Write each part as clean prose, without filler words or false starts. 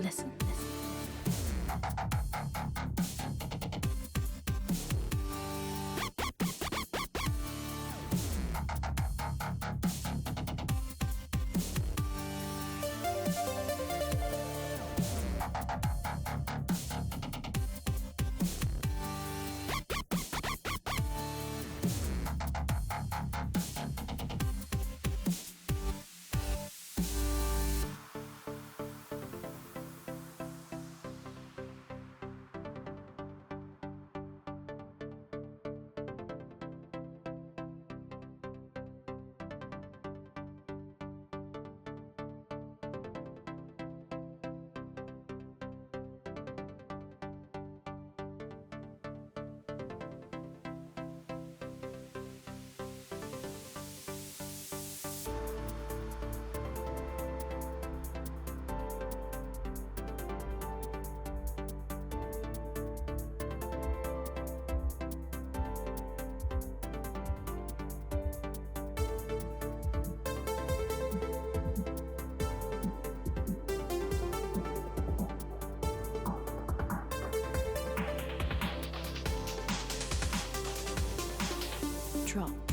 listen. Drop.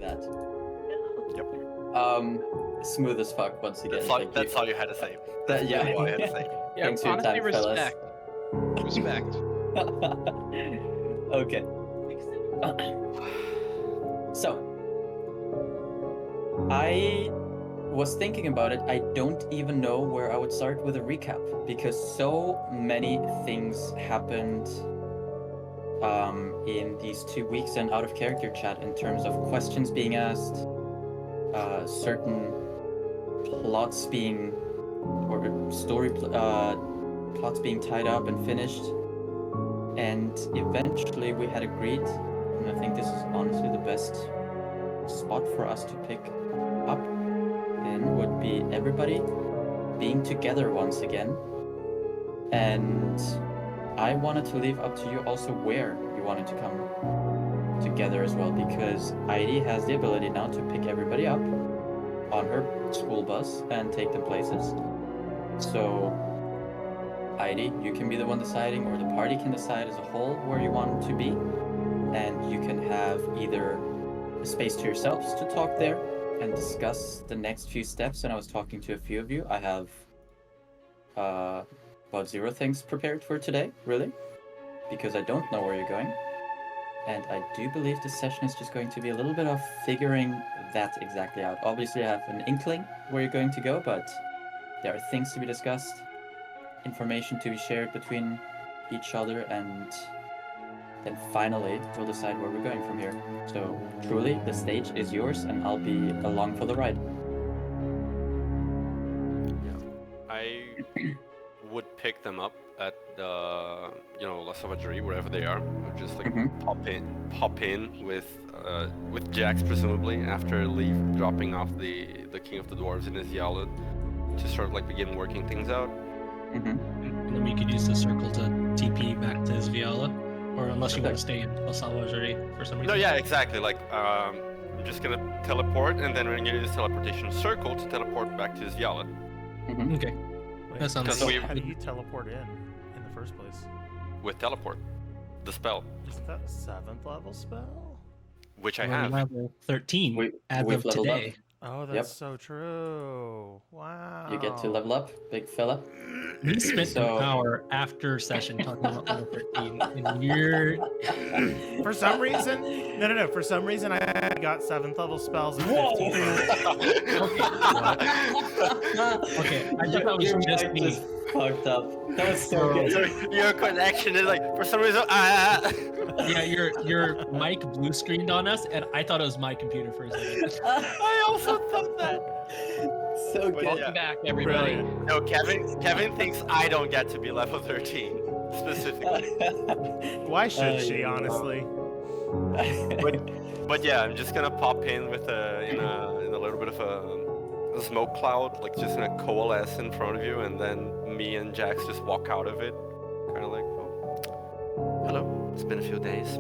that. Yep. Smooth as fuck once again. That's all you had to say. That, yeah. That's all I had to say. Yeah, Thanks for your honestly, time, fellas. Respect. Okay. So, I was thinking about it. I don't even know where I would start with a recap because so many things happened in these 2 weeks and out of character chat in terms of questions being asked, certain plots being, or story plots being tied up and finished, and eventually we had agreed, and I think this is honestly the best spot for us to pick up in would be everybody being together once again. And I wanted to leave up to you also where you wanted to come together as well, because Heidi has the ability now to pick everybody up on her school bus and take them places. So Heidi, you can be the one deciding, or the party can decide as a whole where you want to be, and you can have either a space to yourselves to talk there and discuss the next few steps. And I was talking to a few of you. I have about 0 things prepared for today, really, because I don't know where you're going. And I do believe this session is just going to be a little bit of figuring that exactly out. Obviously, I have an inkling where you're going to go, but there are things to be discussed, information to be shared between each other, and then finally we'll decide where we're going from here. So truly, the stage is yours, and I'll be along for the ride. I would pick them up at the, La Sauvagerie, wherever they are. Or just like pop in with Jax presumably after dropping off the King of the Dwarves in his Yala to sort of like begin working things out. And then we could use the circle to TP back to his Viala, or unless you want to stay in La Sauvagerie for some reason. No, yeah, exactly. Like I'm just gonna teleport, and then we're gonna use teleportation circle to teleport back to his Yala. Okay. That sounds good. How do you teleport in the first place? With teleport, the spell, Isn't that a 7th level spell? which I We're have. level 13 as we've of leveled up. today. Oh, that's so true. Wow. You get to level up, big fella. We spent So- an hour after session talking about level 13, and you're... For some reason, no. For some reason, I got 7th level spells and 15th level. Okay, I thought that was Your just mic me. just fucked up. That was so good. Your connection is like, for some reason, Yeah, your mic blue screened on us, and I thought it was my computer for a second. I also thought that. So good. Welcome back, everybody. Brilliant. No, Kevin thinks I don't get to be level 13 specifically. Why should she, honestly? But yeah, I'm just gonna pop in with in a little bit of a smoke cloud, like just gonna coalesce in front of you, and then me and Jax just walk out of it, kind of like, oh, hello. It's been a few days.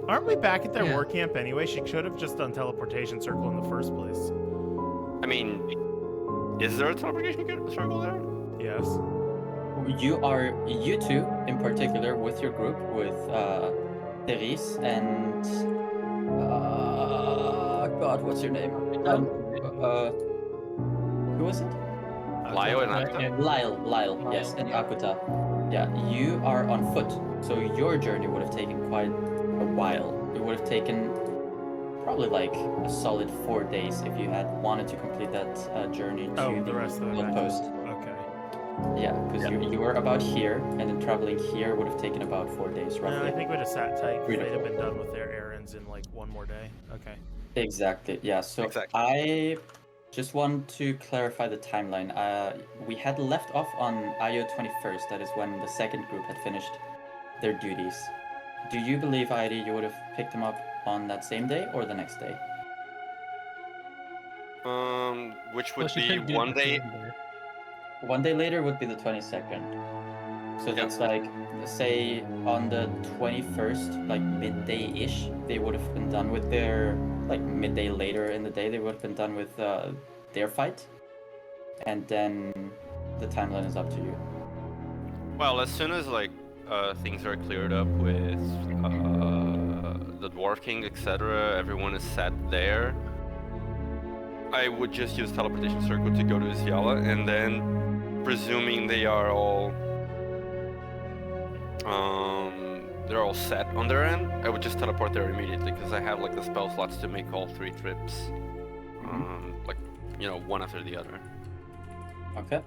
Aren't we back at their Yeah. war camp anyway? She should have just done teleportation circle in the first place. I mean, is there a teleportation circle there? Yes. You two in particular, with your group, with Therese and God, what's your name? Who was it? Lyle and Akuta? Lyle, yes, and Akuta. Yeah, you are on foot, so your journey would have taken quite a while. It would have taken probably like a solid 4 days if you had wanted to complete that journey to the rest of the outpost. Okay. Yeah, because you were about here, and then traveling here would have taken about 4 days, roughly. No, I think we'd have sat tight. 'Cause Three to they'd have four. been done with their errands in like 1 more day. Okay. Exactly, yeah. So Exactly. I just want to clarify the timeline. We had left off on IO 21st, that is when the second group had finished their duties. Do you believe, Heidi, you would have picked them up on that same day or the next day? Which Well, would she be couldn't do it 1 day. before. 1 day later would be the 22nd. So Yeah. that's like, say, on the 21st, like midday-ish, they would have been done with their, like midday later in the day, they would have been done with their fight. And then the timeline is up to you. Well, as soon as like things are cleared up with the Dwarf King, etc., everyone is set there, I would just use teleportation circle to go to Isviala, and then, presuming they are all they're all set on their end, I would just teleport there immediately because I have like the spell slots to make all 3 trips, like one after the other. Okay,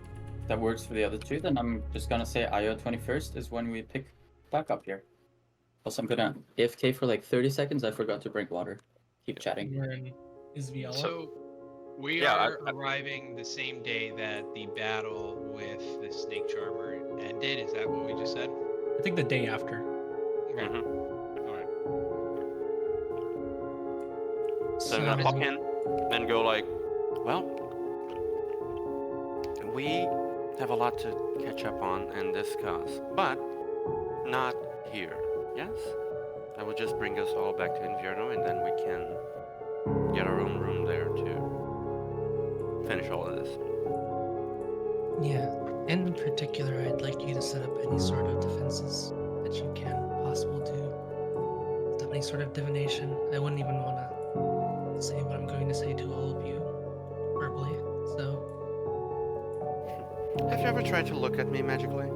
that works for the other 2. Then I'm just gonna say IO 21st is when we pick back up here. Also, I'm gonna AFK for like 30 seconds. I forgot to drink water. Keep chatting. We're in Isviala. So we Yeah, are arriving the same day that the battle with the Snake Charmer ended. Is that what we just said? I think the day after. Okay. Mhm. All right. So I'm gonna pop in and go like, well, we have a lot to catch up on and discuss, but not here. Yes? I will just bring us all back to Invierno, and then we can get our own room there to finish all of this. Yeah. And in particular, I'd like you to set up any sort of defenses that you can possible do. Stop any sort of divination. I wouldn't even want to say what I'm going to say to all of you verbally. So, Have you ever tried to look at me magically?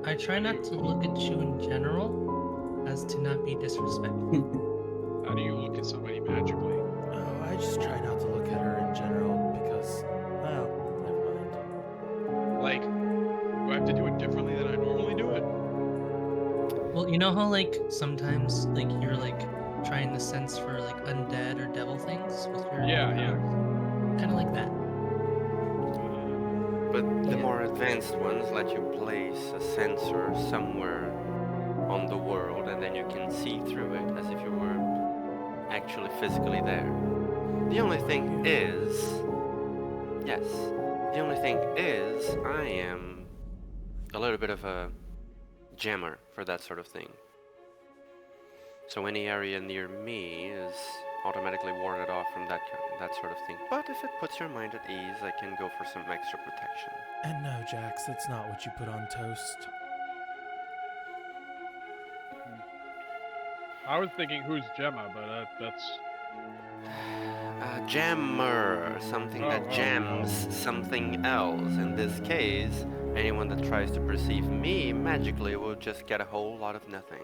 I try not to look at you in general, as to not be disrespectful. How do you look at somebody magically? Oh, I just try not to look at her in general because, well, never mind. Like, do I have to do it differently than I normally do it? Well, you know how like sometimes like you're like trying to sense for like undead or devil things with your Yeah. kind of like that. But the Yeah. more advanced ones let you place a sensor somewhere on the world, and then you can see through it as if you were actually physically there. The only thing is, yes, the only thing is I am a little bit of a jammer for that sort of thing. So any area near me is automatically warded off from that sort of thing. But if it puts your mind at ease, I can go for some extra protection. And no, Jax, that's not what you put on toast. I was thinking who's Gemma, but that's Jammer, something that Oh. jams something else. In this case, anyone that tries to perceive me magically will just get a whole lot of nothing.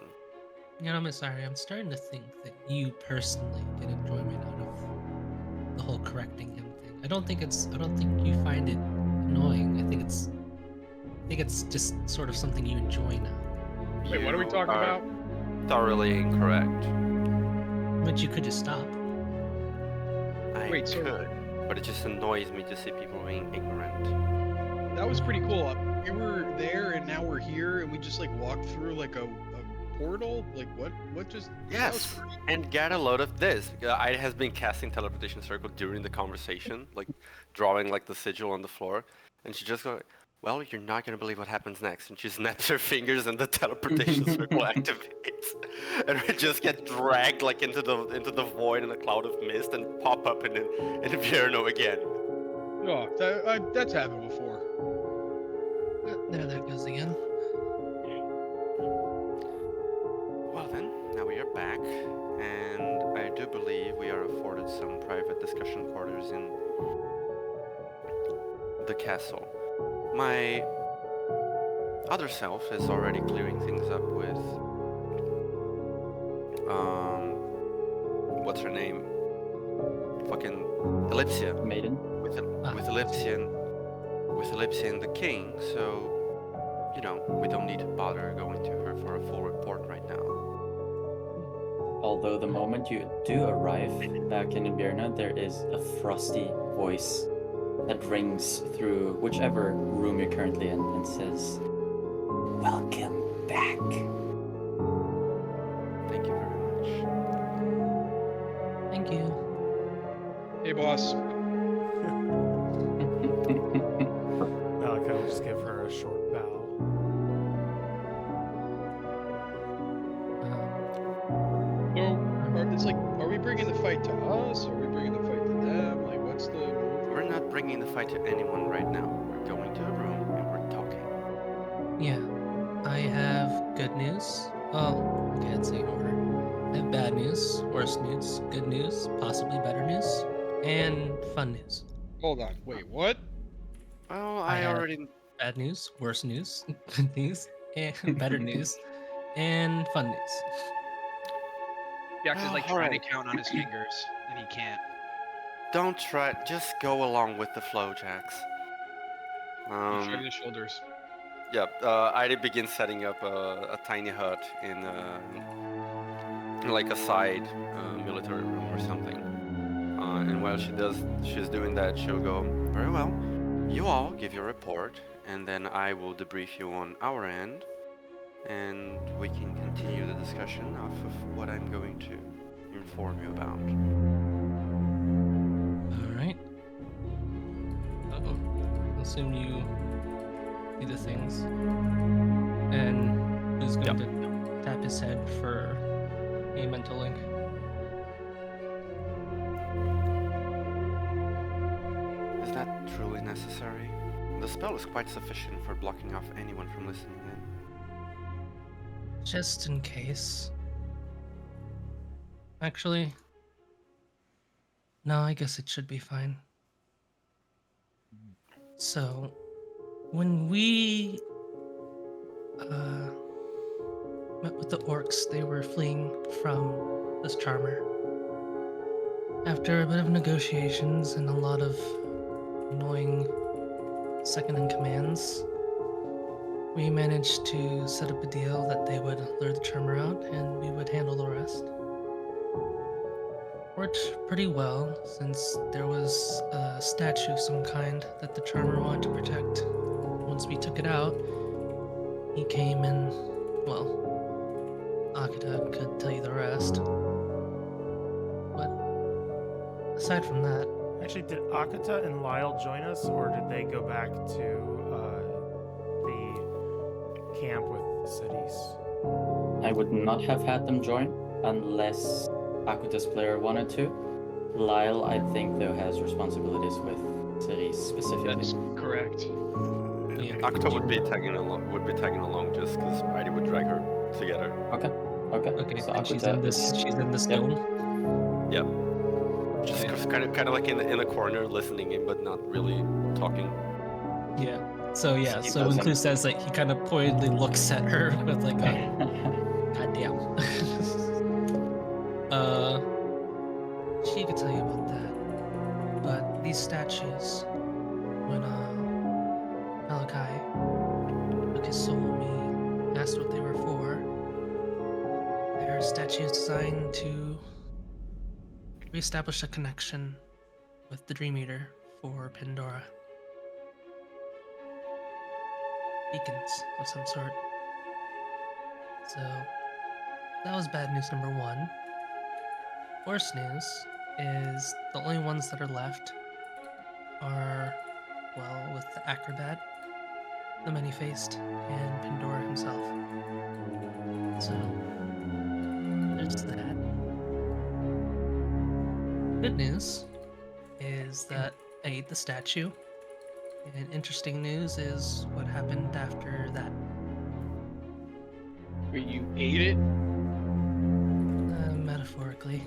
You know, I'm sorry. I'm starting to think that you personally get enjoyment out of the whole correcting him thing. I don't think you find it annoying. I think it's just sort of something you enjoy now. wait. What are we You talking are about? Thoroughly incorrect. But you could just stop. I Wait, so- could, but it just annoys me to see people being ignorant. That was pretty cool. We were there and now we're here and we just like walked through like a portal. Like what just? that was Yes, pretty- and get a load of this. I has been casting teleportation circle during the conversation, like drawing like the sigil on the floor, and she just go, "Well, you're not gonna believe what happens next." And she snaps her fingers, and the teleportation circle activates, and we just get dragged like into the void in a cloud of mist, and pop up in Invierno again. Oh, that's happened before. There that goes again. Well then, now we are back, and I do believe we are afforded some private discussion quarters in the castle. My other self is already clearing things up with, what's her name? Fucking Ellipsia. Maiden. With Ah. Ellipsia and the king, so, we don't need to bother going to her for a full report right now. Although the moment you do arrive back in Invierno, there is a frosty voice that rings through whichever room you're currently in and says, "Welcome back." Thank you very much. Thank you. Hey, boss. Malachi will just give her a short bow. So, are we bringing the fight to us? Are we bringing the fight to them? Like, what's the? We're not bringing the fight to anyone right now. We're going to a room and we're talking. Yeah, I have good news Oh, okay, let's say in order. I have bad news, worse news, good news, possibly better news, and fun news. Hold on. Wait, what? Well, I I have- already. Bad news, worse news, good news, and better news, and fun news. Jax is Well, like trying to alright. count on his fingers, and he can't. Don't try. Just go along with the flow, Jax. He's shrugging his shoulders. Yeah. Ida begins setting up a tiny hut in like a side military room or something. And while she's doing that, she'll go, very well, you all give your report, and then I will debrief you on our end, and we can continue the discussion of what I'm going to inform you about. Alright. Uh-oh. Assume you see the things. And who's going to tap his head for a mental link? Is that truly necessary? The spell is quite sufficient for blocking off anyone from listening in. Just in case. Actually, no, I guess it should be fine. So, when we met with the orcs, they were fleeing from this charmer. After a bit of negotiations and a lot of annoying second-in-commands, we managed to set up a deal that they would lure the charmer out and we would handle the rest. Worked pretty well, since there was a statue of some kind that the charmer wanted to protect. Once we took it out, he came and, well, Akita could tell you the rest. But aside from that, Actually, did Akata and Lyle join us, or did they go back to the camp with the cities? I would not have had them join unless Akuta's player wanted to. Lyle, I think, though, has responsibilities with Ceres specifically. That's correct. yeah, Akta would be tagging along just because Ida would drag her together. Okay. okay, So and she's Akuta- in this Yep. dome. Yep. Just kind of like in the corner, listening in, but not really talking. Yeah. So yeah, He so when doesn't- Clue says like he kind of pointedly looks at her with like a goddamn. She could tell you about that. But these statues, when Malachi took his soul, me asked what they were for. They're statues designed to reestablish a connection with the Dream Eater for Pandora. Beacons of some sort. So that was bad news number one. Worse news is the only ones that are left are, well, with the acrobat, the many-faced, and Pandora himself. So there's that. Good news is that I ate the statue. And interesting news is what happened after that. Wait, you ate it? Metaphorically.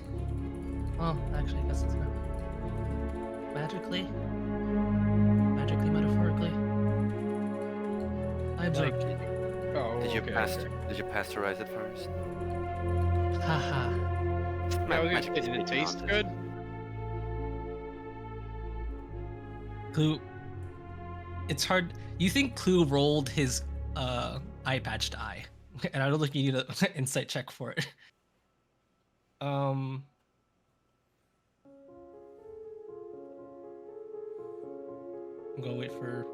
Well, actually, I guess it's not. Magically? Magically, metaphorically? I observed it. Oh, Did you okay, Did you pasteurize it first? Haha. I was gonna say, did it taste good? Clue. It's hard. You think Clue rolled his eye patch die, and I don't think you need an insight check for it. I'm gonna wait for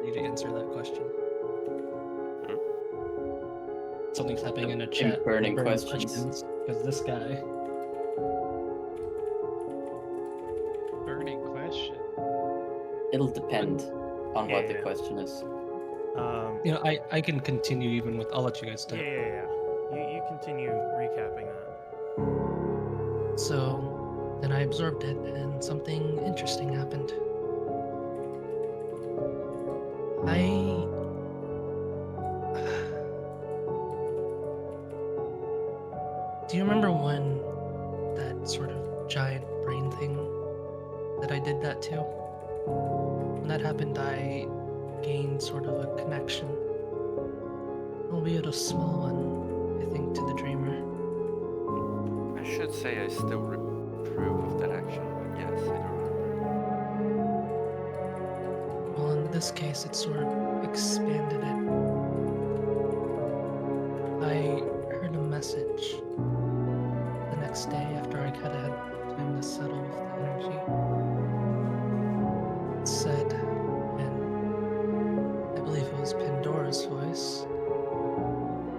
you to answer that question. Something's happening in the chat. burning questions. Because this guy. Burning question. It'll depend on what the Yeah. question is. You know, I can continue even with. I'll let you guys Yeah, start. You continue recapping that. So then I absorbed it, and something interesting happened. you remember when that sort of giant brain thing that I did that to? When that happened, I gained sort of a connection, albeit a small one, I think, to the dreamer. I should say I still approve of that action, but yes, I do remember. Well, in this case, it sort of expanded it. I heard a message the next day after I kind of had time to settle with the energy. It said, and I believe it was Pandora's voice,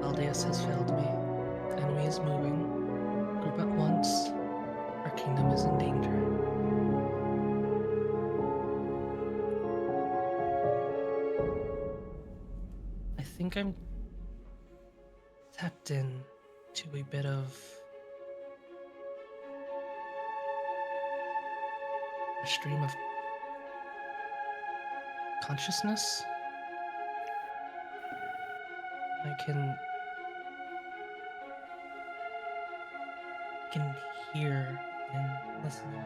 Aldeus has failed me. The enemy is moving. Group at once. Our kingdom is in danger. I think I'm tapped in to a bit of a stream of consciousness. I can hear and listen to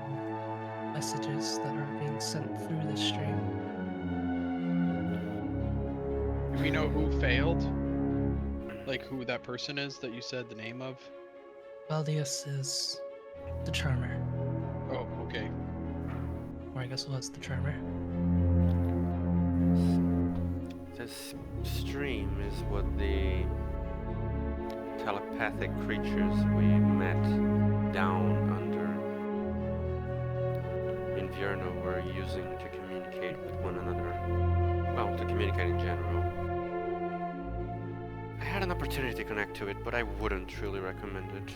messages that are being sent through the stream. Do we know who failed? Like who that person is that you said the name of? Valdius is the Charmer, Oh, okay. or I guess was the Charmer. This stream is what the telepathic creatures we met down under Inverno were using to communicate with one another. Well, to communicate in general. I had an opportunity to connect to it, but I wouldn't truly recommend it.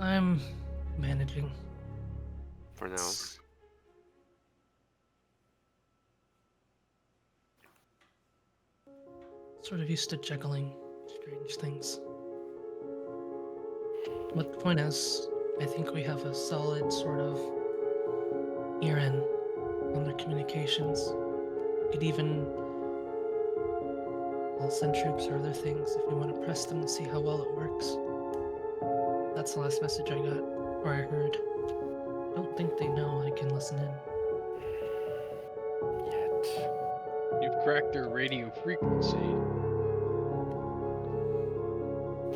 I'm managing. For now. Sort of used to juggling strange things. But the point is, I think we have a solid sort of ear in on their communications. Could even, I'll send troops or other things if we want to press them to see how well it works. That's the last message I got, or I heard. Don't think they know I can listen in. Yet. You've cracked their radio frequency.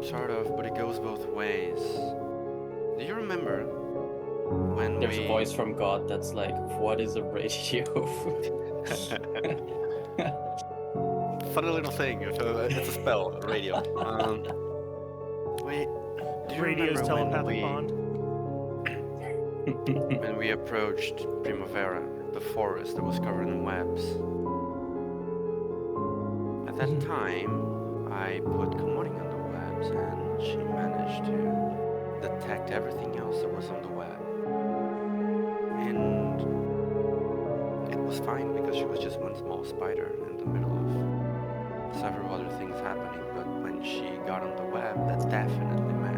Sort of, but it goes both ways. Do you remember when There's we... a voice from God that's like, what is a radio? Funny little thing. It's a spell, radio. Wait. Do you Radio's remember telepathic bond. when we approached Primavera, the forest that was covered in webs? At that time, I put Kamori on the webs, and she managed to detect everything else that was on the web. And it was fine because she was just one small spider in the middle of several other things happening. But when she got on the web, that definitely meant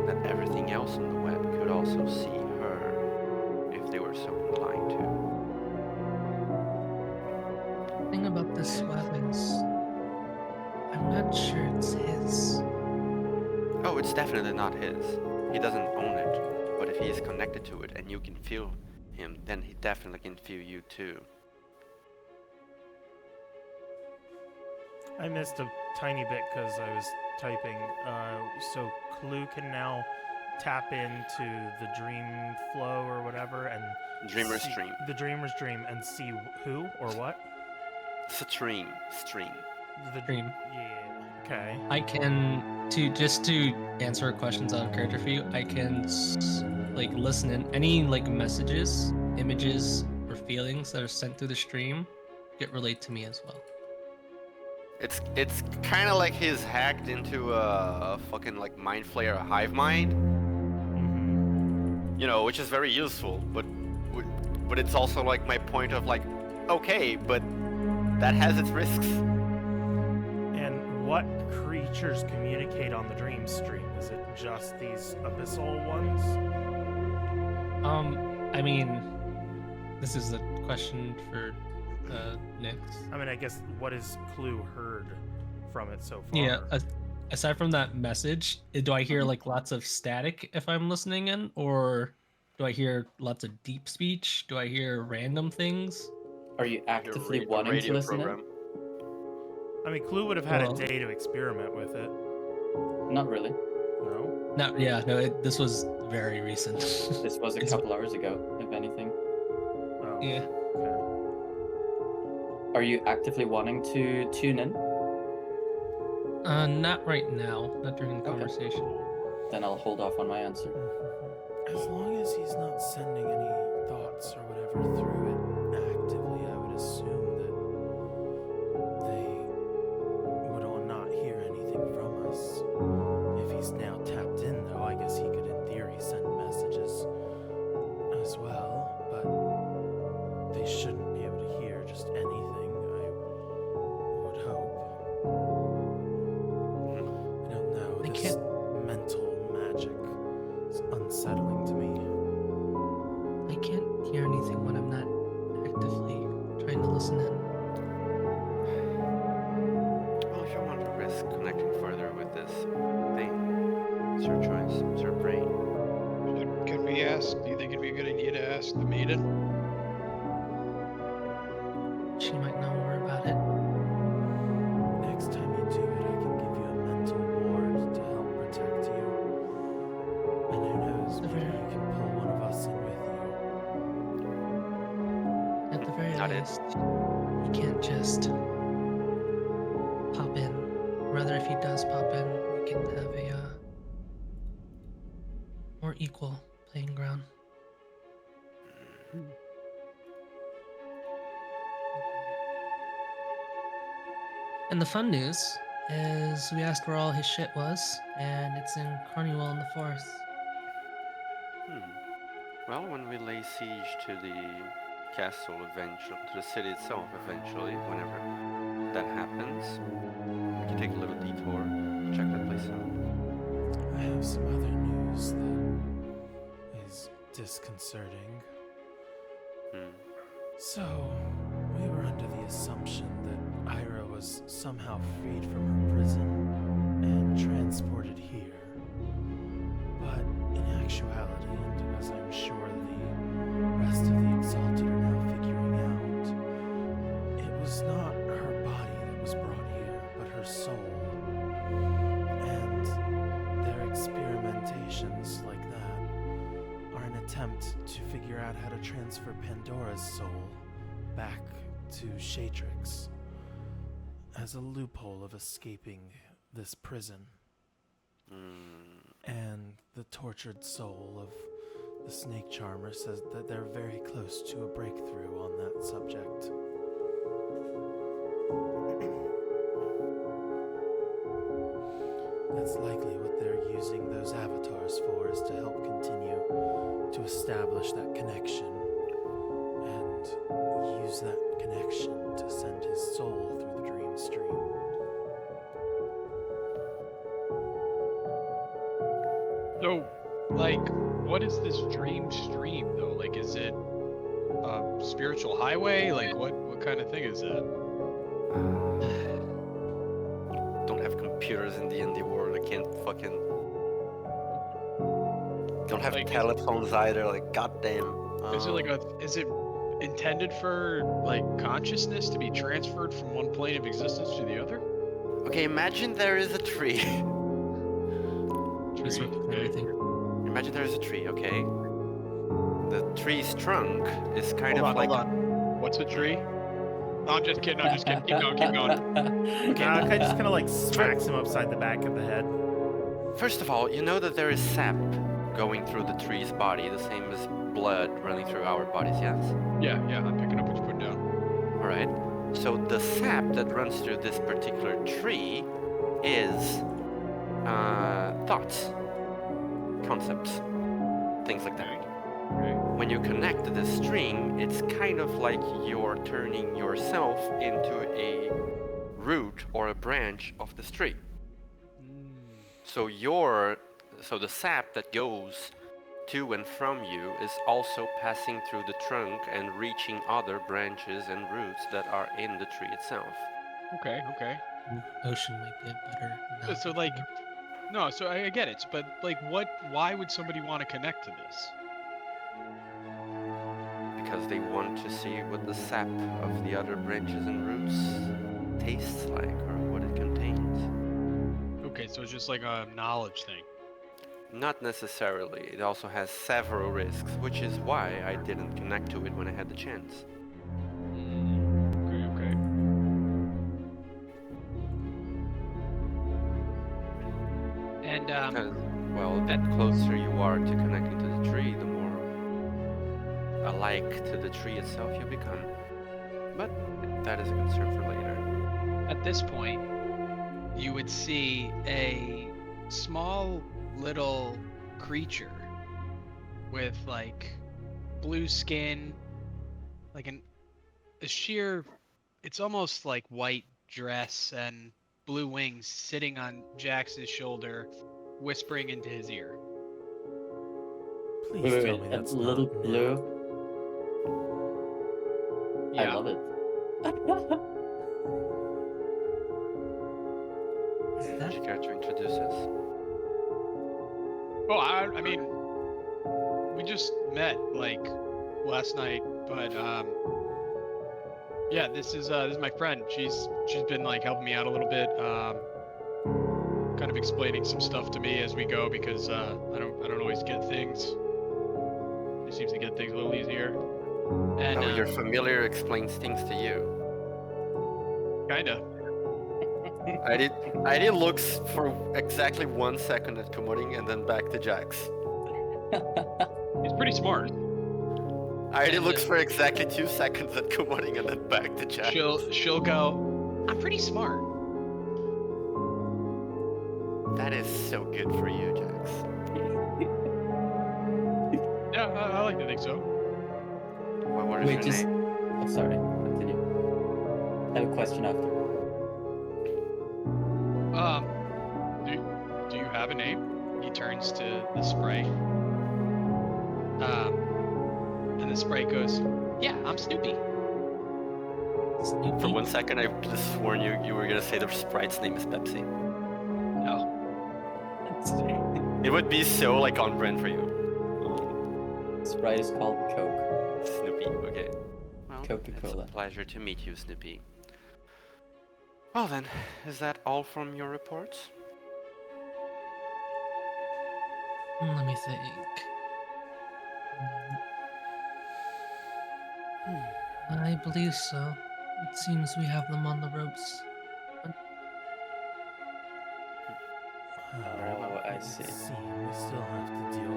that everything else on the web could also see her if they were so inclined to. The thing about this web is, I'm not sure it's his. Oh, it's definitely not his. He doesn't own it. But if he is connected to it and you can feel him, then he definitely can feel you too. I missed a tiny bit because I was typing. So Clue can now tap into the dream flow or whatever and Dreamer's see- stream. The dreamer's dream and see who or what? Stream. The Dream. Yeah. Okay. I can to answer questions out of character for you. I can like listen in any like messages, images, or feelings that are sent through the stream get relayed to me as well. It's kind of like he's hacked into a fucking like mind flayer hive mind, Mm-hmm. you know, which is very useful. But it's also like my point of like, okay, but that has its risks. And what creatures communicate on the dream stream? Is it just these abyssal ones? I mean, this is a question for Nyx. I mean, I guess what has Clue heard from it so far? Yeah, aside from that message, do I hear like lots of static if I'm listening in, or do I hear lots of deep speech? Do I hear random things? Are you actively A wanting to radio listen program. I mean, Clue would have had Well- a day to experiment with it. in? Not really. No? No, yeah, no, this was very recent. This was a It's- couple hours ago, if anything. Oh, Yeah. okay. Are you actively wanting to tune in? Not right now. Not during the Okay. conversation. Then I'll hold off on my answer. As long as he's not sending any thoughts or whatever through it actively, I would assume that they would all not hear anything from us. If he's now tapped in, though, I guess he could, in theory, send messages as well, but they shouldn't be able to hear just anything, I would hope. I don't know. I This can't- mental magic is unsettling to me. I can't hear anything when I'm not actively trying to listen in. Well, if you want to risk connecting further with this thing, it's your choice. It's your brain. Can we ask? Do you think it'd be a good idea to ask the maiden? She might know more about it. Next time you do it, I can give you a mental ward to help protect you. And who knows, maybe you can pull one of us in with you. At the very Not it. least, he can't just pop in. Rather, if he does pop in, we can have a more equal playing ground. And the fun news is we asked where all his shit was, and it's in Cornwall in the forest. Well, when we lay siege to the castle eventually, to the city itself eventually, whenever that happens, we can take a little detour, check that place out. I have some other news that is disconcerting. Hmm. So, we were under the assumption that Ira was somehow freed from her prison and transported here. But in actuality, and as I'm sure the rest of the Exalted are now figuring out, it was not her body that was brought here, but her soul. And their experimentations like that are an attempt to figure out how to transfer Pandora's soul back to Shatrix as a loophole of escaping this prison. And the tortured soul of the Snake Charmer says that they're very close to a breakthrough on that subject. That's likely what they're using those avatars for, is to help continue to establish that connection and use that connection to send his soul through the dream stream. So, like, what is this dream stream though? Like, is it a spiritual highway? Like, what kind of thing is that? Don't have computers in the indie world. I can't fucking. Don't have Like, is it- telephones either. Like, goddamn. Is it like is it intended for like consciousness to be transferred from one plane of existence to the other? Okay, imagine there is a tree. He's Tree, looking for okay. everything. Imagine there is a tree, okay? The tree's trunk is kind Hold of on, like. hold on. What's a tree? No, I'm just kidding. I'm just kidding. Keep going. Keep going. Kai just kind of like smacks him upside the back of the head. First of all, you know that there is sap going through the tree's body, the same as blood running through our bodies, yes? Yeah, I'm picking up what you put down. Alright. So the sap that runs through this particular tree is thoughts, concepts, things like that. Okay. When you connect to this string, it's kind of like you're turning yourself into a root or a branch of this tree. So the sap that goes to and from you is also passing through the trunk and reaching other branches and roots that are in the tree itself. Okay. ocean might be a better. So analogy like, for it. no, so I get it, but like, why would somebody want to connect to this? Because they want to see what the sap of the other branches and roots tastes like or what it contains. Okay, so it's just like a knowledge thing. Not necessarily. It also has several risks, which is why I didn't connect to it when I had the chance. Okay. And Because, well, the closer you are to connecting to the tree, the more alike to the tree itself you become. But that is a concern for later. at this point, you would see a small little creature with like blue skin, like a sheer, it's almost like white dress and blue wings sitting on Jax's shoulder, whispering into his ear. Please Wait, tell me a that's little not blue. I Yeah. love it. Is Would that you care to introduce us? Oh, I mean, we just met like last night, but yeah, this is my friend. She's been like helping me out a little bit, kind of explaining some stuff to me as we go because I don't always get things. She seems to get things a little easier. And Oh, your familiar explains things to you. kinda. ID looks for exactly 1 second at Komoring and then back to Jax. He's pretty smart. ID And, looks for exactly 2 seconds at Komoring and then back to Jax. She'll go, I'm pretty smart. That is so good for you, Jax. Yeah, I like to think so. What is Wait, your just. name? Oh, sorry. Continue. I have a question after. Do you have a name? He turns to the sprite. And the sprite goes, yeah, I'm Snoopy. Snoopy? For 1 second, I just sworn you were gonna say the sprite's name is Pepsi. No. It would be so like on brand for you. Sprite is called Coke. Snoopy, okay. Well, it's Coca-Cola. a pleasure to meet you, Snoopy. Well then, is that all from your reports? Let me think. I believe so. It seems we have them on the ropes. Oh, I see. We still have to deal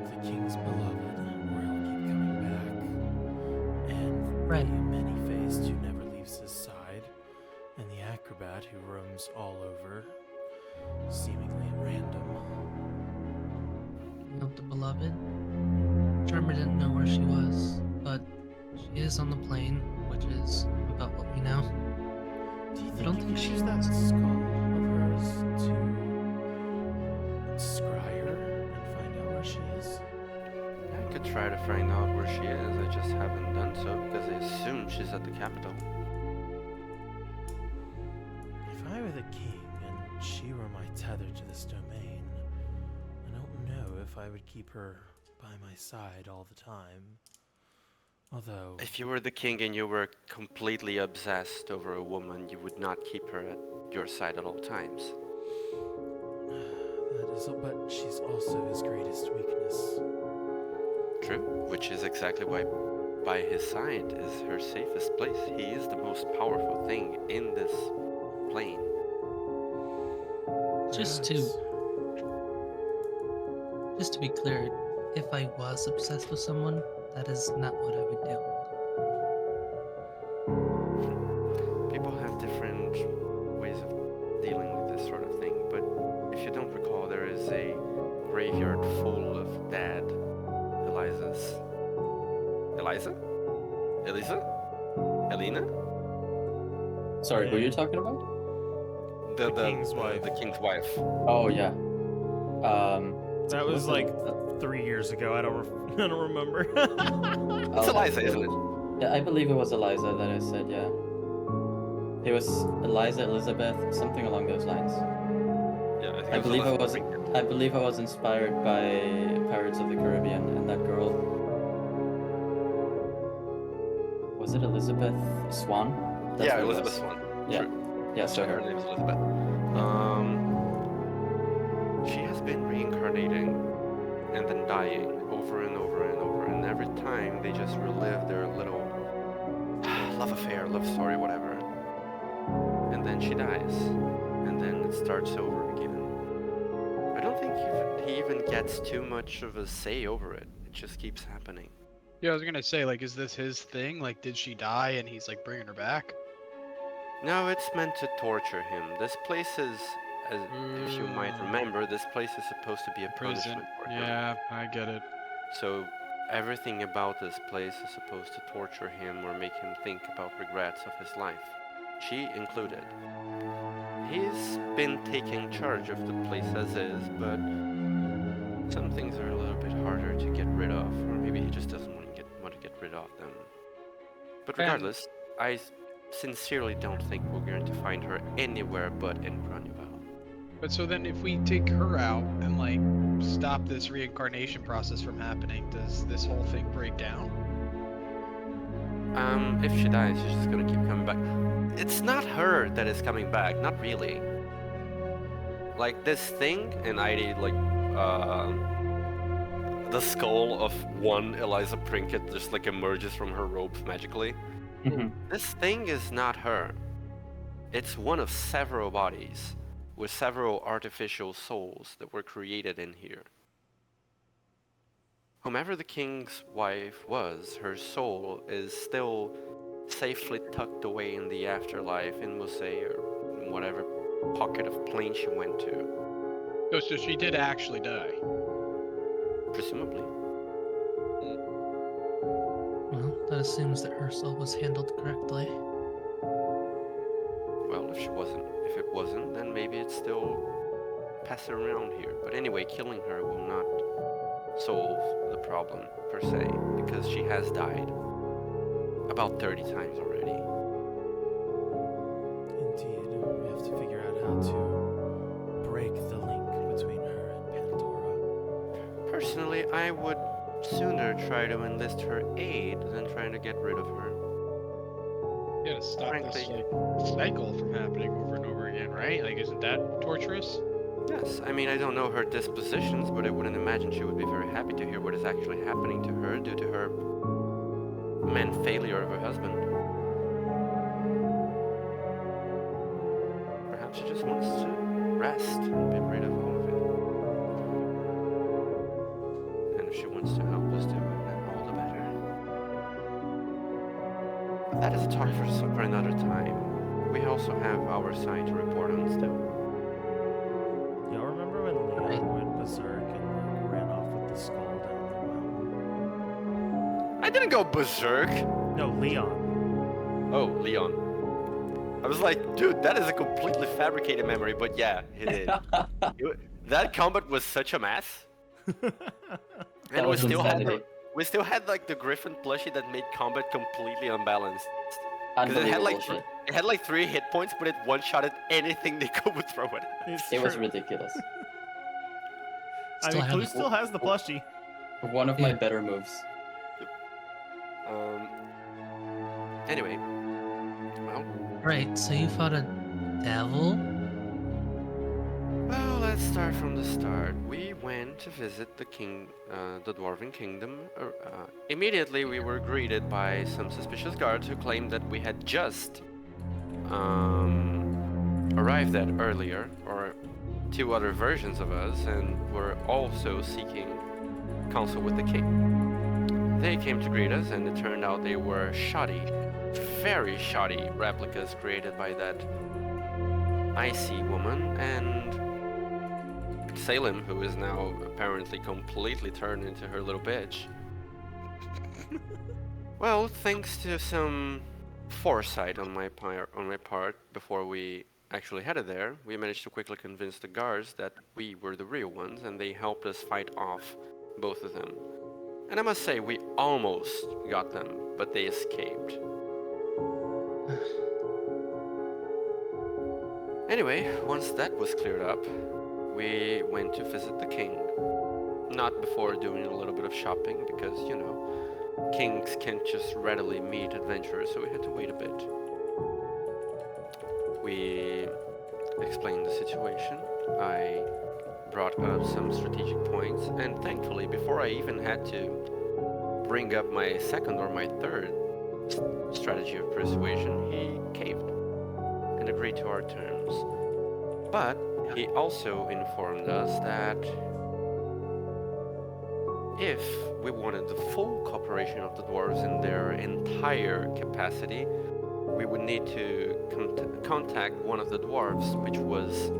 with the King's beloved, where he'll keep coming back, and Right. the many-faced who never leaves his side, and the acrobat who roams all over, seemingly at random. Of the beloved. Charmer didn't know where she was, but she is on the plane, which is about what we know. Do you I think don't you think can she use that is. skull of hers to scry her and find out where she is? I could try to find out where she is, I just haven't done so because I assume she's at the capital. If I were the king and she were my tether to this domain, I don't know if I would keep her by my side all the time. Although, If you were the king and you were completely obsessed over a woman, you would not keep her at your side at all times. that is, but she's also his greatest weakness. True, which is exactly why by his side is her safest place. He is the most powerful thing in this plane. Just Perhaps. to be clear, if I was obsessed with someone, that is not what I would do. People have different ways of dealing with this sort of thing, but if you don't recall, there is a graveyard full of dead Elizas. Eliza? Elisa? Elena? Sorry, who are you talking about? The king's wife. The king's wife. Oh yeah. That was like uh, 3 years ago. I don't remember. It's oh, Eliza, isn't it? Yeah, I believe it was Eliza that I said. Yeah. It was Eliza Elizabeth, something along those lines. Yeah, I think I it was believe I Elizabeth was. Trinket. I believe I was inspired by Pirates of the Caribbean and that girl. Was it Elizabeth Swan? That's Yeah, what it Elizabeth was. Swan. Yeah. True. Yeah, so Yeah, her her. name is Elizabeth. She has been reincarnating and then dying over and over and over, and every time they just relive their little love affair, love story, whatever. And then she dies, and then it starts over again. I don't think he even gets too much of a say over it. It just keeps happening. Yeah, I was gonna say, like, is this his thing? Like, did she die and he's like bringing her back? No, it's meant to torture him. This place is, as if you might remember, this place is supposed to be a Prison. punishment for him. Yeah, I get it. So everything about this place is supposed to torture him or make him think about regrets of his life. She included. He's been taking charge of the place as is, but some things are a little bit harder to get rid of, or maybe he just doesn't want to get rid of them. But regardless, I sincerely don't think we're going to find her anywhere but in Grunewald. But so then, if we take her out and like stop this reincarnation process from happening, does this whole thing break down? If she dies, she's just gonna keep coming back. It's not her that is coming back, not really. Like this thing, and the skull of one Eliza Trinket just like emerges from her robes magically. Mhm. This thing is not her. It's one of several bodies with several artificial souls that were created in here. Whomever the king's wife was, her soul is still safely tucked away in the afterlife in Musée or in whatever pocket of plane she went to. Oh, so she did actually die. Presumably. Well, that assumes that her soul was handled correctly. Well, if it wasn't, then maybe it's still passing around here. But anyway, killing her will not solve the problem, per se, because she has died about 30 times already. Indeed, we have to figure out how to break the link between her and Pandora. Personally, I would sooner try to enlist her aid than trying to get rid of her. You gotta stop this Frankly. like cycle from happening over and over again, right? Like, isn't that torturous? Yes, I mean, I don't know her dispositions, but I wouldn't imagine she would be very happy to hear what is actually happening to her due to her failure of her husband. Perhaps she just wants to rest and be rid of all of it. And if she wants to help us do it, then all the better. But that is a talk for another time. We also have our side to report on still. Y'all remember when Leon went berserk and like, ran off with the skull down the well? I didn't go berserk! No, Leon. Oh, Leon. I was like, dude, that is a completely fabricated memory, but yeah, it is. That combat was such a mess. And we was still insanity. had like the Griffin plushie that made combat completely unbalanced. Because it had Unbelievable like shit. it had like 3 hit points, but it one-shotted anything they would throw at it. It's It was true. ridiculous. I Still mean, have Clue it. still has the plushie. One of my Yeah. better moves. Anyway, well, Right, so you fought a devil? Well, let's start from the start. We went to visit the Dwarven Kingdom. Immediately, we were greeted by some suspicious guards who claimed that we had just arrived that earlier, or 2 other versions of us, and were also seeking counsel with the king. They came to greet us, and it turned out they were shoddy, very shoddy replicas created by that icy woman, and Salem, who is now apparently completely turned into her little bitch. Well, thanks to some foresight on my part before we actually headed there, we managed to quickly convince the guards that we were the real ones, and they helped us fight off both of them. And I must say, we almost got them, but they escaped. Anyway, once that was cleared up, we went to visit the king. Not before doing a little bit of shopping, because, you know, kings can't just readily meet adventurers, so we had to wait a bit. We explained the situation. I brought up some strategic points, and thankfully, before I even had to bring up my second or my third strategy of persuasion, he caved and agreed to our terms. But he also informed us that if we wanted the full cooperation of the dwarves in their entire capacity, we would need to contact one of the dwarves, which was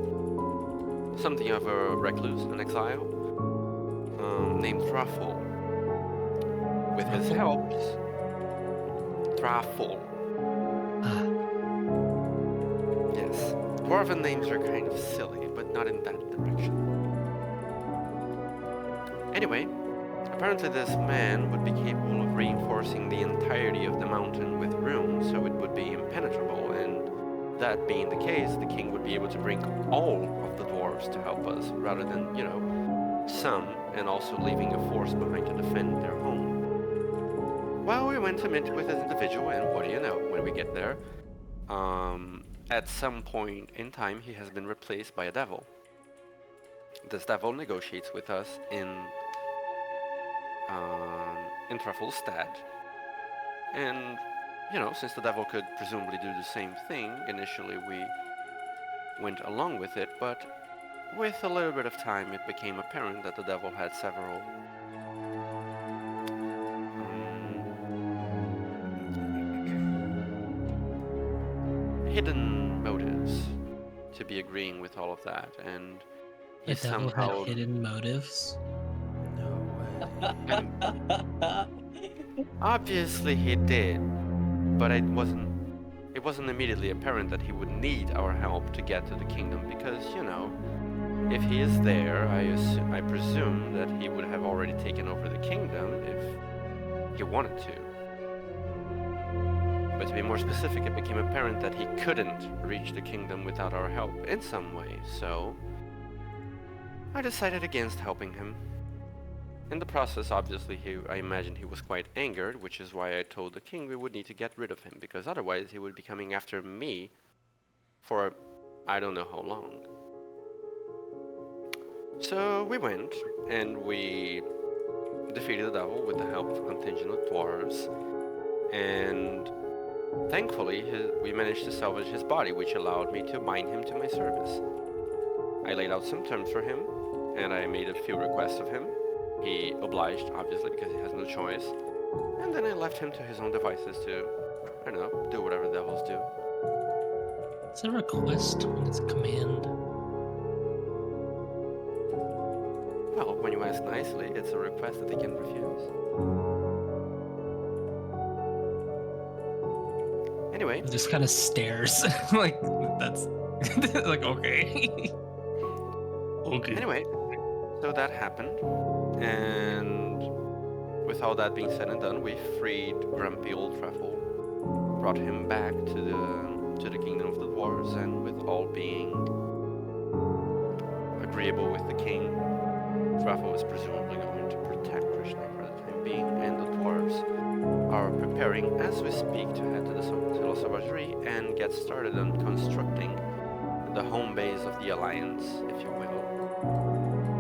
something of a recluse, an exile, named Thraful. With his help, Thraful. Yes, dwarven names are kind of silly, but not in that direction. Anyway, apparently this man would be capable of reinforcing the entirety of the mountain with runes, so it would be impenetrable, and that being the case, the king would be able to bring all of the dwarves to help us, rather than, you know, some, and also leaving a force behind to defend their home. Well, we went to meet with this individual, and what do you know, when we get there, at some point in time, he has been replaced by a devil. This devil negotiates with us in Thraful's stead. And, you know, since the devil could presumably do the same thing, initially we went along with it, but with a little bit of time it became apparent that the devil had several hidden motives to be agreeing with all of that, and he The devil somehow had hidden motives. No way. obviously he did, but it wasn't immediately apparent that he would need our help to get to the kingdom, because, you know, if he is there, I presume that he would have already taken over the kingdom if he wanted to. But to be more specific, it became apparent that he couldn't reach the kingdom without our help in some way, so I decided against helping him. In the process, obviously, I imagine he was quite angered, which is why I told the king we would need to get rid of him, because otherwise he would be coming after me for I don't know how long. So we went, and we defeated the devil with the help of contingent of dwarves, and thankfully we managed to salvage his body, which allowed me to bind him to my service. I laid out some terms for him, and I made a few requests of him. He obliged, obviously, because he has no choice. And then I left him to his own devices to, I don't know, do whatever devils do. It's a request when it's a command. Well, when you ask nicely, it's a request that they can refuse. Anyway. It just kind of stares. Like, that's... like, okay. Okay. Anyway, so that happened. And with all that being said and done, we freed grumpy old Thraful, brought him back to the kingdom of the dwarves, and with all being agreeable with the king, Thraful is presumably going to protect Krishna for the time being, and the dwarves are preparing as we speak to head to the La Sauvagerie and get started on constructing the home base of the Alliance, if you will,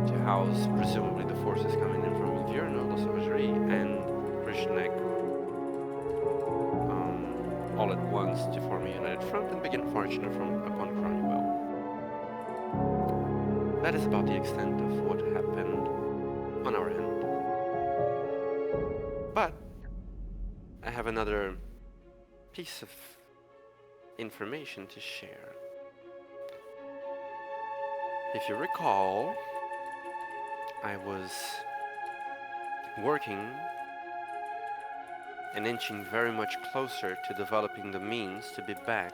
to house presumably the forces coming in from Vierno, La Sauvagerie, and Krishnek all at once to form a united front and begin marching upon Cromwell. That is about the extent of what happened on our end. But I have another piece of information to share. If you recall, I was working and inching very much closer to developing the means to be back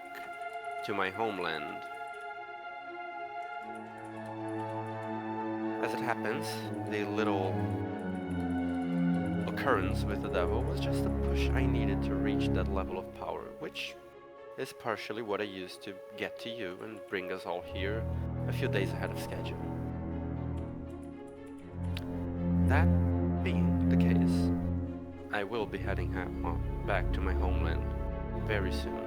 to my homeland. As it happens, the little occurrence with the devil was just the push I needed to reach that level of power, which is partially what I used to get to you and bring us all here a few days ahead of schedule. That being the case, I will be heading back to my homeland very soon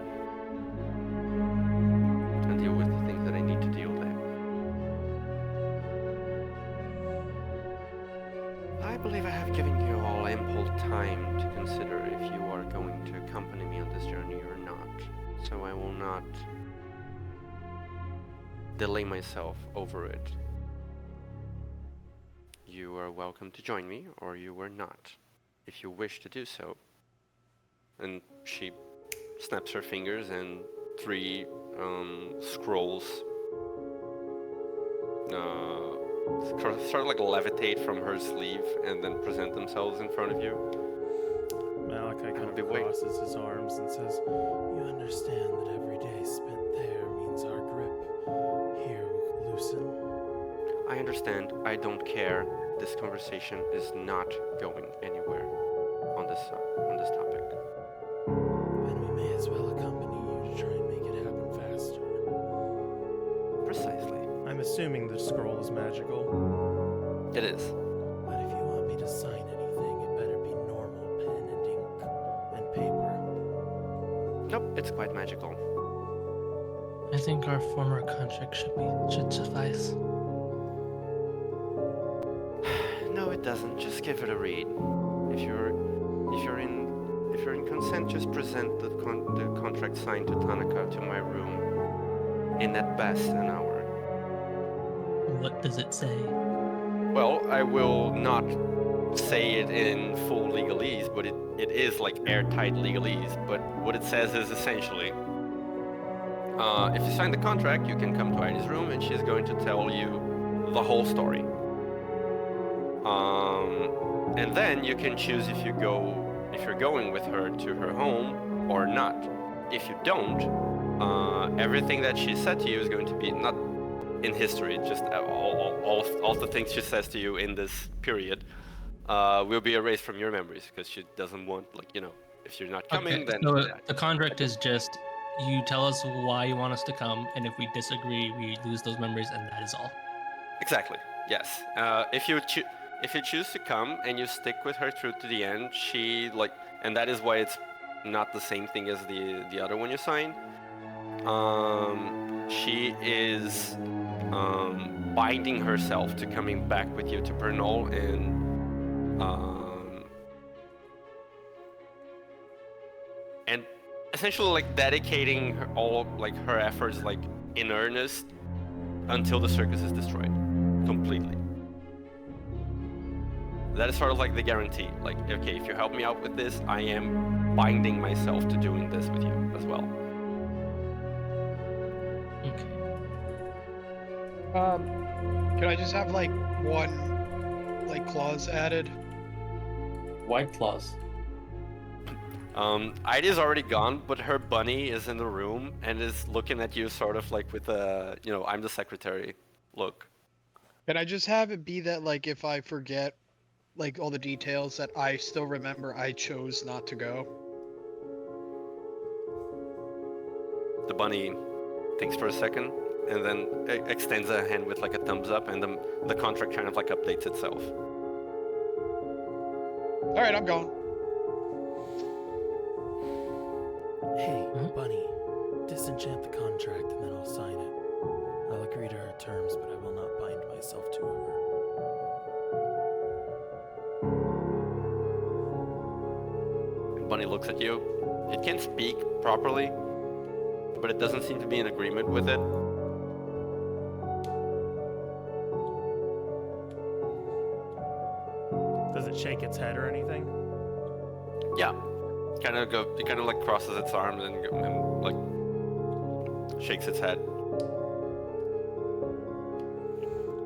and deal with the things that I need to deal there. I believe I have given you all ample time to consider if you are going to accompany me on this journey or not, so I will not delay myself over it. You are welcome to join me, or you are not, if you wish to do so. And she snaps her fingers and 3 scrolls sort of like levitate from her sleeve and then present themselves in front of you. Malachi kind I'll be of waiting. crosses his arms and says, "You understand that every day spent there means our grip here will loosen." I understand. I don't care. This conversation is not going anywhere on this topic. Then we may as well accompany you to try and make it happen faster. Precisely. I'm assuming the scroll is magical, It is. but if you want me to sign anything, it better be normal pen and ink and paper. Nope, it's quite magical. I think our former contract should suffice. No, it doesn't. Just give it a read. If you're in consent, just present the contract signed to Tanaka to my room in at best an hour. What does it say? Well, I will not say it in full legalese, but it is like airtight legalese. But what it says is essentially, if you sign the contract, you can come to Heidi's room and she's going to tell you the whole story. And then you can choose if you're going with her to her home or not. If you don't, everything that she said to you is going to be not in history, just all the things she says to you in this period will be erased from your memories because she doesn't want, if you're not coming, Okay, then so the contract is just you tell us why you want us to come, and if we disagree, we lose those memories, and that is all. Exactly. Yes. If you choose to come and you stick with her through to the end, and that is why it's not the same thing as the other one you signed. She is binding herself to coming back with you to Bernal and essentially dedicating her efforts in earnest until the circus is destroyed completely. That is sort of the guarantee. Okay, if you help me out with this, I am binding myself to doing this with you as well. Okay. Can I just have one clause added? White claws. Ida's already gone, but her bunny is in the room and is looking at you sort of with a, I'm the secretary look. Can I just have it be that if I forget all the details that I still remember I chose not to go? The bunny thinks for a second and then extends a hand with a thumbs up, and the contract kind of updates itself. All right, I'm going. Hey, Bunny, disenchant the contract and then I'll sign it. I'll agree to her terms, but I will not bind myself to her. Bunny looks at you. It can't speak properly, but it doesn't seem to be in agreement with it. Does it shake its head or anything? Yeah. It kind of crosses its arms and shakes its head.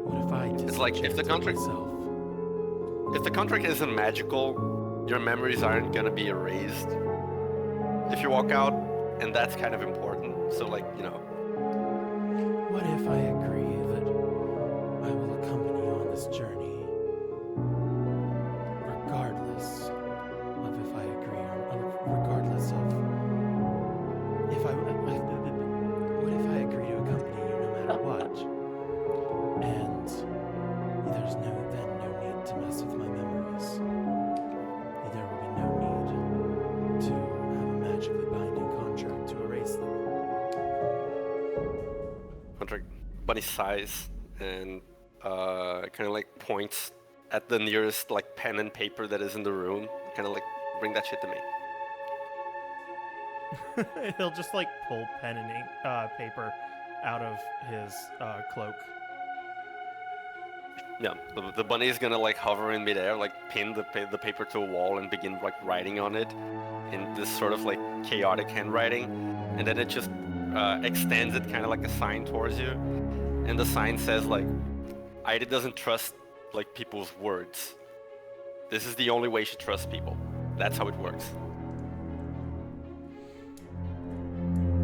What if I It's like, if the contract- myself? If the contract isn't magical, your memories aren't gonna be erased if you walk out, and that's kind of important. So What if I agree that I will accompany you on this journey, regardless of if I agree or regardless of if I contract. Bunny sighs and kind of like points at the nearest like pen and paper that is in the room. Kind of like bring that shit to me. He'll just like pull pen and ink, paper out of his cloak. Yeah, the bunny is gonna like hover in midair, like pin the paper to a wall and begin like writing on it in this sort of like chaotic handwriting, and then it just extends it kind of like a sign towards you, and the sign says like, "Ida doesn't trust like people's words. This is the only way she trusts people. That's how it works."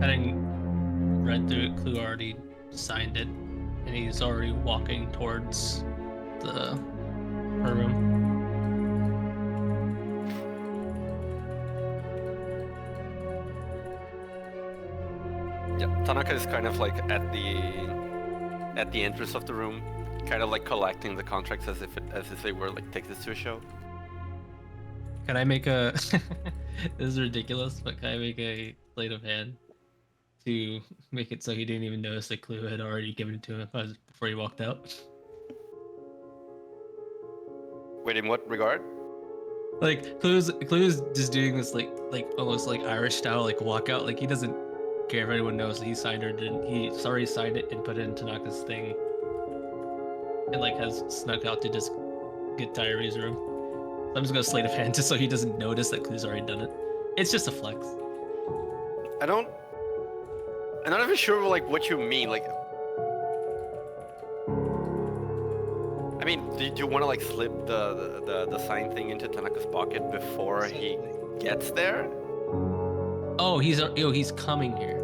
Having read through it, Clue already signed it, and he's already walking towards her room. Yeah, Tanaka is kind of like at the entrance of the room, kind of like collecting the contracts as if they were like tickets to a show. Can I make a? This is ridiculous, but can I make a sleight of hand to make it so he didn't even notice that Clue had already given it to him before he walked out? Wait, in what regard? Like Clue's just doing this like almost like Irish style like walkout. Like he doesn't care if anyone knows that he signed or didn't. He's already signed it and put it in Tanaka's thing, and like has snuck out to just get Diary's room. So I'm just gonna sleight of hand just so he doesn't notice that Clue's already done it. It's just a flex. I'm not even sure like what you mean. Like, I mean, do you want to like slip the sign thing into Tanaka's pocket before he gets there? Oh, he's coming here.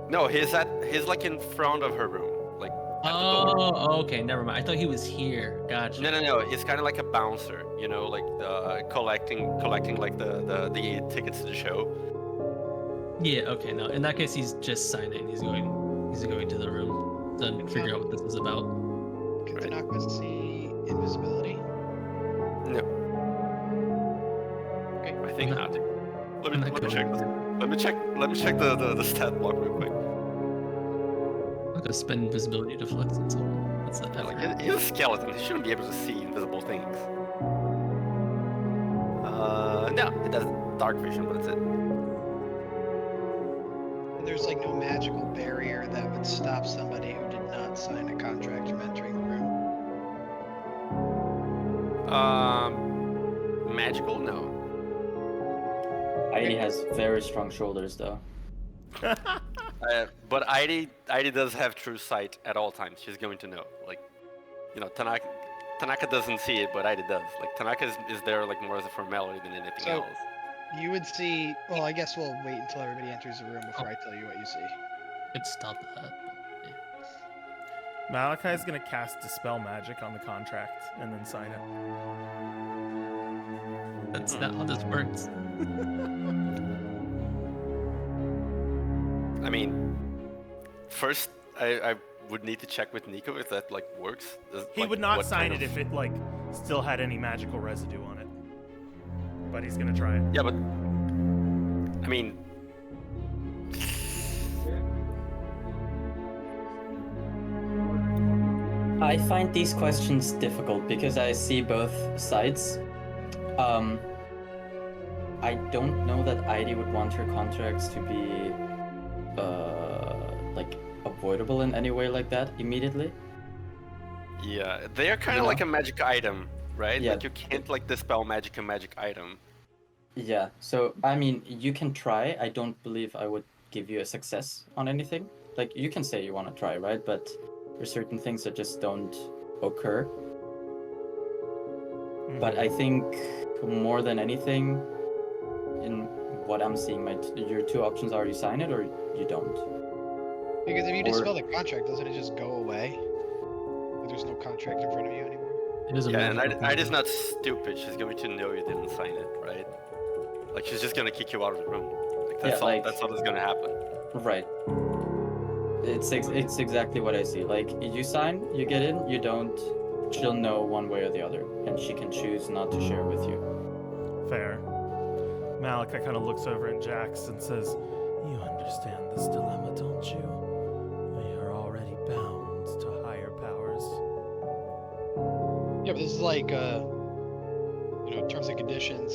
No, he's like in front of her room, like at the door. Oh, okay, never mind. I thought he was here. Gotcha. No. He's kind of like a bouncer, you know, like collecting like the tickets to the show. Yeah. Okay. No. In that case, he's just signed it. And he's going to the room to figure out what this is about. Can Tanaka see invisibility? No, Okay. I think No. not. Let I'm me not check. Let me check the stat block real quick. I'm gonna spend invisibility to flex on someone. That's the Like, effort. he's a skeleton. He shouldn't be able to see invisible things. No, it does dark vision, but that's it. And there's like no magical barrier that would stop somebody who did not sign a contract from entering the room. Magical? No. Heidi has very strong shoulders, though. But Heidi does have true sight at all times. She's going to know. Like, you know, Tanaka doesn't see it, but Heidi does. Like, Tanaka is there like more as a formality than anything So- else. You would see. Well, I guess we'll wait until everybody enters the room before I tell you what you see. Could stop that. But, yeah. Malachi's gonna cast Dispel Magic on the contract and then sign it. That's not how this works. I mean, first I would need to check with Nico if that like works. He Like, would not what sign kind it of- if it like still had any magical residue on it. But he's gonna try it. Yeah, but I mean, I find these questions difficult because I see both sides. I don't know that Heidi would want her contracts to be like avoidable in any way like that immediately. yeah, they are kind of Yeah. like a magic item, right? Yeah. Like you can't like dispel magic a magic item. Yeah, so I mean, you can try. I don't believe I would give you a success on anything. Like, you can say you want to try, right? But there's certain things that just don't occur. But I think more than anything, in what I'm seeing, your two options are you sign it or you don't. Because if you Or- dispel the contract, doesn't it just go away? Like there's no contract in front of you anymore. It is a Yeah, and magical Heidi's thing. not stupid. She's going to know you didn't sign it, right? Like she's just gonna kick you out of the room. Like that's Yeah, all. like- That's all that's gonna happen. Right. It's exactly what I see. Like, you sign, you get in, you don't, she'll know one way or the other, and she can choose not to share with you. Fair. Malachi kind of looks over at Jax and says, You understand this dilemma, don't you? We are already bound Yeah, but this is like, terms and conditions.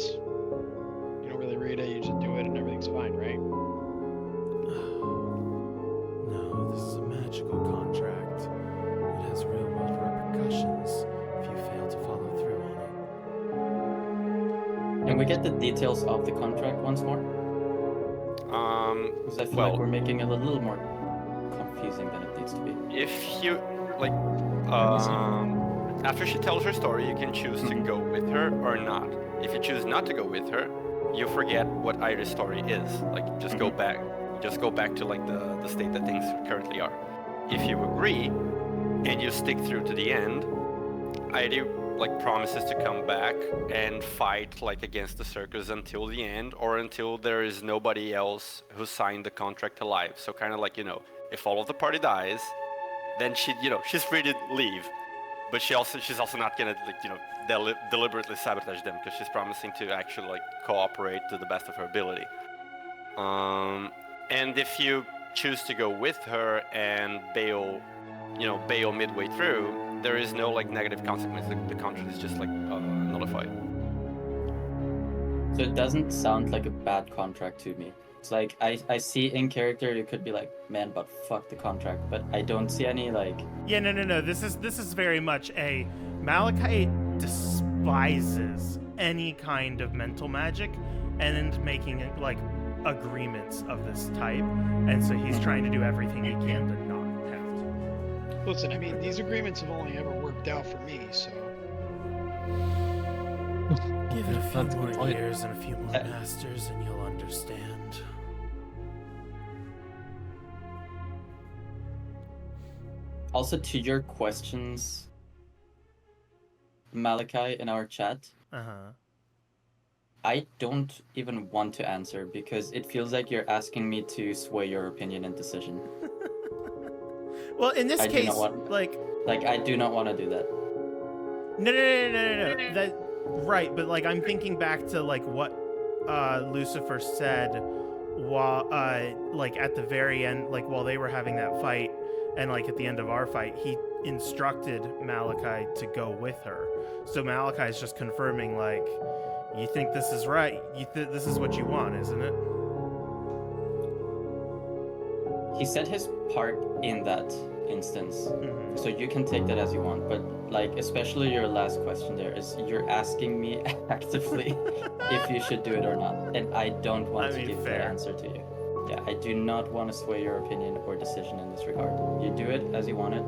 You don't really read it, you just do it and everything's fine, right? No, this is a magical contract. It has real-world repercussions if you fail to follow through on Can we get the details of the contract once more? Because I feel like we're making it a little more confusing than it needs to be. If you like, after she tells her story, you can choose to go with her or not. If you choose not to go with her, you forget what Iris' story is. Like, just go back to like the state that things currently are. If you agree and you stick through to the end, Iris like promises to come back and fight like against the circus until the end, or until there is nobody else who signed the contract alive. So kind of like, if all of the party dies, then she's free to leave, but she's also not gonna deliberately sabotage them, because she's promising to actually like cooperate to the best of her ability. And if you choose to go with her and bail midway through, there is no like negative consequence. The contract is just like nullified. So it doesn't sound like a bad contract to me. It's like I see in character you could be like, man, but fuck the contract, but I don't see any like. Yeah, no. This is very much a Malachi despises any kind of mental magic, and making like agreements of this type, and so he's trying to do everything he can to not have to. Listen, I mean, these agreements have only ever worked out for me, so. Give it a few That's a good more point. years and a few more masters, and you'll understand. Also, to your questions, Malachi, in our chat, I don't even want to answer, because it feels like you're asking me to sway your opinion and decision. Well, in this I do case, not want- like, I do not want to do that. no. That right, but like I'm thinking back to like what Lucifer said while like at the very end, like while they were having that fight, and like at the end of our fight, he instructed Malachi to go with her. So Malachi is just confirming, like, you think this is right? This is what you want, isn't it? He said his part in that instance, Mhm. so you can take that as you want, but like especially your last question there is you're asking me actively if you should do it or not, and I don't want I to mean, give fair. that answer to you. Yeah, I do not want to sway your opinion or decision in this regard. You do it as you want it.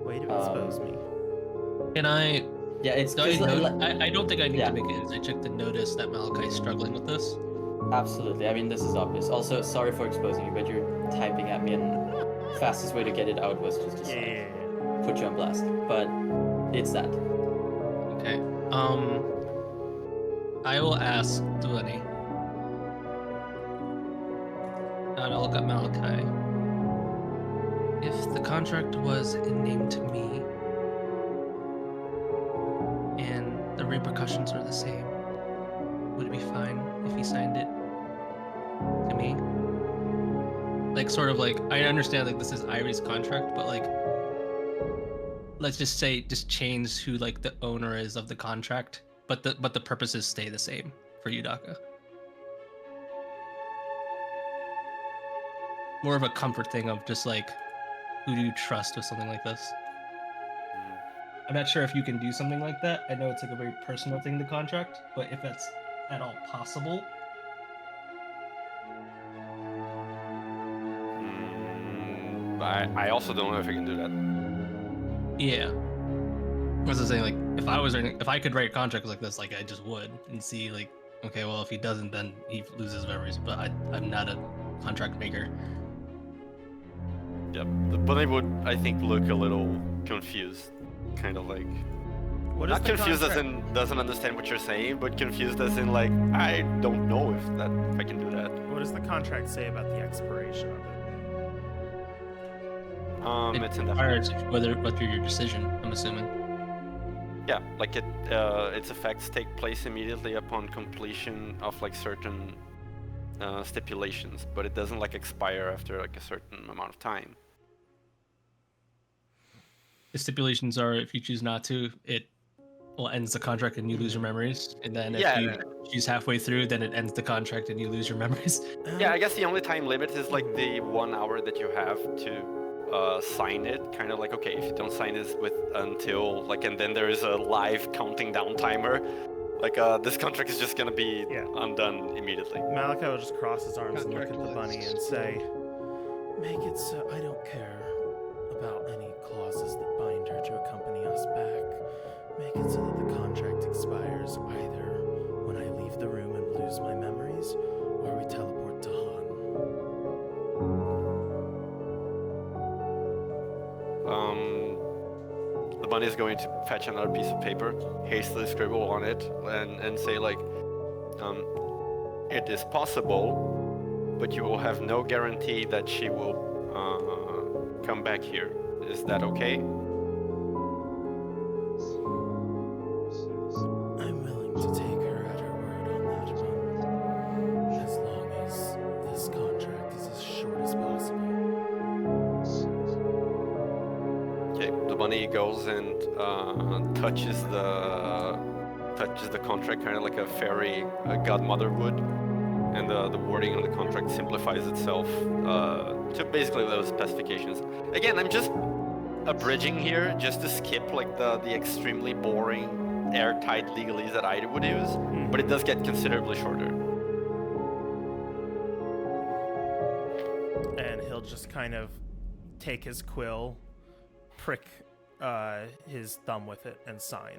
Way to expose me. Can I? Yeah, it's Do I, 'cause, note, I don't think I need yeah. to make an insight check to notice that Malachi's struggling with this. Absolutely. I mean, this is obvious. Also, sorry for exposing you, but you're typing at me, and fastest way to get it out was just to Yeah. put you on blast. But it's that. Okay. I will ask Duani. And I'll look at Malachi. If the contract was named to me, and the repercussions are the same, would it be fine if he signed it to me? Like, sort of like, I understand like this is Iris' contract, but like, let's just say, just change who like the owner is of the contract, but the purposes stay the same for Yudaka. More of a comfort thing of just like, who do you trust with something like this? I'm not sure if you can do something like that. I know it's like a very personal thing, the contract, but if that's at all possible. I also don't know if I can do that. Yeah. I was just saying, like, if I could write contracts like this, like I just would, and see like, okay, well if he doesn't, then he loses memories. But I'm not a contract maker. Yep. But they would, I think, look a little confused. Kind of like, What is not the confused as contract? in doesn't understand what you're saying, but confused as in like, I don't know if I can do that. What does the contract say about the expiration of it? It's Prior indefinite. to whether your decision, I'm assuming. Yeah, like its effects take place immediately upon completion of like certain stipulations, but it doesn't like expire after like a certain amount of time. the stipulations are if you choose not to, it ends the contract and you lose your memories. And then if Yeah. you choose halfway through, then it ends the contract and you lose your memories. Yeah, I guess the only time limit is like the 1 hour that you have to sign it. Kind of like, okay, if you don't sign this until like, and then there is a live counting down timer. Like, this contract is just gonna be undone immediately. Malachi will just cross his arms and look at the Contract bunny lists. and say, Make it so I don't care about any clauses that bind her to accompany us back. Make it so that the contract expires either when I leave the room and lose my memories, or we teleport to Han. The bunny is going to fetch another piece of paper, hastily scribble on it, and say like, it is possible, but you will have no guarantee that she will come back here. Is that okay? I'm willing to take her at her word on that one, as long as this contract is as short as possible. Okay, the bunny goes and touches the contract, kind of like a fairy godmother would, and the wording on the contract simplifies itself to basically those specifications. Again, I'm just abridging here, just to skip like the extremely boring, airtight legalese that I would use, but it does get considerably shorter. and he'll just kind of take his quill, prick his thumb with it, and sign.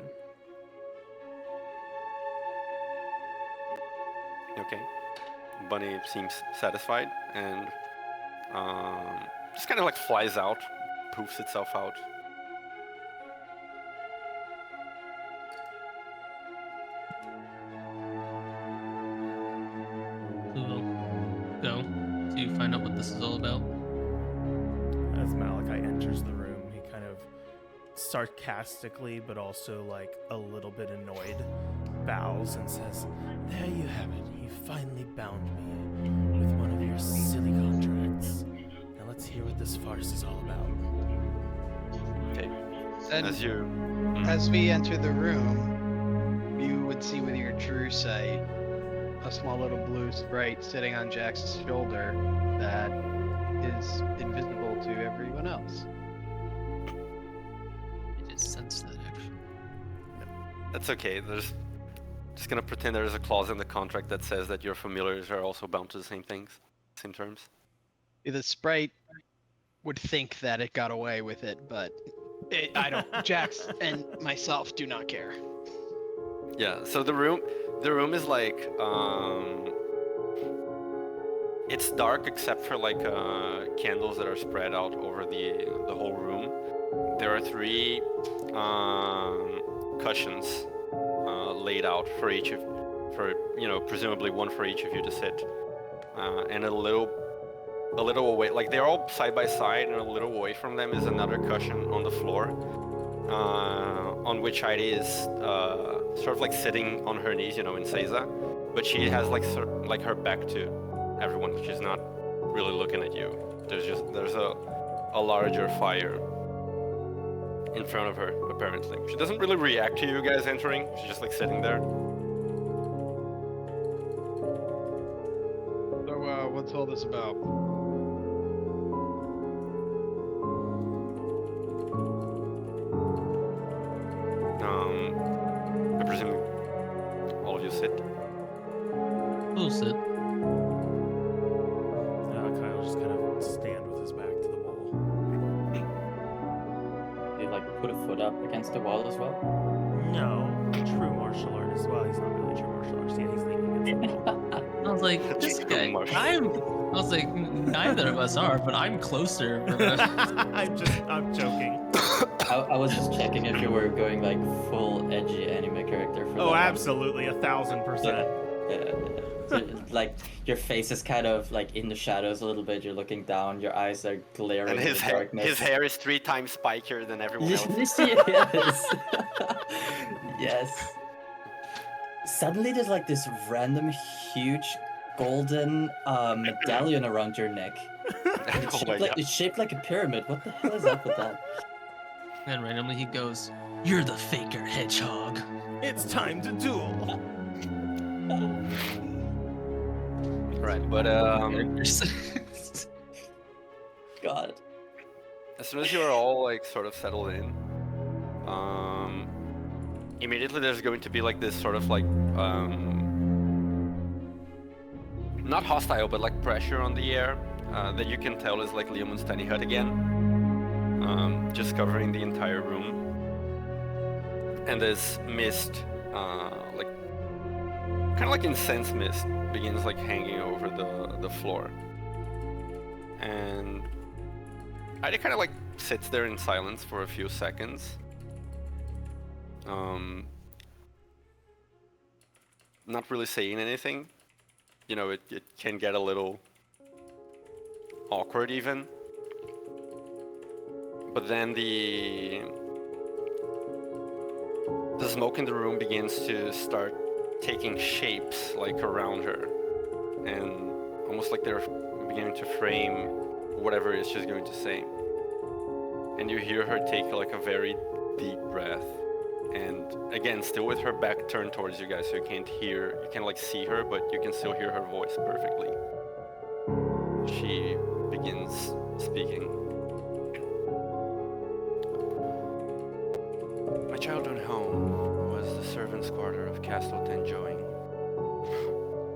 Okay. Bunny seems satisfied and just kind of like flies out, poofs itself out. We will go to find out what this is all about. As Malachi enters the room, he kind of sarcastically, but also like a little bit annoyed, bows and says, There you have it. You finally bound me with one of your silly contracts. Now let's hear what this farce is all about. Okay. And As you as we enter the room, you would see with your true sight a small little blue sprite sitting on Jack's shoulder that is invisible to everyone else. I just sense that actually. That's okay. There's just gonna pretend there is a clause in the contract that says that your familiars are also bound to the same things, same terms. The sprite would think that it got away with it, but I don't. Jax and myself do not care. Yeah. So the room is like it's dark except for like candles that are spread out over the whole room. There are 3 cushions laid out for each of, presumably one for each of you to sit, and a little away, like they're all side by side, and a little away from them is another cushion on the floor, on which Heidi is sort of like sitting on her knees, in Seiza, but she has like like her back to everyone. She's not really looking at you. There's a larger fire in front of her, apparently. She doesn't really react to you guys entering. She's just like sitting there. So, what's all this about? I presume all of you sit. We'll sit. Malachi will just kind of stand with his back to the wall. You like put a foot up against the wall as well? No, true martial artist. Well, he's not really true martial artist. Yeah, he's leaning against the wall. I was like, this True guy, martial. I was like, neither of us are, but I'm closer. I'm joking. I was just checking if you were going like full edgy anime character for that Oh, one. absolutely, 1000%. Yeah. So, like your face is kind of like in the shadows a little bit. You're looking down. Your eyes are glaring And in his the hair, darkness. his hair is 3 times spikier than everyone else. Yes. Yes. Suddenly, there's like this random huge golden medallion around your neck. Oh my god. It's shaped like a pyramid. What the hell is up with that? And randomly he goes, "You're the faker hedgehog." It's time to duel. Right, but God. as soon as you are all like sort of settled in, immediately there's going to be like this sort of like not hostile but like pressure on the air that you can tell is like Leomun's tiny hut again, just covering the entire room, and this mist, like kind of like incense mist, begins like hanging over the floor, and Heidi kind of like sits there in silence for a few seconds. Not really saying anything. You know, it can get a little awkward even. But then the smoke in the room begins to start taking shapes like around her. And almost like they're beginning to frame whatever it is she's going to say. And you hear her take like a very deep breath. And again, still with her back turned towards you guys, so you can't like see her, but you can still hear her voice perfectly. She begins speaking. My childhood home was the servants' quarter of Castle Tenjoing.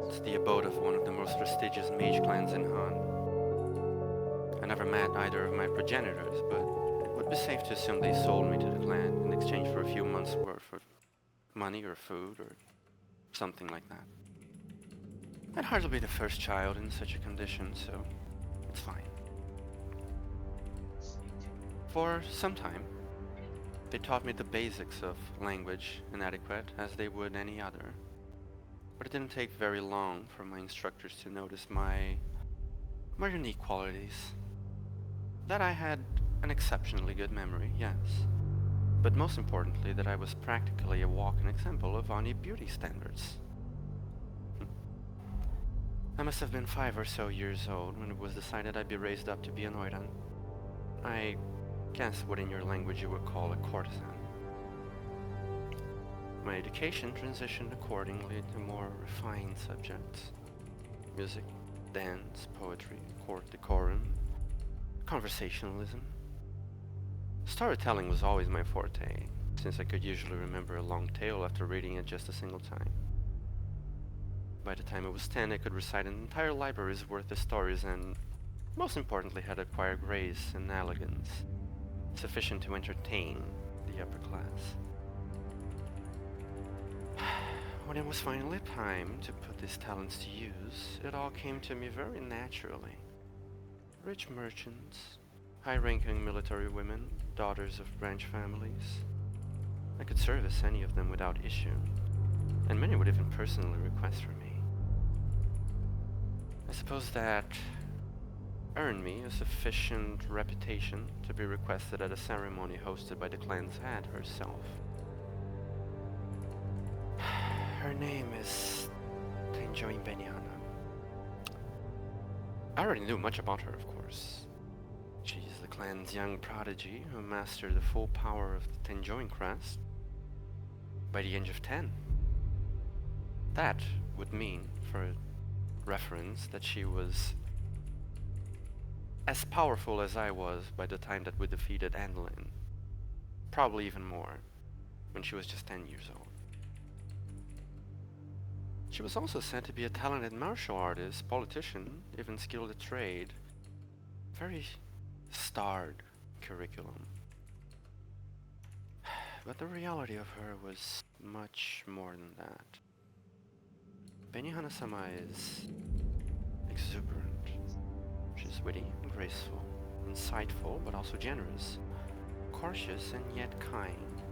It's the abode of one of the most prestigious mage clans in Han. I never met either of my progenitors, but it would be safe to assume they sold me to the clan in exchange for a few months' worth of money or food or something like that. I'd hardly be the first child in such a condition, so it's fine. For some time, they taught me the basics of language inadequate as they would any other. But it didn't take very long for my instructors to notice my unique qualities. That I had an exceptionally good memory, yes. But most importantly, that I was practically a walking example of Ani beauty standards. I must have been 5 or so years old when it was decided I'd be raised up to be an Oiran. I guess what in your language you would call a courtesan. My education transitioned accordingly to more refined subjects. Music, dance, poetry, court decorum, conversationalism. Storytelling was always my forte, since I could usually remember a long tale after reading it just a single time. By the time I was 10, I could recite an entire library's worth of stories and, most importantly, had acquired grace and elegance, sufficient to entertain the upper class. When it was finally time to put these talents to use, it all came to me very naturally. Rich merchants, high-ranking military women, daughters of branch families. I could service any of them without issue, and many would even personally request for me. I suppose that earned me a sufficient reputation to be requested at a ceremony hosted by the clan's head herself. Her name is Tenjoin Benihana. I already knew much about her, of course. She is the clan's young prodigy who mastered the full power of the Tenjoin crest by the age of 10. That would mean, for reference, that she was as powerful as I was by the time that we defeated Andalin. Probably even more, when she was just 10 years old. She was also said to be a talented martial artist, politician, even skilled at trade. Very starred curriculum. But the reality of her was much more than that. Benihana-sama is exuberant. She's witty and graceful, insightful but also generous, cautious and yet kind.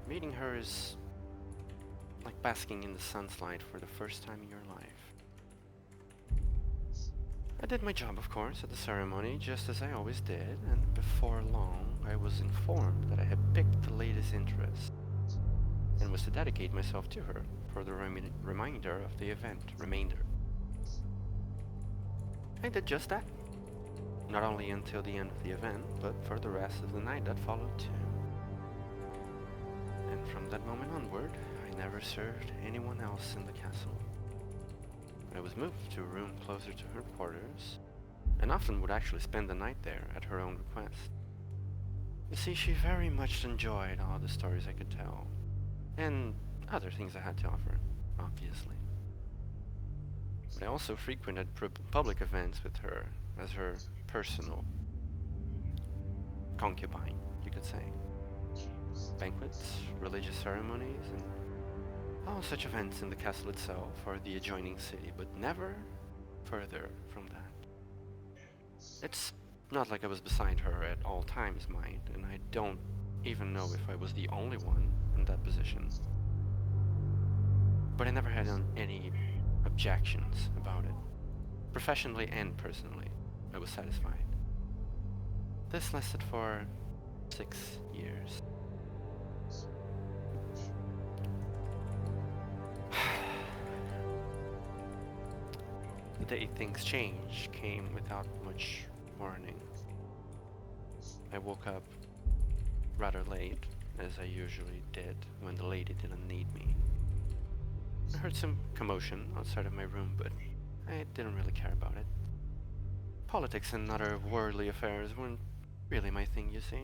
Meeting her is like basking in the sunlight for the first time in your life. I did my job, of course, at the ceremony, just as I always did, and before long I was informed that I had picked the latest interest and was to dedicate myself to her for the remainder of the event. I did just that. not only until the end of the event, but for the rest of the night that followed too. And from that moment onward, I never served anyone else in the castle. I was moved to a room closer to her quarters, and often would actually spend the night there at her own request. You see, she very much enjoyed all the stories I could tell, and other things I had to offer, obviously. But I also frequented public events with her as her personal concubine, you could say. Banquets, religious ceremonies, and all such events in the castle itself or the adjoining city, but never further from that. It's not like I was beside her at all times, mind, and I don't even know if I was the only one in that position. But I never had any objections about it. Professionally and personally, I was satisfied. This lasted for 6 years. The day things changed came without much warning. I woke up rather late, as I usually did when the lady didn't need me. I heard some commotion outside of my room, but I didn't really care about it. Politics and other worldly affairs weren't really my thing, you see.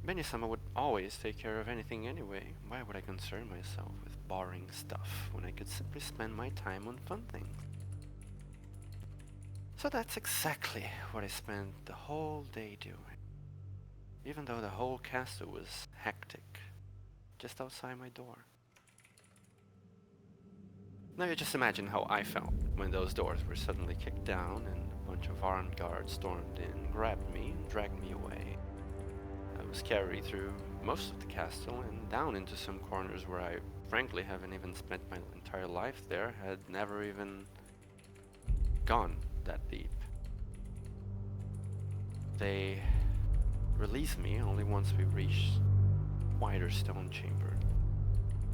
Beni-sama would always take care of anything anyway. Why would I concern myself with boring stuff when I could simply spend my time on fun things? So that's exactly what I spent the whole day doing. Even though the whole castle was hectic, just outside my door. Now you just imagine how I felt when those doors were suddenly kicked down and a bunch of armed guards stormed in, grabbed me, and dragged me away. I was carried through most of the castle and down into some corners where I frankly haven't even spent my entire life there, had never even gone that deep. They released me only once we reached a wider stone chamber.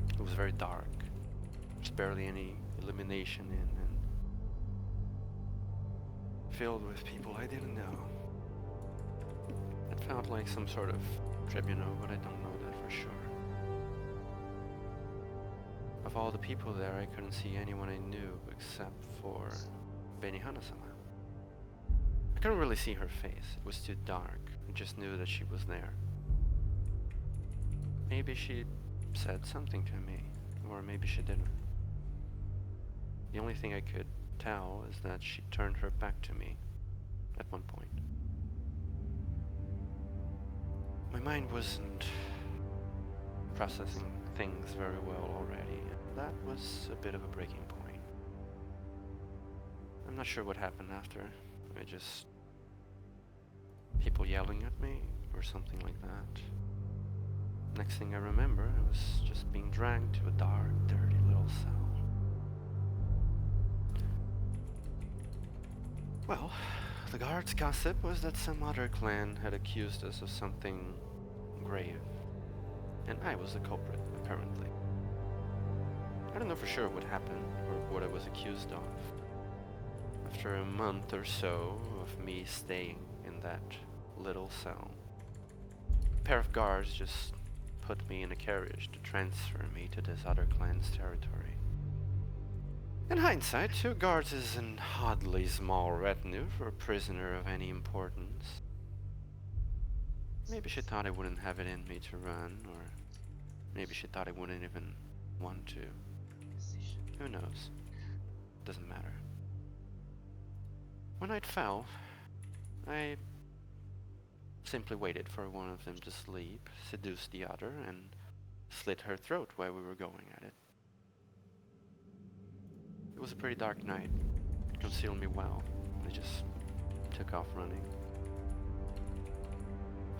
It was very dark. There's barely any illumination in, and filled with people I didn't know. It felt like some sort of tribunal, but I don't know that for sure. Of all the people there, I couldn't see anyone I knew except for Benihana-sama. I couldn't really see her face. It was too dark. I just knew that she was there. Maybe she said something to me, or maybe she didn't. The only thing I could tell is that she turned her back to me at one point. My mind wasn't processing things very well already, and that was a bit of a breaking point. I'm not sure what happened after. I just... people yelling at me or something like that. Next thing I remember, I was just being dragged to a dark, dirty little cell. Well, the guards' gossip was that some other clan had accused us of something grave, and I was the culprit, apparently. I don't know for sure what happened, or what I was accused of. After a month or so of me staying in that little cell, a pair of guards just put me in a carriage to transfer me to this other clan's territory. In hindsight, 2 guards is an oddly small retinue for a prisoner of any importance. Maybe she thought I wouldn't have it in me to run, or maybe she thought I wouldn't even want to. Who knows? Doesn't matter. When night fell, I simply waited for one of them to sleep, seduced the other, and slit her throat while we were going at it. It was a pretty dark night. It concealed me well. I just took off running.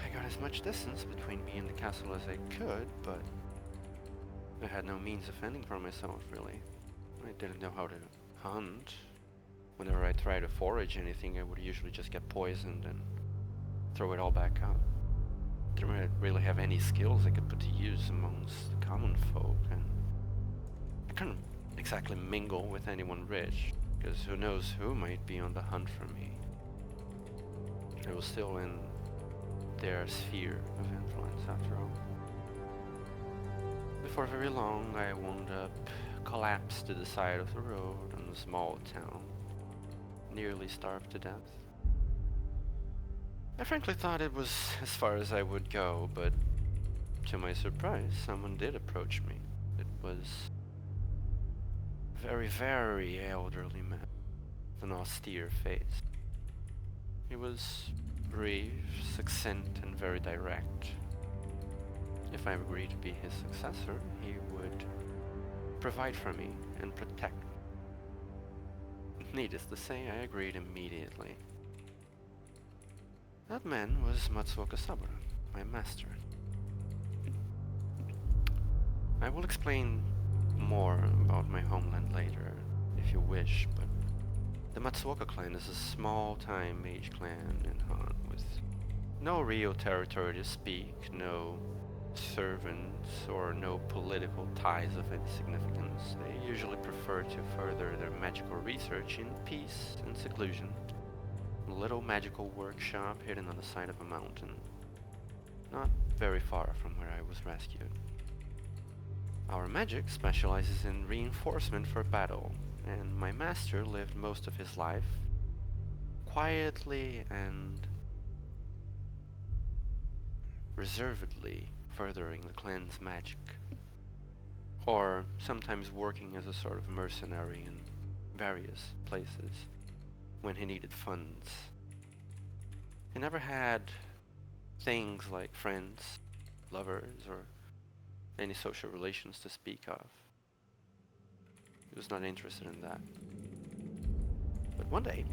I got as much distance between me and the castle as I could, but I had no means of fending for myself, really. I didn't know how to hunt. Whenever I tried to forage anything, I would usually just get poisoned and throw it all back out. Didn't really have any skills I could put to use amongst the common folk, and I couldn't exactly mingle with anyone rich, because who knows who might be on the hunt for me. It was still in their sphere of influence after all. Before very long, I wound up collapsed to the side of the road in a small town, nearly starved to death. I frankly thought it was as far as I would go, but to my surprise, someone did approach me. It was a very, very elderly man with an austere face. He was brief, succinct, and very direct. If I agreed to be his successor, he would provide for me and protect me. Needless to say, I agreed immediately. That man was Matsuoka Sabura, my master. I will explain more about my homeland later, if you wish, but the Matsuoka clan is a small-time mage clan in Han, with no real territory to speak, no servants, or no political ties of any significance. They usually prefer to further their magical research in peace and seclusion. A little magical workshop hidden on the side of a mountain, not very far from where I was rescued. Our magic specializes in reinforcement for battle, and my master lived most of his life quietly and reservedly furthering the clan's magic, or sometimes working as a sort of mercenary in various places when he needed funds. He never had things like friends, lovers, or any social relations to speak of. He was not interested in that. But one day,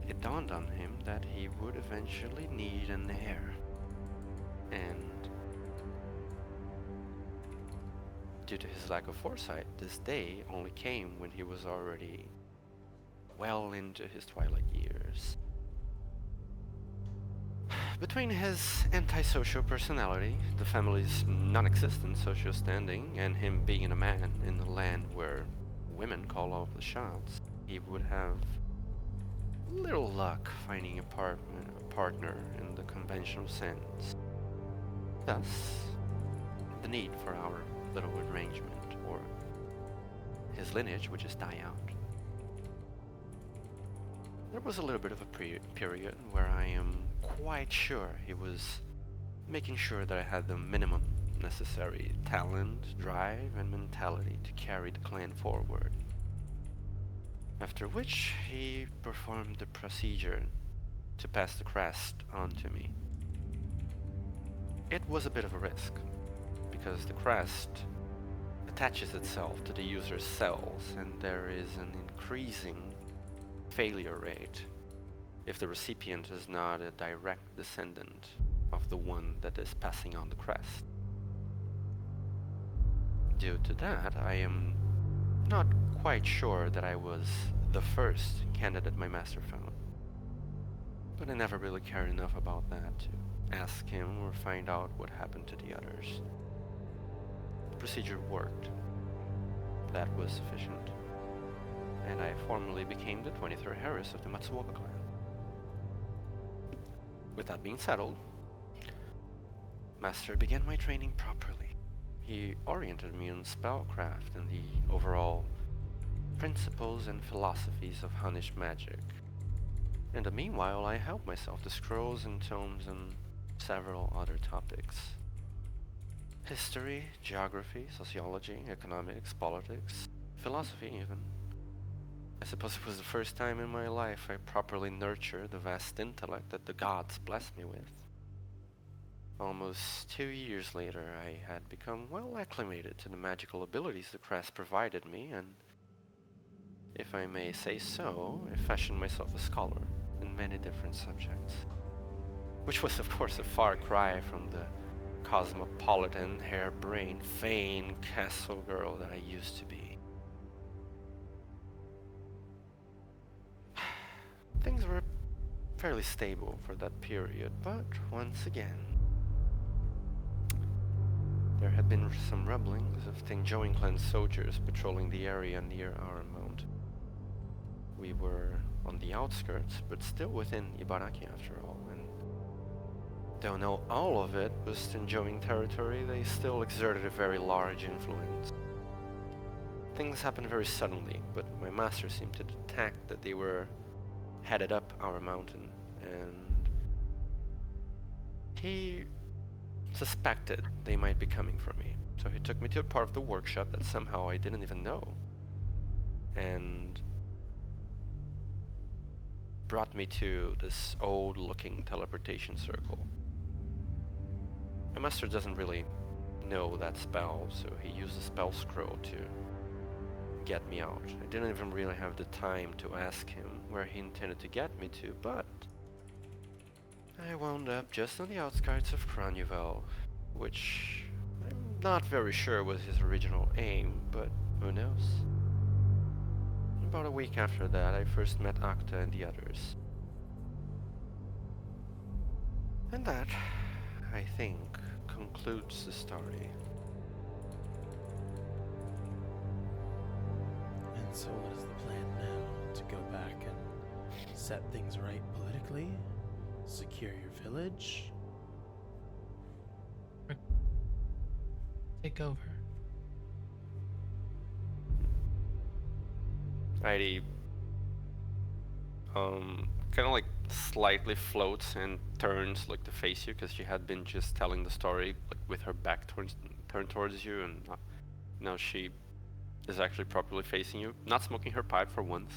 it dawned on him that he would eventually need an heir. And due to his lack of foresight, this day only came when he was already well into his twilight years. Between his antisocial personality, the family's non-existent social standing, and him being a man in a land where women call all the shots, he would have little luck finding a partner in the conventional sense. Thus, the need for our little arrangement, or his lineage would just die out. There was a little bit of a period where I am quite sure he was making sure that I had the minimum necessary talent, drive, and mentality to carry the clan forward. After which, he performed the procedure to pass the crest on to me. It was a bit of a risk, because the crest attaches itself to the user's cells, and there is an increasing failure rate if the recipient is not a direct descendant of the one that is passing on the crest. Due to that, I am not quite sure that I was the first candidate my master found. But I never really cared enough about that to ask him or find out what happened to the others. The procedure worked. That was sufficient. And I formally became the 23rd Harris of the Matsuoka clan. With that being settled, Master began my training properly. He oriented me on spellcraft and the overall principles and philosophies of Hunnish magic. In the meanwhile, I helped myself to scrolls and tomes and several other topics. History, geography, sociology, economics, politics, philosophy even. I suppose it was the first time in my life I properly nurtured the vast intellect that the gods blessed me with. Almost 2 years later, I had become well acclimated to the magical abilities the crest provided me, and if I may say so, I fashioned myself a scholar in many different subjects. Which was of course a far cry from the cosmopolitan, harebrained, vain castle girl that I used to be. Things were fairly stable for that period, but once again, there had been some rumblings of Tenjoin clan soldiers patrolling the area near our mountain. We were on the outskirts, but still within Ibaraki after all, and though not all of it was Tenjoing territory, they still exerted a very large influence. Things happened very suddenly, but my master seemed to detect that they were headed up our mountain, and he suspected they might be coming for me. So he took me to a part of the workshop that somehow I didn't even know, and brought me to this old-looking teleportation circle. My master doesn't really know that spell, so he used the spell scroll to get me out. I didn't even really have the time to ask him where he intended to get me to, but I wound up just on the outskirts of Kranuvel, which I'm not very sure was his original aim, but who knows. About a week after that, I first met Akta and the others. And that, I think, concludes the story. And so what is the plan now? To go back and set things right politically? Secure your village? Take over. Heidi kind of like slightly floats and turns like to face you, because she had been just telling the story like with her back turned towards you, and now she is actually properly facing you, not smoking her pipe for once.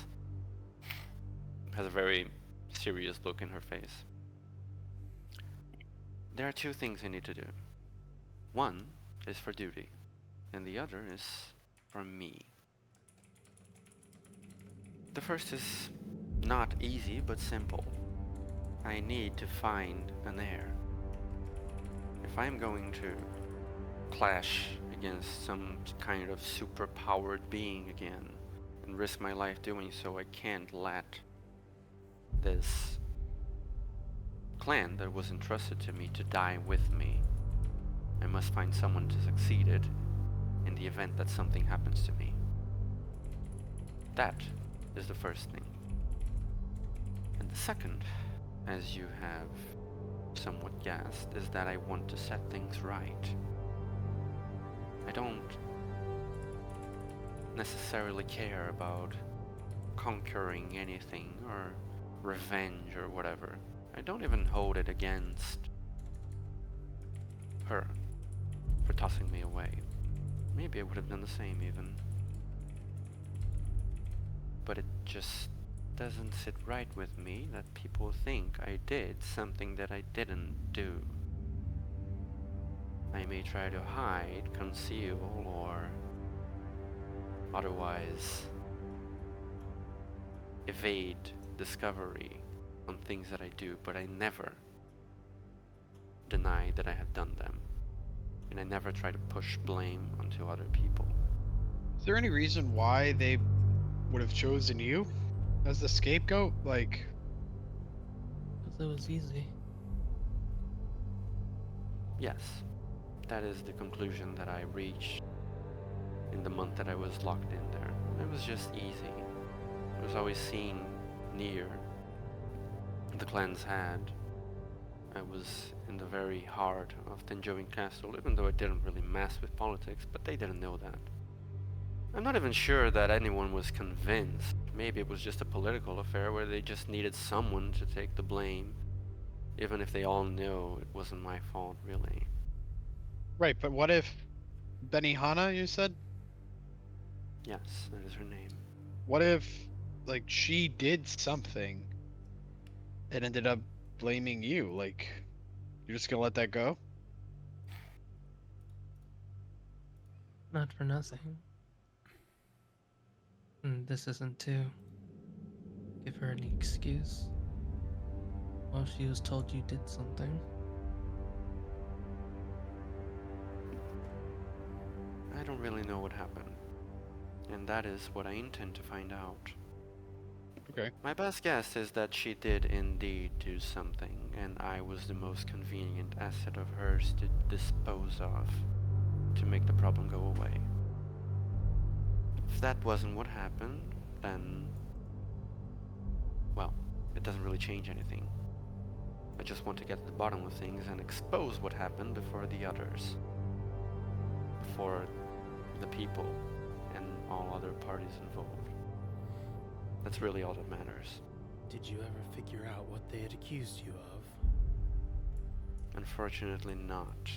Has a very serious look in her face. There are two things I need to do. One is for duty, and the other is for me. The first is not easy, but simple. I need to find an heir. If I'm going to clash against some kind of super-powered being again, and risk my life doing so, I can't let this clan that was entrusted to me to die with me. I must find someone to succeed it in the event that something happens to me. That is the first thing. And the second, as you have somewhat guessed, is that I want to set things right. I don't necessarily care about conquering anything or revenge or whatever. I don't even hold it against her for tossing me away. Maybe I would have done the same even. But it just doesn't sit right with me that people think I did something that I didn't do. I may try to hide, conceal, or otherwise evade discovery on things that I do, but I never deny that I have done them. And I never try to push blame onto other people. Is there any reason why they would have chosen you as the scapegoat? Like, Because it was easy. Yes, that is the conclusion that I reached in the month that I was locked in there. It was just easy. It was always seen near. The clans had. I was in the very heart of Tenjoing Castle, even though I didn't really mess with politics, but they didn't know that. I'm not even sure that anyone was convinced. Maybe it was just a political affair where they just needed someone to take the blame, even if they all knew it wasn't my fault, really. right, but what if Benihana, you said? Yes, that is her name. What if, like, she did something and ended up blaming you? Like, you're just gonna let that go? Not for nothing. And this isn't to give her any excuse. Well, she was told you did something. I don't really know what happened, and that is what I intend to find out. Okay. My best guess is that she did indeed do something, and I was the most convenient asset of hers to dispose of, to make the problem go away. If that wasn't what happened, then it doesn't really change anything. I just want to get to the bottom of things and expose what happened before the others. Before the people and all other parties involved. That's really all that matters. Did you ever figure out what they had accused you of? Unfortunately not.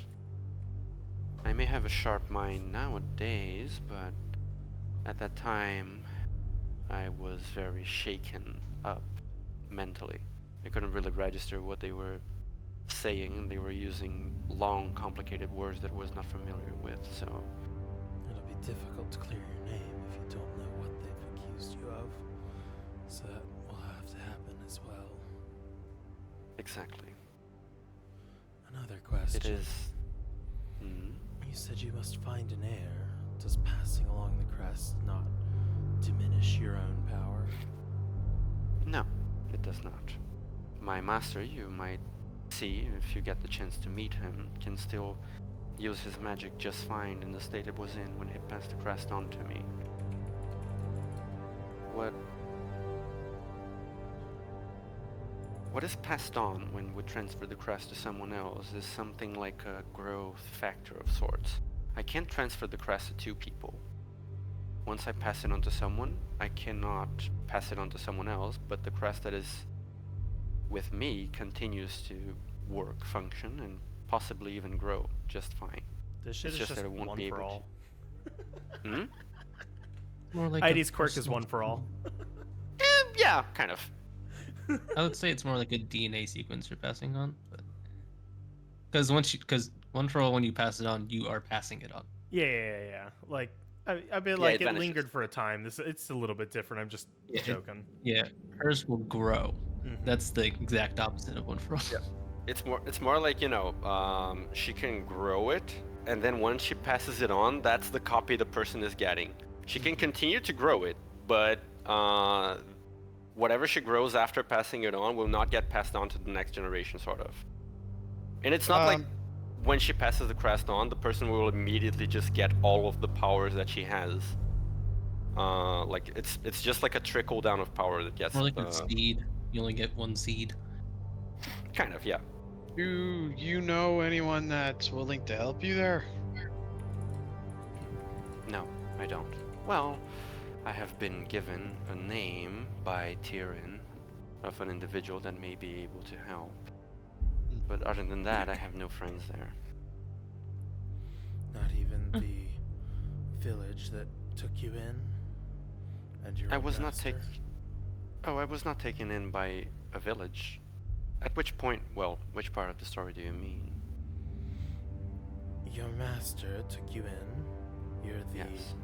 I may have a sharp mind nowadays, but at that time I was very shaken up mentally. I couldn't really register what they were saying. They were using long, complicated words that I was not familiar with, so... It'll be difficult to clear your name if you don't know what they've accused you of. So that will have to happen as well. Exactly. Another question. It is... Hmm? You said you must find an heir. Does passing along the crest not diminish your own power? No, it does not. My master, you might see, if you get the chance to meet him, can still use his magic just fine in the state it was in when he passed the crest on to me. What is passed on when we transfer the crest to someone else is something like a growth factor of sorts. I can't transfer the crest to two people. Once I pass it on to someone, I cannot pass it on to someone else, but the crest that is with me continues to work, function, and possibly even grow just fine. This shit It's is just just that it won't one be for able all. Hmm? More like ID's quirk is one for all. Yeah, kind of. I would say it's more like a DNA sequence you're passing on, but because one for all, when you pass it on, you are passing it on. Yeah. Like, I mean, Yeah, like, it it vanishes. lingered for a time. It's a little bit different. I'm just Yeah. joking. Yeah, hers will grow. Mhm. That's the exact opposite of one for all. Yep. It's more like, she can grow it, and then once she passes it on, that's the copy the person is getting. She can continue to grow it, but whatever she grows after passing it on will not get passed on to the next generation, sort of. And it's not like when she passes the crest on, the person will immediately just get all of the powers that she has. Like it's just like a trickle down of power that gets. More like a seed. You only get one seed. Kind of, yeah. Do you know anyone that's willing to help you there? No, I don't. Well, I have been given a name by Tyrion of an individual that may be able to help. But other than that, I have no friends there. Not even the village that took you in? And your I own was not master? I was not taken in by a village. At which point, well, which part of the story do you mean? Your master took you in. You're the... Yes.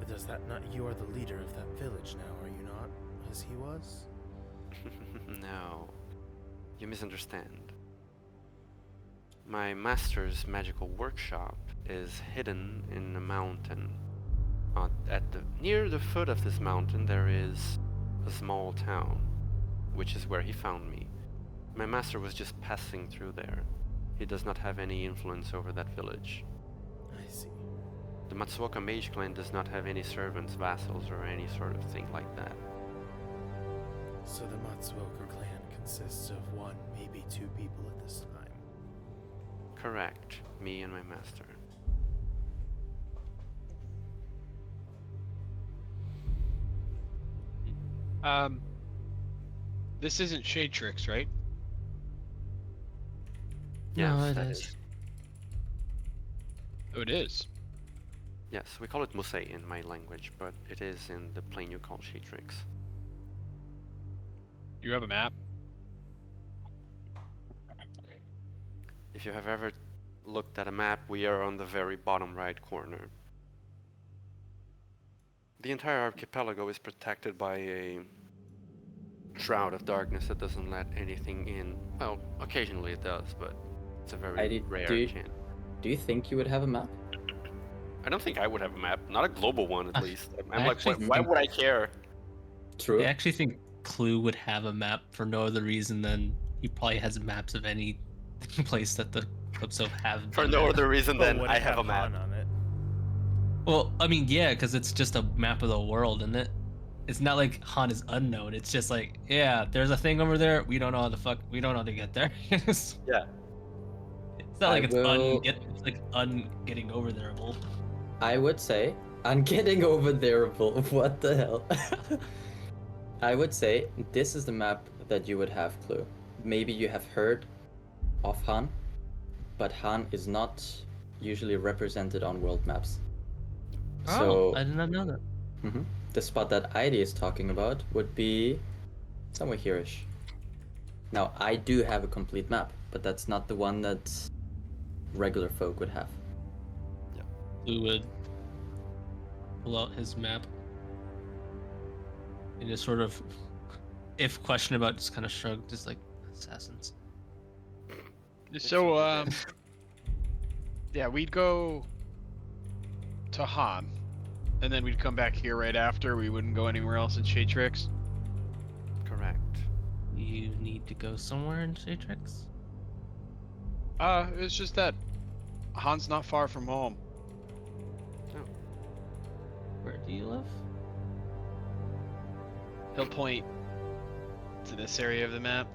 Does that not... You are the leader of that village now, are you not? As he was? No. You misunderstand. My master's magical workshop is hidden in a mountain. Near the foot of this mountain there is a small town, which is where he found me. My master was just passing through there. He does not have any influence over that village. I see. The Matsuoka Mage Clan does not have any servants, vassals, or any sort of thing like that. So the Matsuoka clan consists of one, maybe two people at this time. Correct. Me and my master. This isn't Shadtrix, right? No, Yes, it that is. Oh, it is. Yes, we call it Musei in my language, but it is in the plane you call Shadtrix. You have a map? If you have ever looked at a map, we are on the very bottom right corner. The entire archipelago is protected by a shroud of darkness that doesn't let anything in. Well, occasionally it does, but it's a very rare chance. Do you think you would have a map? I don't think I would have a map, not a global one at least. I'm I like, actually why think- would I care? True. I actually think Clue would have a map for no other reason than he probably has maps of any place that the Calypso have. For been no at. other reason But than would I it have a map. Han on it? Well, I mean, yeah, because it's just a map of the world, isn't it? it's not like Han is unknown. It's just like, yeah, there's a thing over there. We don't know how to we don't know how to get there. It's Yeah. not like it's will- it's like getting over thereable. I would say, I'm getting over there, what the hell? I would say this is the map that you would have, Clue. Maybe you have heard of Han, but Han is not usually represented on world maps. Oh, I did not know that. The spot that ID is talking about would be somewhere here-ish. Now, I do have a complete map, but that's not the one that regular folk would have. Blue would pull out his map and just sort of, if questioned about, just kind of shrug, just like assassins. So, yeah, we'd go to Han, and then we'd come back here right after. We wouldn't go anywhere else in Shatrix. Correct. You need to go somewhere in Shatrix? It's just that Han's not far from home. Where do you live? He'll point to this area of the map.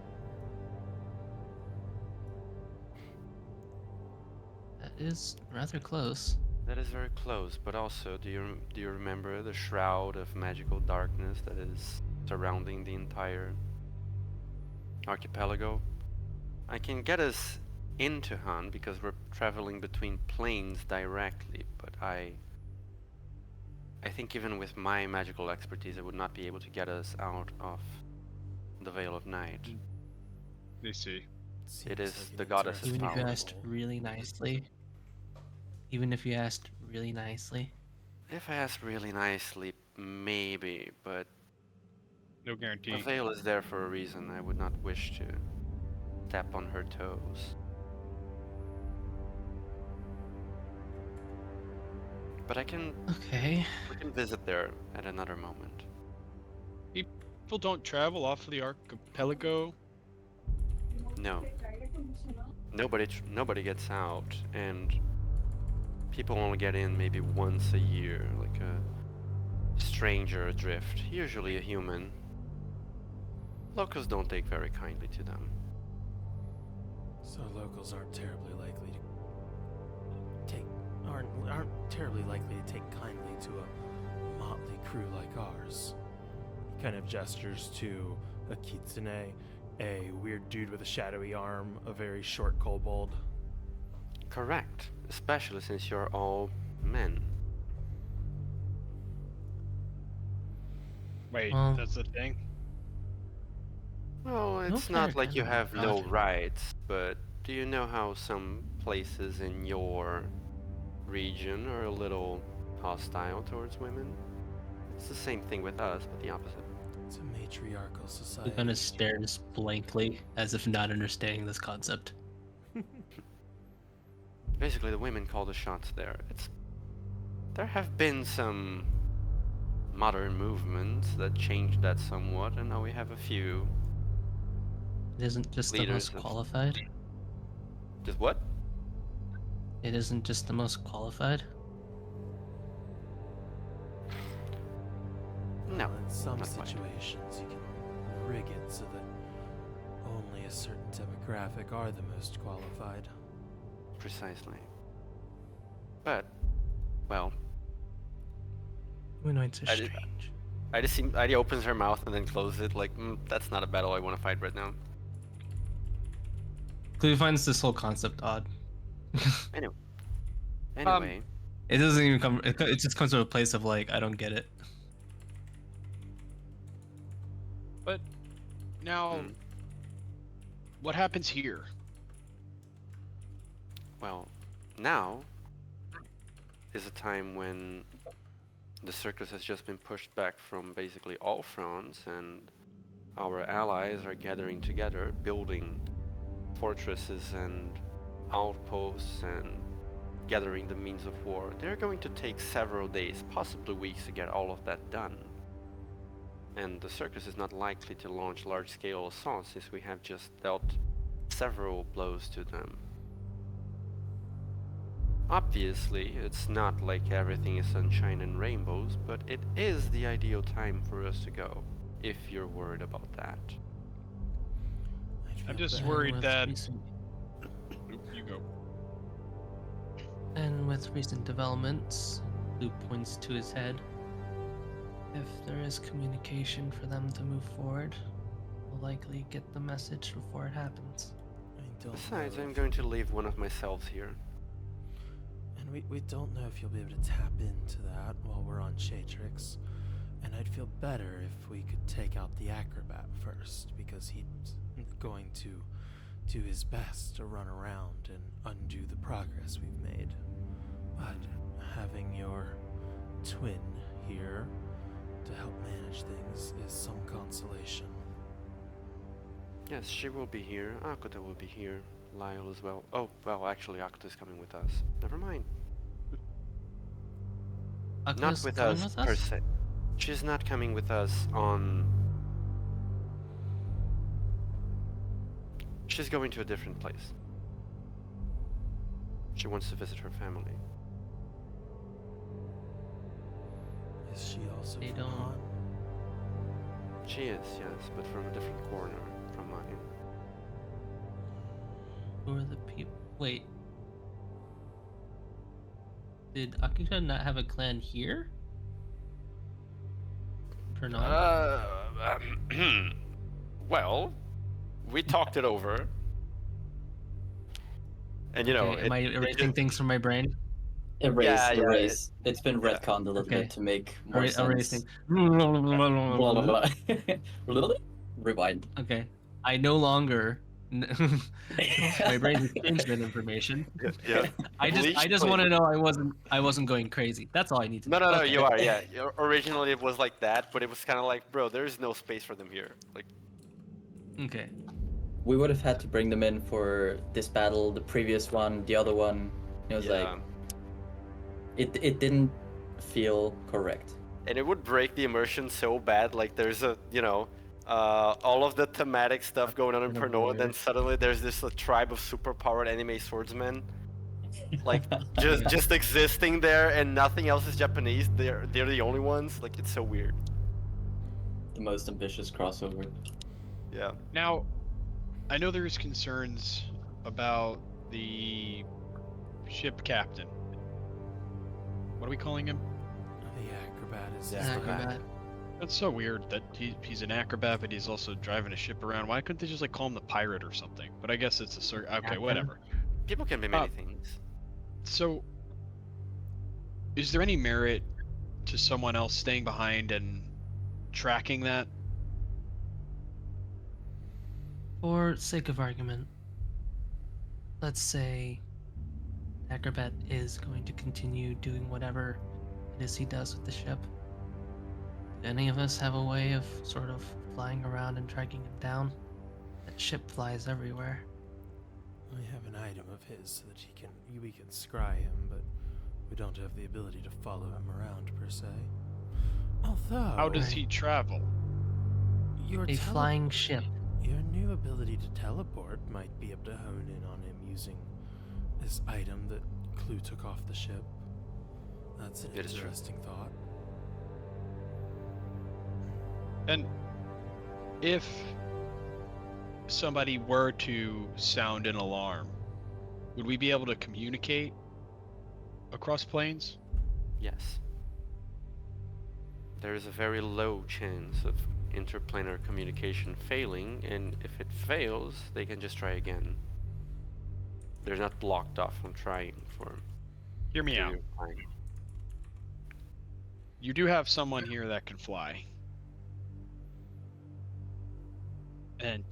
That is rather close. That is very close, but also, do you remember the shroud of magical darkness that is surrounding the entire archipelago? I can get us into Han because we're traveling between planes directly, but I think even with my magical expertise, I would not be able to get us out of the Veil of Night. They see. It is the goddess's Even if you power. asked really nicely. Even if you asked really nicely. If I asked really nicely, maybe, but No guarantee. the veil is there for a reason. I would not wish to step on her toes. But we can visit there at another moment. People don't travel off of the archipelago. No. Nobody gets out, and people only get in maybe once a year, like a stranger adrift, usually a human. Locals don't take very kindly to them. So locals aren't terribly likely aren't terribly likely to take kindly to a motley crew like ours. He kind of gestures to a kitsune, a weird dude with a shadowy arm, a very short kobold. Correct, especially since you're all men. Wait, Well- that's the thing? Well, it's Okay, not like you kind of have no gotcha. rights, but do you know how some places in your region are a little hostile towards women? It's the same thing with us, but the opposite. It's a matriarchal society. He kind of stares blankly, as if not understanding this concept. Basically, the women call the shots there. There have been some modern movements that changed that somewhat, and now we have a few. It isn't just the Leaders most of- qualified. Just what? It isn't just the most qualified. No. Well, in some not quite. situations, you can rig it so that only a certain demographic are the most qualified. Precisely. But, well, Humanoids are I did- strange. Heidi opens her mouth and then closes it like, that's not a battle I want to fight right now. Clue finds this whole concept odd. Anyway, It doesn't even come. It just comes to a place of like, I don't get it. But now, Hmm. what happens here? well, now is a time when the circus has just been pushed back from basically all fronts, and our allies are gathering together, building fortresses and outposts and gathering the means of war. They're going to take several days, possibly weeks, to get all of that done. And the circus is not likely to launch large-scale assaults since we have just dealt several blows to them. Obviously, it's not like everything is sunshine and rainbows, but it is the ideal time for us to go, if you're worried about that. I'd I'm feel just better. worried with that. recent- You go. And with recent developments, Luke points to his head. If there is communication for them to move forward, we'll likely get the message before it happens. I don't Besides, know I'm if- going to leave one of my selves here. And we don't know if you'll be able to tap into that while we're on Shatrix. And I'd feel better if we could take out the acrobat first, because he's going to do his best to run around and undo the progress we've made. But having your twin here to help manage things is some consolation. Yes, she will be here. Akuta will be here. Lyle as well. Oh, well, actually, Akuta is coming with us. Never mind. Not Aku's with coming us with per us? se. She's not coming with us on. She's going to a different place. She wants to visit her family. Is she also They from don't- Han? She is, yes, but from a different corner from mine. Who are the people? Wait. Did Akita not have a clan here? Or not? Well, we talked it over. And you know, Okay, am I it erasing just- things from my brain? Erase, Yeah, yeah, erase. It's been yeah. retconned a little Okay. bit to make more Erasing. sense. Blah, blah, blah. Rewind. Okay. I no longer. My brain has changed that information. yeah. I just Bleach want to Blade. know I wasn't going crazy. That's all I need to No, know. no, no, Okay. you are, yeah. Originally it was like that, but it was kind of like, bro, there's no space for them here. Like, Okay. We would have had to bring them in for this battle, the previous one, the other one. It was yeah. like it didn't feel correct. And it would break the immersion so bad. Like, there's a, all of the thematic stuff going on in Kind of Pernoa, then weird. suddenly there's this tribe of superpowered anime swordsmen, like just existing there, and nothing else is Japanese. They're the only ones. Like, it's so weird. The most ambitious crossover. Yeah. Now, I know there's concerns about the ship captain. What are we calling him? The acrobat is Yeah. Acrobat. That's so weird that he's an acrobat, but he's also driving a ship around. Why couldn't they just like call him the pirate or something? But I guess it's a okay, Captain. whatever. People can be many things. So, is there any merit to someone else staying behind and tracking that? For sake of argument, let's say Acrobat is going to continue doing whatever it is he does with the ship. Do any of us have a way of sort of flying around and tracking him down? That ship flies everywhere. I have an item of his so that we can scry him, but we don't have the ability to follow him around per se. Although, How does Right. he travel? your A flying ship. Your new ability to teleport might be able to hone in on him using this item that Clue took off the ship. That's an It is true. interesting thought. And if somebody were to sound an alarm, would we be able to communicate across planes? Yes. There is a very low chance of interplanar communication failing, and if it fails, they can just try again. They're not blocked off from trying for. Hear me out. flying. You do have someone here that can fly. And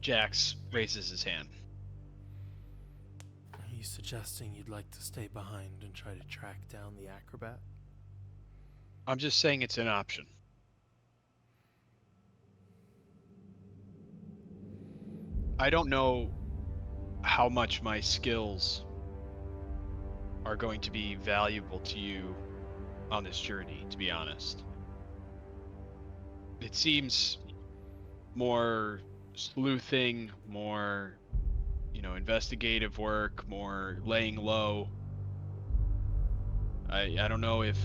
Jax raises his hand. Are you suggesting you'd like to stay behind and try to track down the acrobat? I'm just saying it's an option. I don't know how much my skills are going to be valuable to you on this journey, to be honest. It seems more sleuthing, more, investigative work, more laying low. I don't know if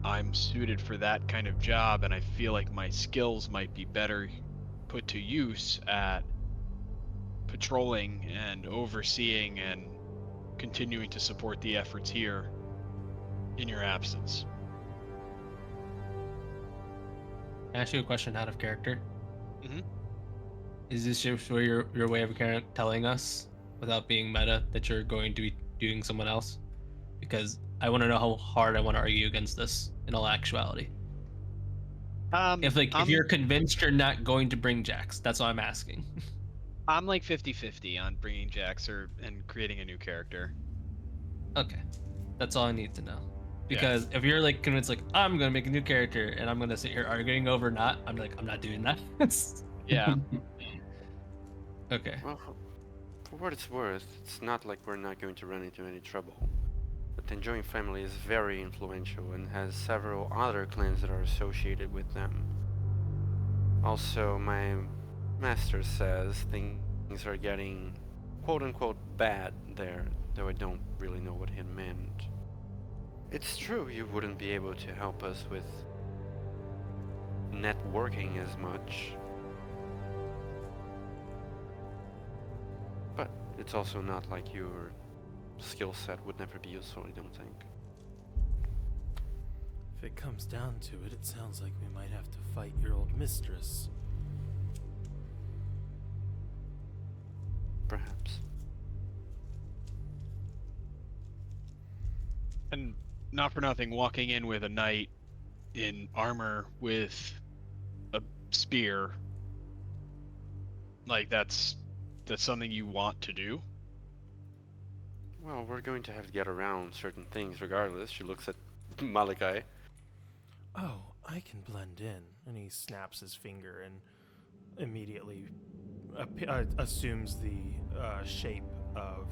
I'm suited for that kind of job, and I feel like my skills might be better put to use at patrolling and overseeing and continuing to support the efforts here in your absence. Can I ask you a question out of character? Mhm. Is this just your way of kind of telling us, without being meta, that you're going to be doing someone else? Because I want to know how hard I want to argue against this in all actuality. If you're convinced you're not going to bring Jax, that's all I'm asking. I'm like 50-50 on bringing Jax and creating a new character. Okay, that's all I need to know. Because if you're like convinced, like I'm gonna make a new character and I'm gonna sit here arguing over not, I'm like I'm not doing that. Yeah. Okay. Well, for what it's worth, it's not like we're not going to run into any trouble. The Tenjoin family is very influential and has several other clans that are associated with them. Also, my master says things are getting quote-unquote bad there, though I don't really know what he meant. It's true you wouldn't be able to help us with networking as much. But it's also not like your skill set would never be useful, I don't think. If it comes down to it, it sounds like we might have to fight your old mistress. Perhaps. And not for nothing, walking in with a knight in armor with a spear, like that's something you want to do. Well, we're going to have to get around certain things regardless. She looks at Malachi. Oh, I can blend in. And he snaps his finger and immediately assumes the shape of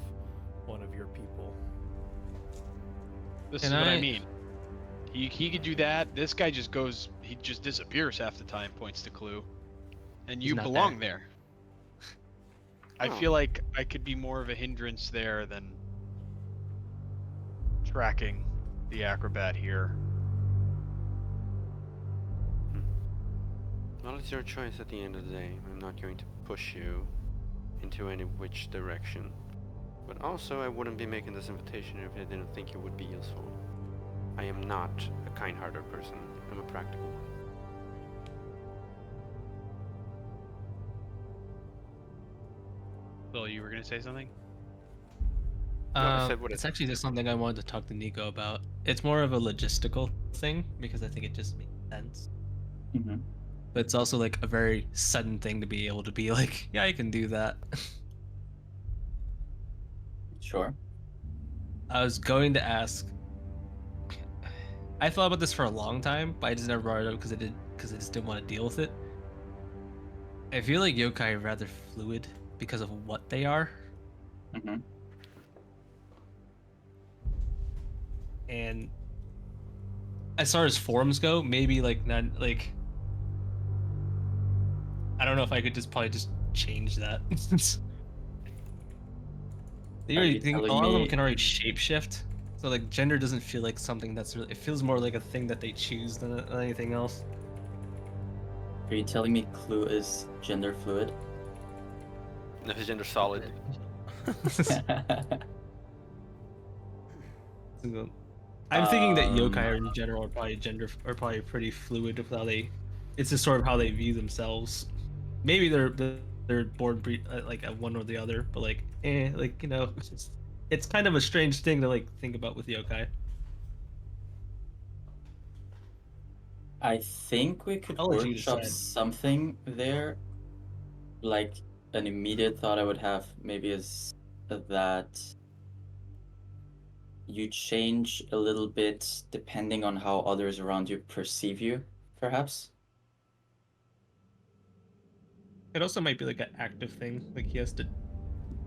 one of your people. This Can is what I I- mean. He could do that. This guy just goes. He just disappears half the time. Points to Clue, and He's you not belong there. I Oh. feel like I could be more of a hindrance there than tracking the acrobat here. Well, it's your choice at the end of the day. I'm not going to push you into any which direction. But also, I wouldn't be making this invitation if I didn't think it would be useful. I am not a kind-hearted person. I'm a practical one. Bill, you were gonna say something? No, I said what It's I- actually just something I wanted to talk to Nico about. It's more of a logistical thing because I think it just makes sense. Mhm. But it's also like a very sudden thing to be able to be like, yeah, I can do that. Sure. I was going to ask. I thought about this for a long time, but I just never brought it up because I just didn't want to deal with it. I feel like yokai are rather fluid because of what they are, Hmm. and as far as forms go, maybe like not like. I don't know if I could probably just change that. They Are already you think a telling lot of them me- can already shapeshift, so like gender doesn't feel like something that's really. It feels more like a thing that they choose than anything else. Are you telling me Clue is gender fluid? No, his gender solid. I'm thinking that yokai Um, are in general are probably pretty fluid with how they. It's just sort of how they view themselves. Maybe they're born like a one or the other, but like like you know, it's kind of a strange thing to like think about with yokai. I think we could I'll let you workshop decide. something there. Like an immediate thought I would have maybe is that you change a little bit depending on how others around you perceive you, perhaps. It also might be like an active thing. Like he has to.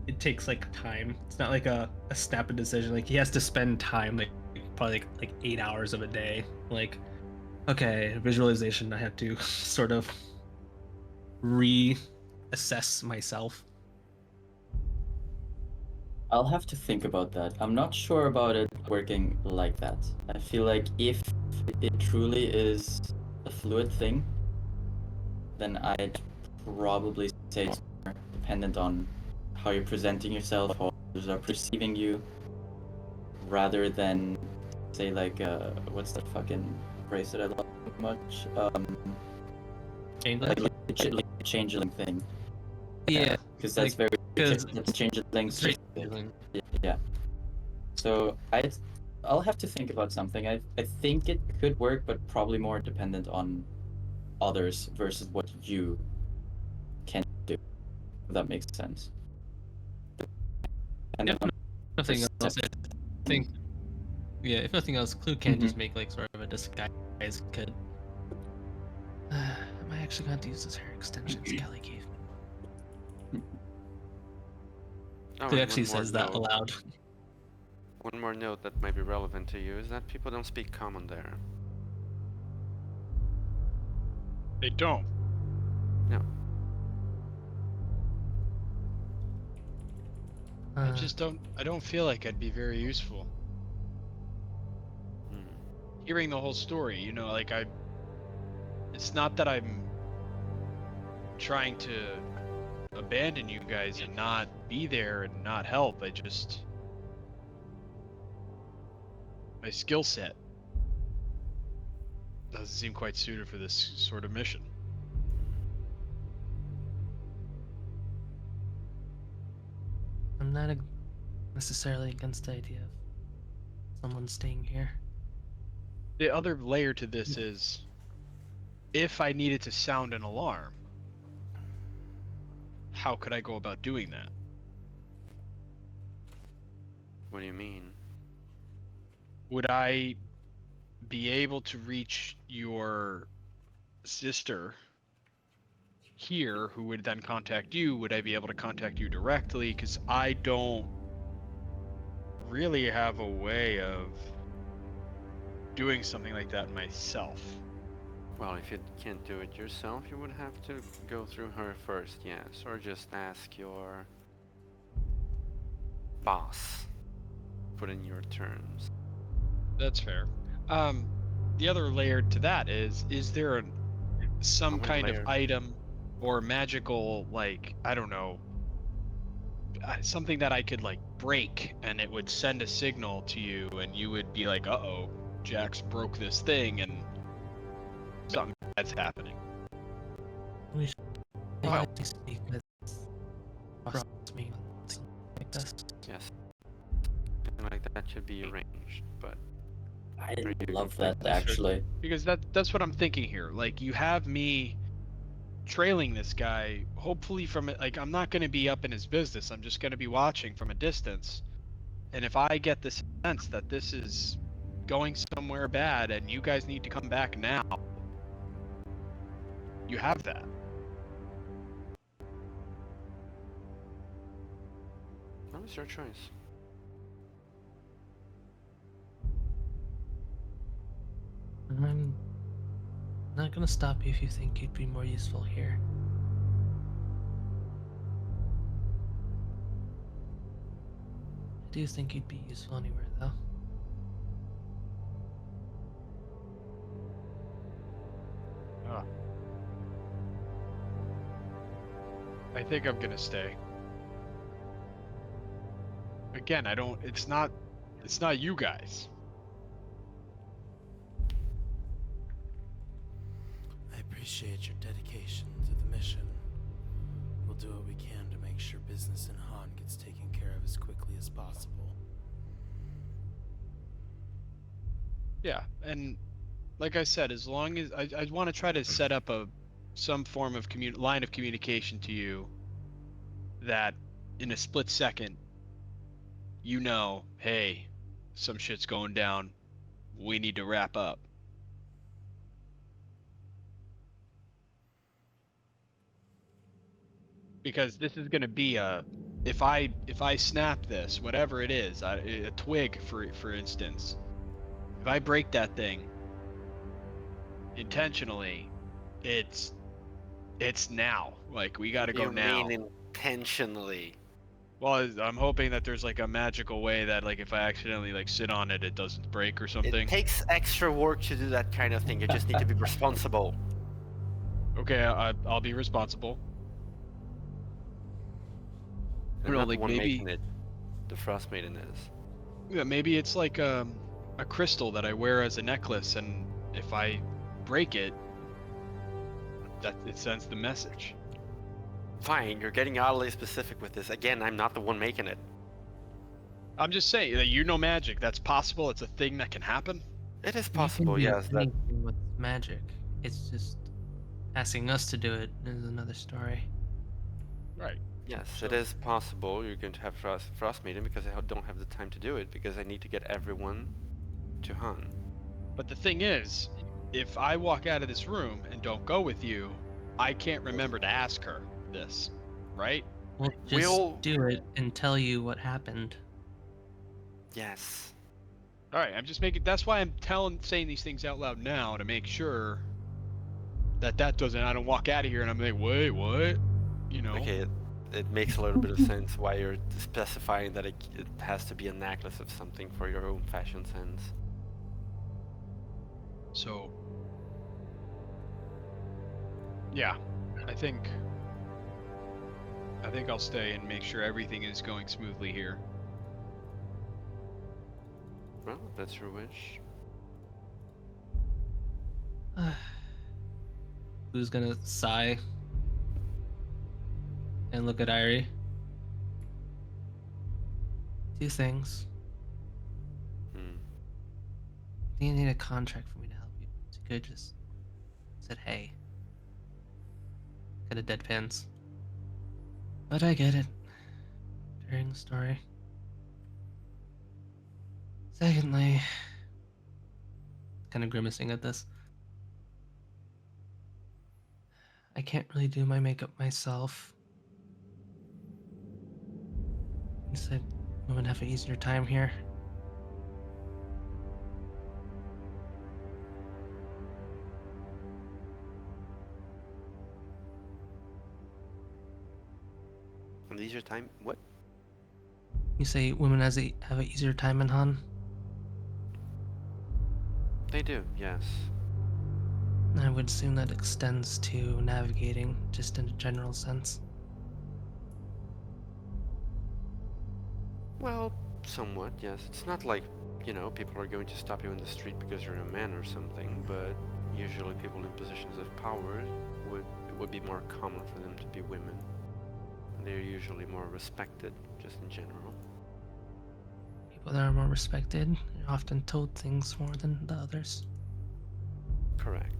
It takes like time. It's not like a snap a decision. Like he has to spend time, like probably like 8 hours of a day. Like, okay, visualization. I have to sort of reassess myself. I'll have to think about that. I'm not sure about it working like that. I feel like if it truly is a fluid thing, then I'd probably say it's more dependent on how you're presenting yourself, how others are perceiving you, rather than say like what's that fucking phrase that I love so much? Changeling? Like a changeling thing. Yeah. Because that's like, very 'cause that's changelings. it's very changeling. Yeah. So I'll have to think about something. I think it could work, but probably more dependent on others versus what you can do. If that makes sense. And If nothing else, I think. Yeah, if nothing else, Clue can just make like sort of a disguise kit. Am I actually going to use this hair extensions Kelly gave me? Oh, Clue and actually one more says that note- aloud. One more note that might be relevant to you is that people don't speak common there. They don't. No. I just don't. I don't feel like I'd be very useful. Hmm. Hearing the whole story, you know, like it's not that I'm trying to abandon you guys and not be there and not help. My skill set doesn't seem quite suited for this sort of mission. I'm not necessarily against the idea of someone staying here. The other layer to this is, if I needed to sound an alarm, how could I go about doing that? What do you mean? Would I be able to reach your sister here, who would then contact you? Would I be able to contact you directly? Because I don't really have a way of doing something like that myself. Well, if you can't do it yourself, you would have to go through her first, yes, or just ask your boss. Put in your terms. That's fair. The other layer to that is there some many kind layers? of item or magical, like, I don't know, something that I could like break and it would send a signal to you and you would be like, uh-oh, Jax broke this thing and something bad's happening. We should Well- probably speak with Ross me on something like this. Yes. Something like that should be arranged, but I Are you love going that to search? actually. Because that's what I'm thinking here. Like, you have me trailing this guy, hopefully from it, like, I'm not going to be up in his business. I'm just going to be watching from a distance. And if I get the sense that this is going somewhere bad and you guys need to come back now, you have that. that was your choice. I'm not gonna stop you if you think you'd be more useful here. I do think you'd be useful anywhere, though. I think I'm gonna stay. Again, it's not you guys. I appreciate your dedication to the mission. We'll do what we can to make sure business in Han gets taken care of as quickly as possible. Yeah, and like I said, as long as I want to try to set up some form of line of communication to you that in a split second, you know, hey, some shit's going down. We need to wrap up. Because this is going to be if I snap this, whatever it is, a twig for instance, if I break that thing intentionally, it's now. Like, we got to go You now. mean intentionally? Well, I'm hoping that there's like a magical way that like if I accidentally like sit on it, it doesn't break or something. It takes extra work to do that kind of thing. You just need to be responsible. Okay, I'll be responsible. I'm No, not like, the one maybe- making it. The Frost Maiden is. Yeah, maybe it's like a crystal that I wear as a necklace, and if I break it, that it sends the message. Fine, you're getting oddly specific with this. Again, I'm not the one making it. I'm just saying that you know magic. That's possible. It's a thing that can happen. It is You possible, can do yes. That anything with magic. It's just asking us to do it is another story. Right. yes, it So- is possible. You're going to have Frost Maiden because I don't have the time to do it because I need to get everyone to Han. But the thing is, if I walk out of this room and don't go with you, I can't remember to ask her this, right? We'll just We'll- do it and tell you what happened. Yes. All right. I'm just making. That's why I'm saying these things out loud now to make sure that doesn't. I don't walk out of here and I'm like, wait, what? You know. Okay, it makes a little bit of sense why you're specifying that it has to be a necklace of something for your own fashion sense. So, yeah, I think I'll stay and make sure everything is going smoothly here. Well, if that's your wish. Who's gonna sigh and look at Irie? Two things. Hmm. Do you need a contract for me to help you? So you could just said hey. Could have deadpans. But I get it. During the story. Secondly, kind of grimacing at this. I can't really do my makeup myself. You said women have an easier time here. And leisure time? What? You say women have an easier time in Han? They do, yes. I would assume that extends to navigating, just in a general sense. Well, somewhat, yes. It's not like, people are going to stop you in the street because you're a man or something, but usually people in positions of power it would be more common for them to be women. They're usually more respected, just in general. People that are more respected are often told things more than the others. Correct.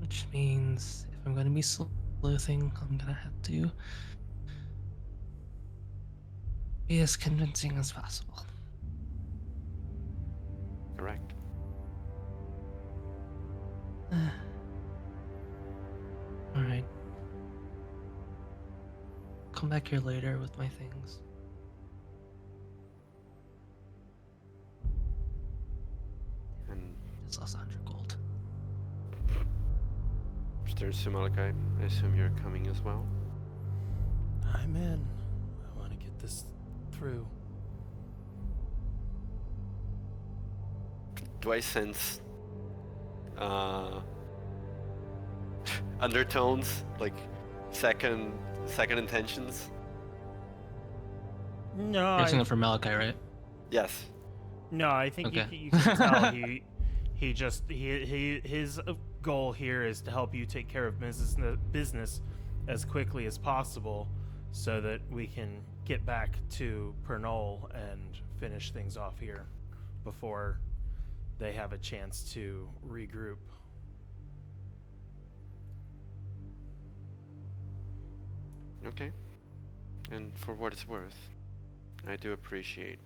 Which means if I'm going to be sleuthing, I'm going to have to be as convincing as possible. Correct. Alright. Come back here later with my things. And Just lost 100 gold. turns to Malachi. I assume you're coming as well. I'm in. I want to get this through. Do I sense undertones, like second intentions? No, You're saying it for Malachi, right? Yes. No, I think Okay. you can tell his goal here is to help you take care of business as quickly as possible, so that we can get back to Pernol and finish things off here before they have a chance to regroup. Okay. And for what it's worth, I do appreciate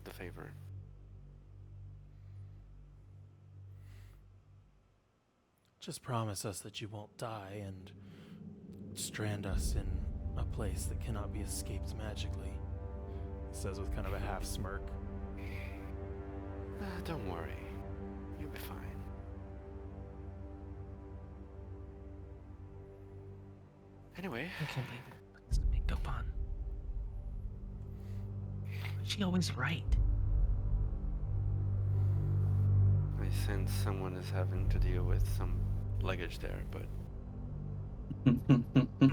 the favor. Just promise us that you won't die and strand us in a place that cannot be escaped magically. He says with kind of a half smirk. Don't worry. You'll be fine. Anyway, I can't believe it. Put this makeup on. Is she always right? I sense someone is having to deal with some luggage there, but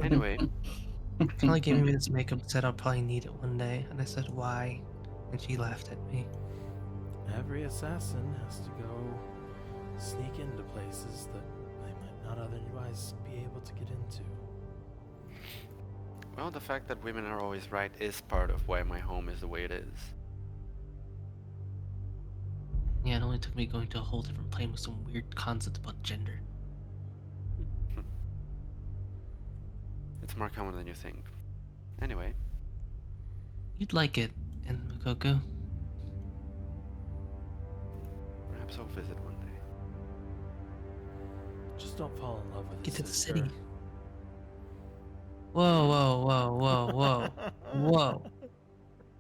anyway, Kelly gave me this makeup, said I'll probably need it one day, and I said why, and she laughed at me. Every assassin has to go sneak into places that they might not otherwise be able to get into. well, the fact that women are always right is part of why my home is the way it is. Yeah, it only took me going to a whole different plane with some weird concept about gender. It's more common than you think. Anyway, You'd like it in Makoko. perhaps I'll visit one day. Just don't fall in love with Get his to the sister. city. Whoa, whoa, whoa, whoa, whoa, whoa.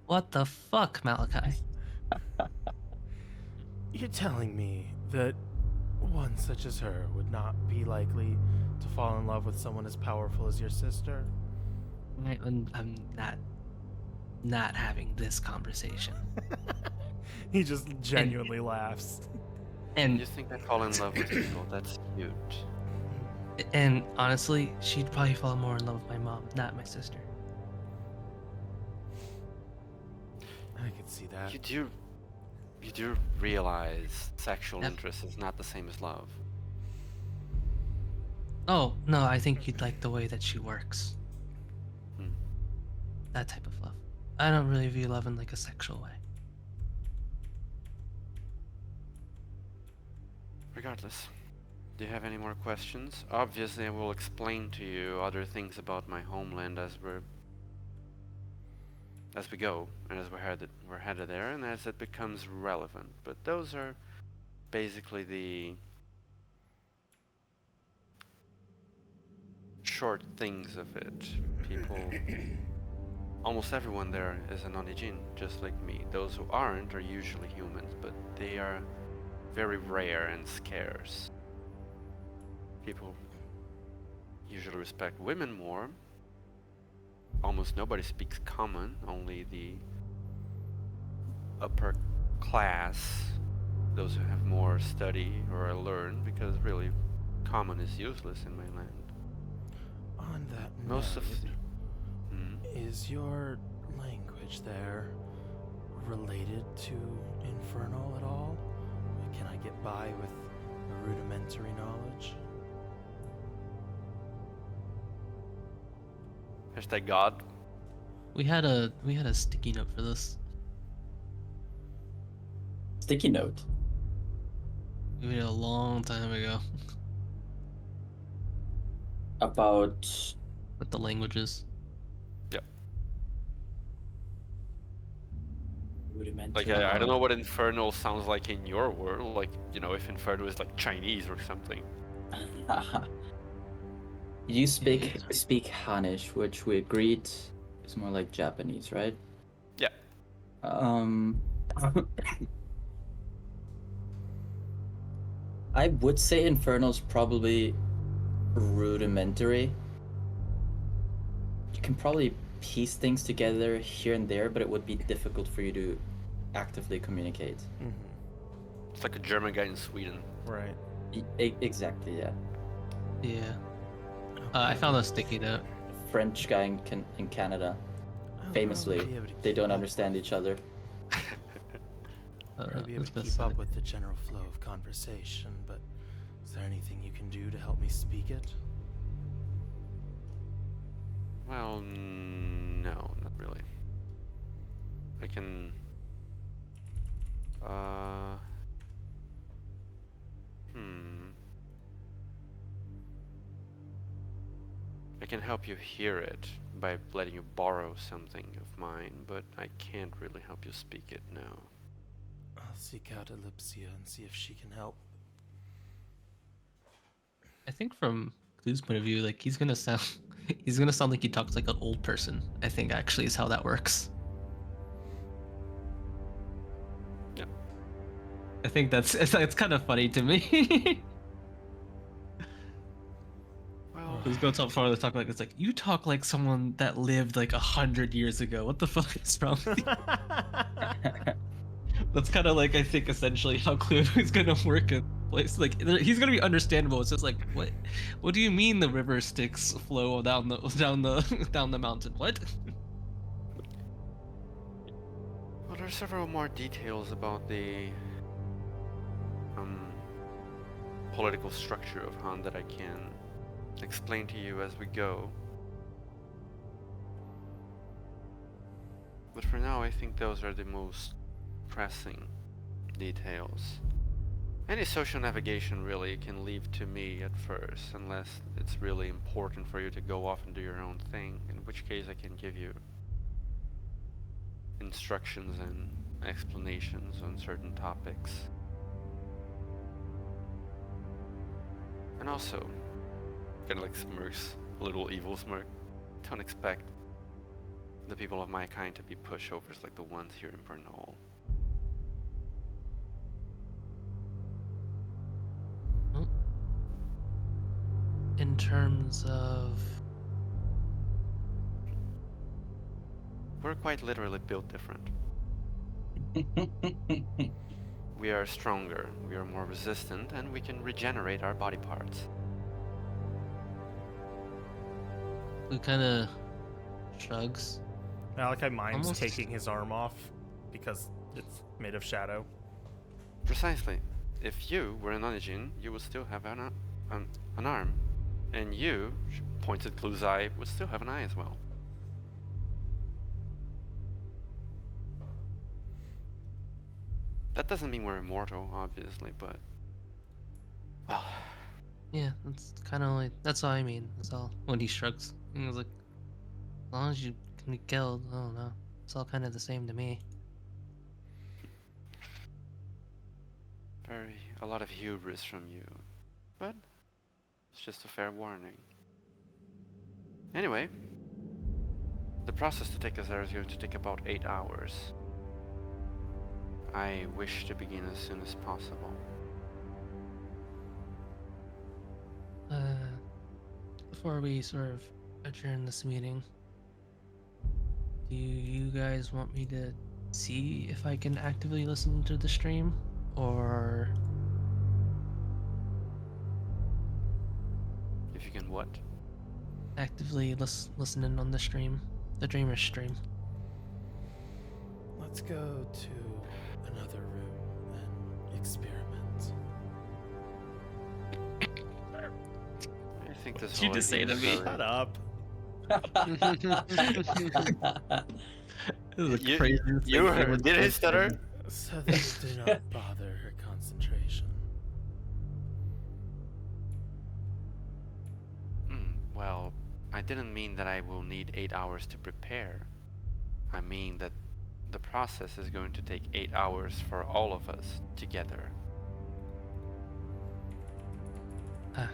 What the fuck, Malachi? You're telling me that one such as her would not be likely to fall in love with someone as powerful as your sister? I'm not having this conversation. He just genuinely laughs. And You think I fall in love with people? That's cute. and honestly, she'd probably fall more in love with my mom, not my sister. I could see that. You do realize sexual Yep. interest is not the same as love. Oh, no, I think you'd like the way that she works. Hmm. That type of love. I don't really view love in like a sexual way. Regardless, do you have any more questions? Obviously, I will explain to you other things about my homeland as we go, and as we're headed there, and as it becomes relevant. But those are basically the short things of it. People, almost everyone there is an Onijin, just like me. Those who aren't are usually humans, but they are very rare and scarce. People usually respect women more. Almost nobody speaks common, only the upper class, those who have more study or learn, because really common is useless in my land. On that Most of note, Hmm? is your language there related to Infernal at all? Can I get by with a rudimentary knowledge? Hashtag God. We had a sticky note for this. Sticky note. We did it a long time ago About with the languages. rudimentary. Like, I don't know what Infernal sounds like in your world. Like, you know, if Infernal is like Chinese or something. You speak Hanish, which we agreed is more like Japanese, right? Yeah. I would say Infernal's probably rudimentary. You can probably piece things together here and there, but it would be difficult for you to actively communicate. Mm-hmm. It's like a German guy in Sweden. Right. Exactly, yeah. Yeah. I found a sticky note. French guy in Canada. I'll Famously, probably be able to they keep don't up- understand each other. I'll be able what's to this keep up say? with the general flow of conversation, but is there anything you can do to help me speak it? Well, no, not really. I can. I can help you hear it by letting you borrow something of mine, but I can't really help you speak it now. I'll seek out Ellipsia and see if she can help. I think from Clue's point of view, like he's gonna sound like he talks like an old person. I think actually is how that works. Yeah. I think it's kind of funny to me. Well, Let's go top far. Let's talk like it's like you talk like someone that lived like 100 years ago. What the fuck is wrong with you? That's kind of like I think essentially how Cluedo is gonna work in place. Like he's gonna be understandable. It's just like what do you mean the river Styx flow down the mountain? What? Well, there are several more details about the political structure of Han that I can explain to you as we go. But for now, I think those are the most pressing details. Any social navigation really can leave to me at first, unless it's really important for you to go off and do your own thing, in which case I can give you instructions and explanations on certain topics. And also, kind of like smirks, a little evil smirk. Don't expect the people of my kind to be pushovers like the ones here in Bernal. In terms of We're quite literally built different. We are stronger, we are more resistant, and we can regenerate our body parts. who kind of shrugs. Malachi minds Almost- taking his arm off because it's made of shadow. Precisely. If you were an Onijin, you would still have an arm. And you, she points at Clue's eye, would still have an eye as well. That doesn't mean we're immortal, obviously, but... Well, Yeah, that's kind of like that's all I mean. That's all. When he shrugs, he was like, as long as you can be killed, I don't know. It's all kind of the same to me. a lot of hubris from you. But it's just a fair warning. Anyway, the process to take us there is going to take about 8 hours. I wish to begin as soon as possible. Before we sort of adjourn this meeting, do you guys want me to see if I can actively listen to the stream, or If you can what? actively listen in on the stream, the Dreamer stream? Let's go to another room and experiment. I think this Did you whole just idea say to is me? very- Shut up. This is the You- craziest You thing heard, anyone's did he ever stutter? said. So that do not bother her concentration. Well, I didn't mean that I will need 8 hours to prepare. I mean that the process is going to take 8 hours for all of us together. Ah.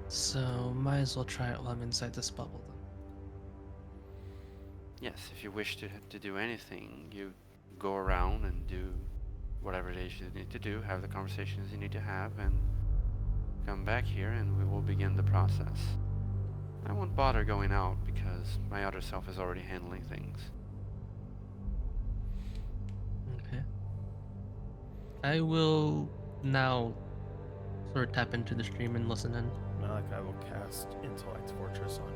So might as well try it while I'm inside this bubble then. Yes, if you wish to do anything, you go around and do whatever it is you need to do, have the conversations you need to have, and come back here and we will begin the process. I won't bother going out because my other self is already handling things. Okay. I will now sort of tap into the stream and listen in. Malachi will cast Intellect Fortress on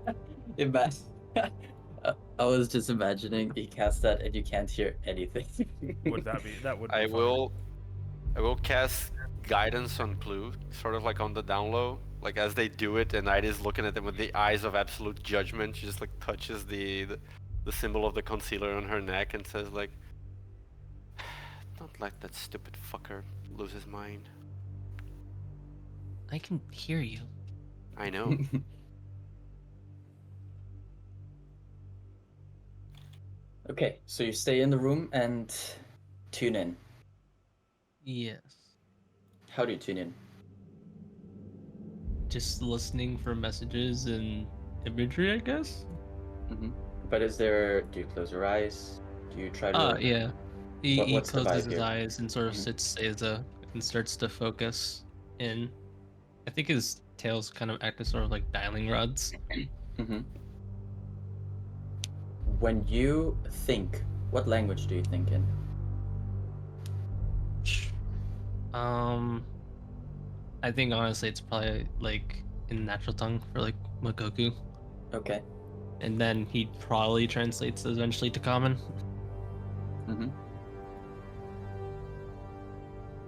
you. Imagine. I was just imagining he casts that and you can't hear anything. Would that be that would be I fine. will cast guidance on Clue, sort of like on the down low. Like as they do it, and Ida's looking at them with the eyes of absolute judgment. She just like touches the symbol of the concealer on her neck and says like, "Don't let that stupid fucker lose his mind." I can hear you. I know. Okay, so you stay in the room and tune in. Yes. How do you tune in? Just listening for messages and imagery, I guess. But is there? Do you close your eyes? Do you try to? Yeah. He What's the closes vibe his here? eyes and sort of Mhm. sits as a and starts to focus in. I think his tails kind of act as sort of like dialing rods. Mm-hmm. When you think, what language do you think in? I think honestly it's probably like in natural tongue for like Makoku. Okay. And then he probably translates eventually to common. Mm-hmm.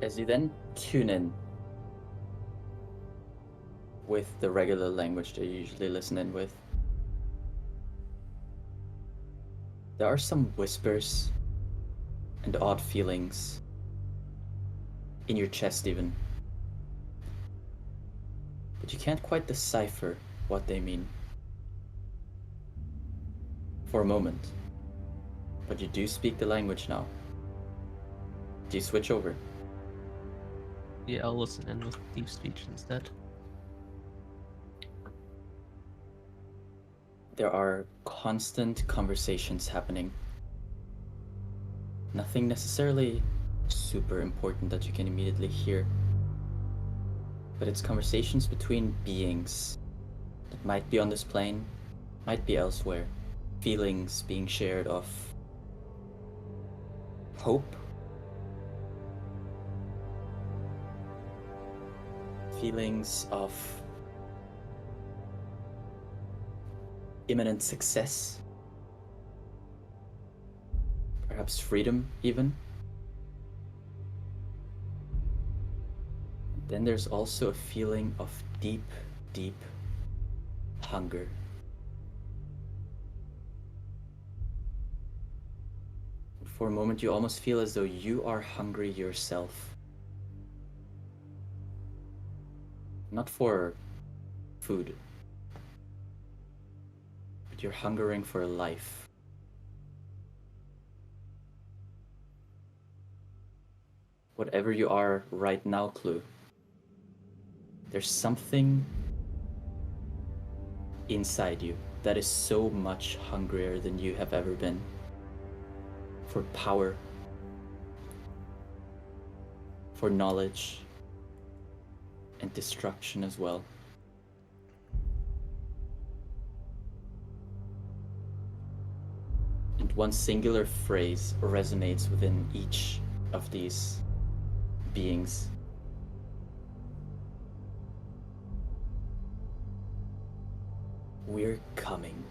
As you then tune in with the regular language that you usually listen in with, there are some whispers and odd feelings in your chest even. But you can't quite decipher what they mean. For a moment. But you do speak the language now. Do you switch over? Yeah, I'll listen in with deep speech instead. There are constant conversations happening. Nothing necessarily super important that you can immediately hear. But it's conversations between beings that might be on this plane, might be elsewhere. Feelings being shared of hope, feelings of imminent success, perhaps freedom even. Then there's also a feeling of deep, deep hunger. For a moment, you almost feel as though you are hungry yourself. Not for food, but you're hungering for life. Whatever you are right now, Clue, there's something inside you that is so much hungrier than you have ever been. For power, for knowledge, and destruction as well. And one singular phrase resonates within each of these beings. We're coming.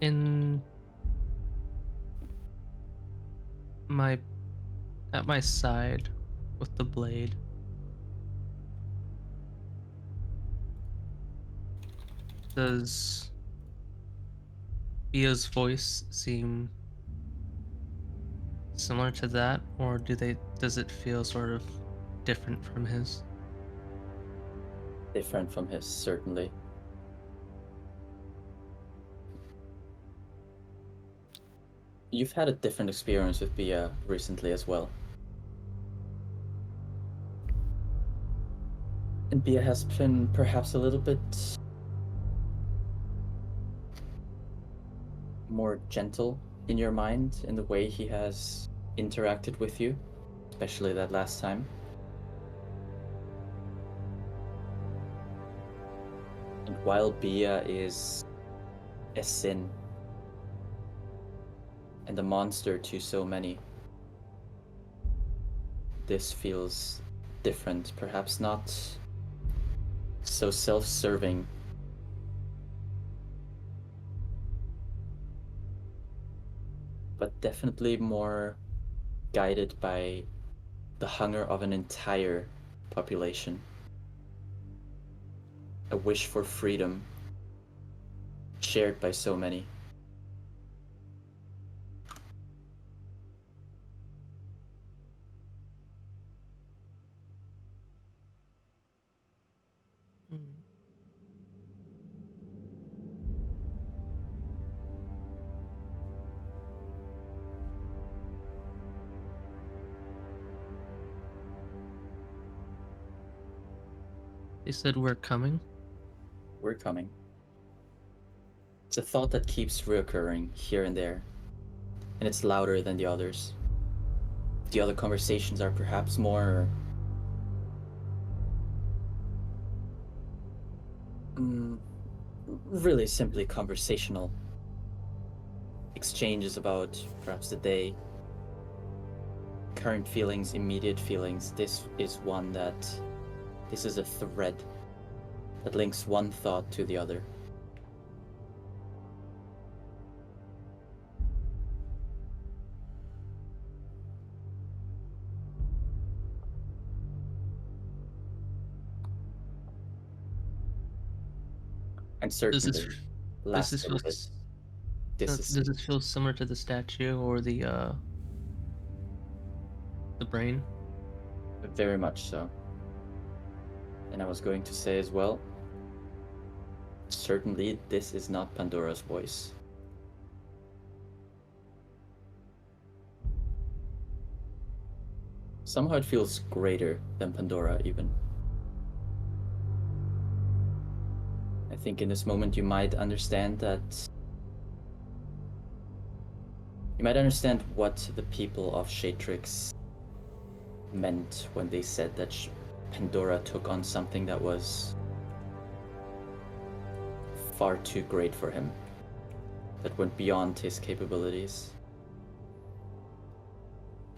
In my at my side with the blade, does Bia's voice seem similar to that, or does it feel sort of different from his? Different from his, certainly. You've had a different experience with Bia recently as well. And Bia has been perhaps a little bit more gentle in your mind in the way he has interacted with you, especially that last time. And while Bia is a sin and a monster to so many, this feels different, perhaps not so self-serving, but definitely more guided by the hunger of an entire population. A wish for freedom shared by so many. They said we're coming. We're coming. It's a thought that keeps reoccurring here and there, and it's louder than the others. The other conversations are perhaps more really simply conversational. Exchanges about perhaps the day, current feelings, immediate feelings. This is a thread that links one thought to the other. And certainly, Does last this bit feel of it, this is does this feel similar to the statue or the brain? very much so. And I was going to say as well, certainly this is not Pandora's voice. Somehow it feels greater than Pandora even. I think in this moment you might understand what the people of Shatrix meant when they said that Pandora took on something that was far too great for him, that went beyond his capabilities,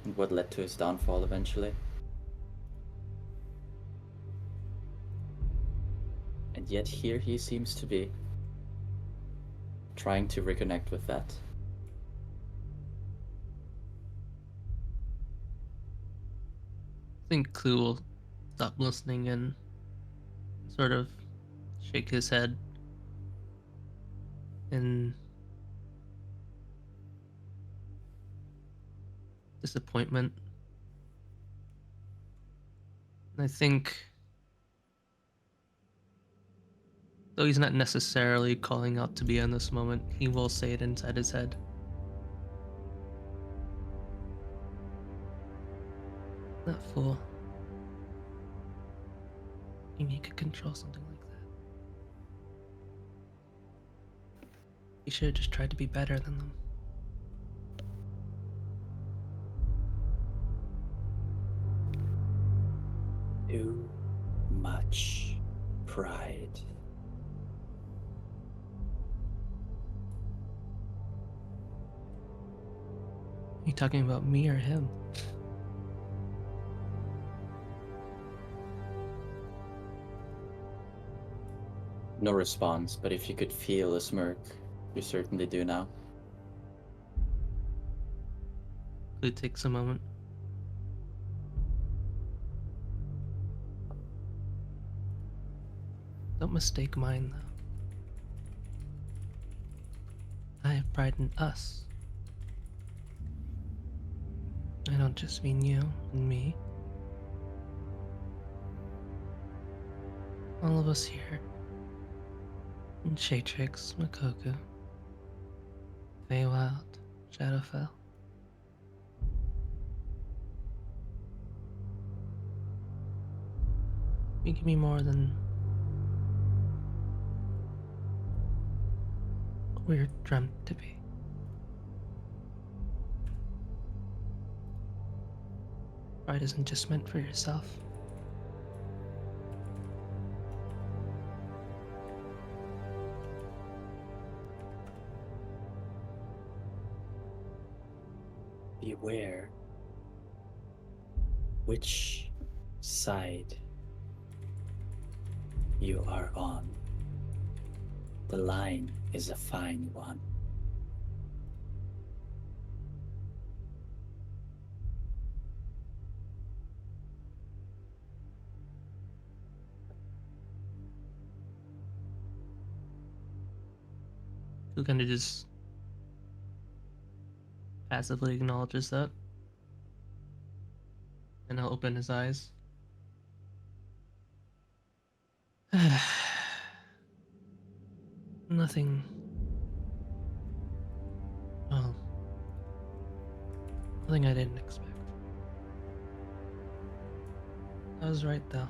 and what led to his downfall eventually. And yet here he seems to be, trying to reconnect with that. I think Clue will stop listening and sort of shake his head in disappointment. And I think, though he's not necessarily calling out to be in this moment, he will say it inside his head. That fool. He could control something like that. He should have just tried to be better than them. Too much pride. Are you talking about me or him? No response, but if you could feel a smirk, you certainly do now. It takes a moment. Don't mistake mine, though. I have pride in us. I don't just mean you and me. All of us here. And Shatrix, Makoku, Feywild, Shadowfell. You give me more than what we're dreamt to be. Pride isn't just meant for yourself. Beware which side you are on. The line is a fine one. Who kind of just passively acknowledges that. And he'll open his eyes. Nothing. Well, nothing I didn't expect. I was right, though.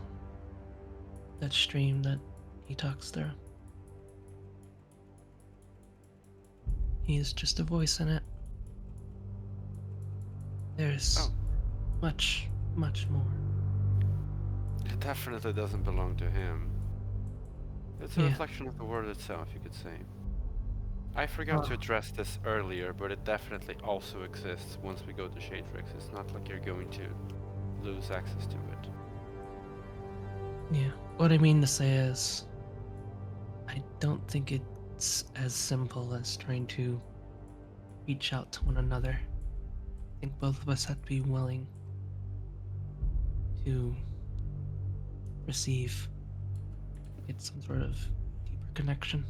that stream that he talks through. He is just a voice in it. There's Oh. much, much more. It definitely doesn't belong to him. It's a Yeah. reflection of the world itself, you could say. I forgot to address this earlier, but it definitely also exists once we go to Shadrix. It's not like you're going to lose access to it. Yeah. What I mean to say is, I don't think it's as simple as trying to reach out to one another. I think both of us have to be willing to receive, get some sort of deeper connection.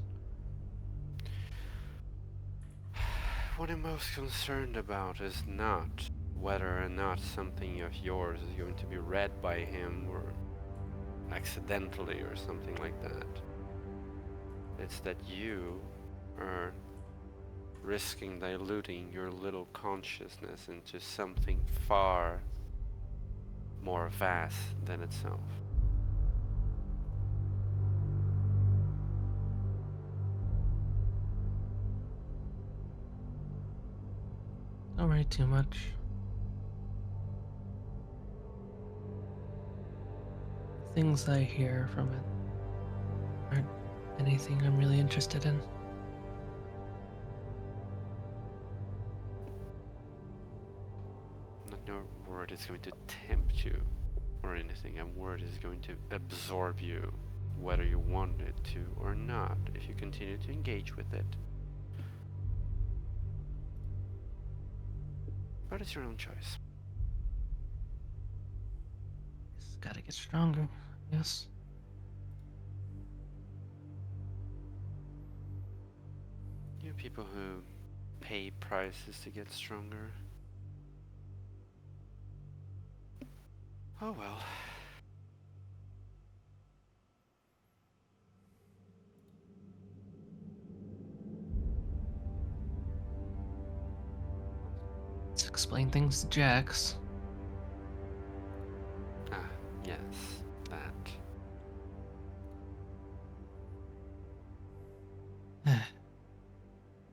What I'm most concerned about is not whether or not something of yours is going to be read by him or accidentally or something like that. It's that you are risking diluting your little consciousness into something far more vast than itself. Don't worry too much. Things I hear from it aren't anything I'm really interested in. Not no word is going to tempt you or anything. A word is going to absorb you, whether you want it to or not, if you continue to engage with it. But it's your own choice. Just gotta get stronger, yes. You people who pay prices to get stronger. Oh well. Let's explain things to Jax. Ah, yes, that.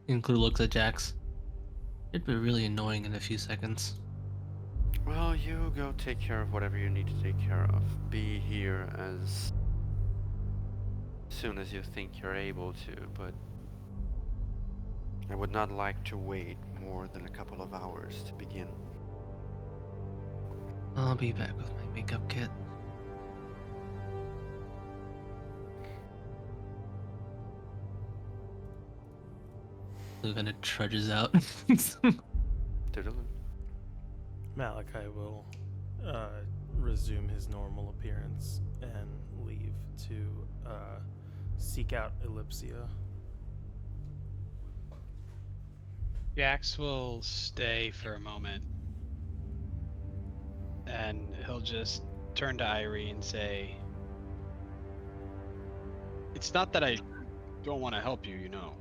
Include looks at Jax. It'd be really annoying in a few seconds. Well, you go take care of whatever you need to take care of. Be here as soon as you think you're able to, but I would not like to wait more than a couple of hours to begin. I'll be back with my makeup kit. Lugana trudges out. Toodaloo. Malachi will resume his normal appearance and leave to seek out Ellipsia. Jax will stay for a moment. And he'll just turn to Irie and say, "It's not that I don't want to help you, you know.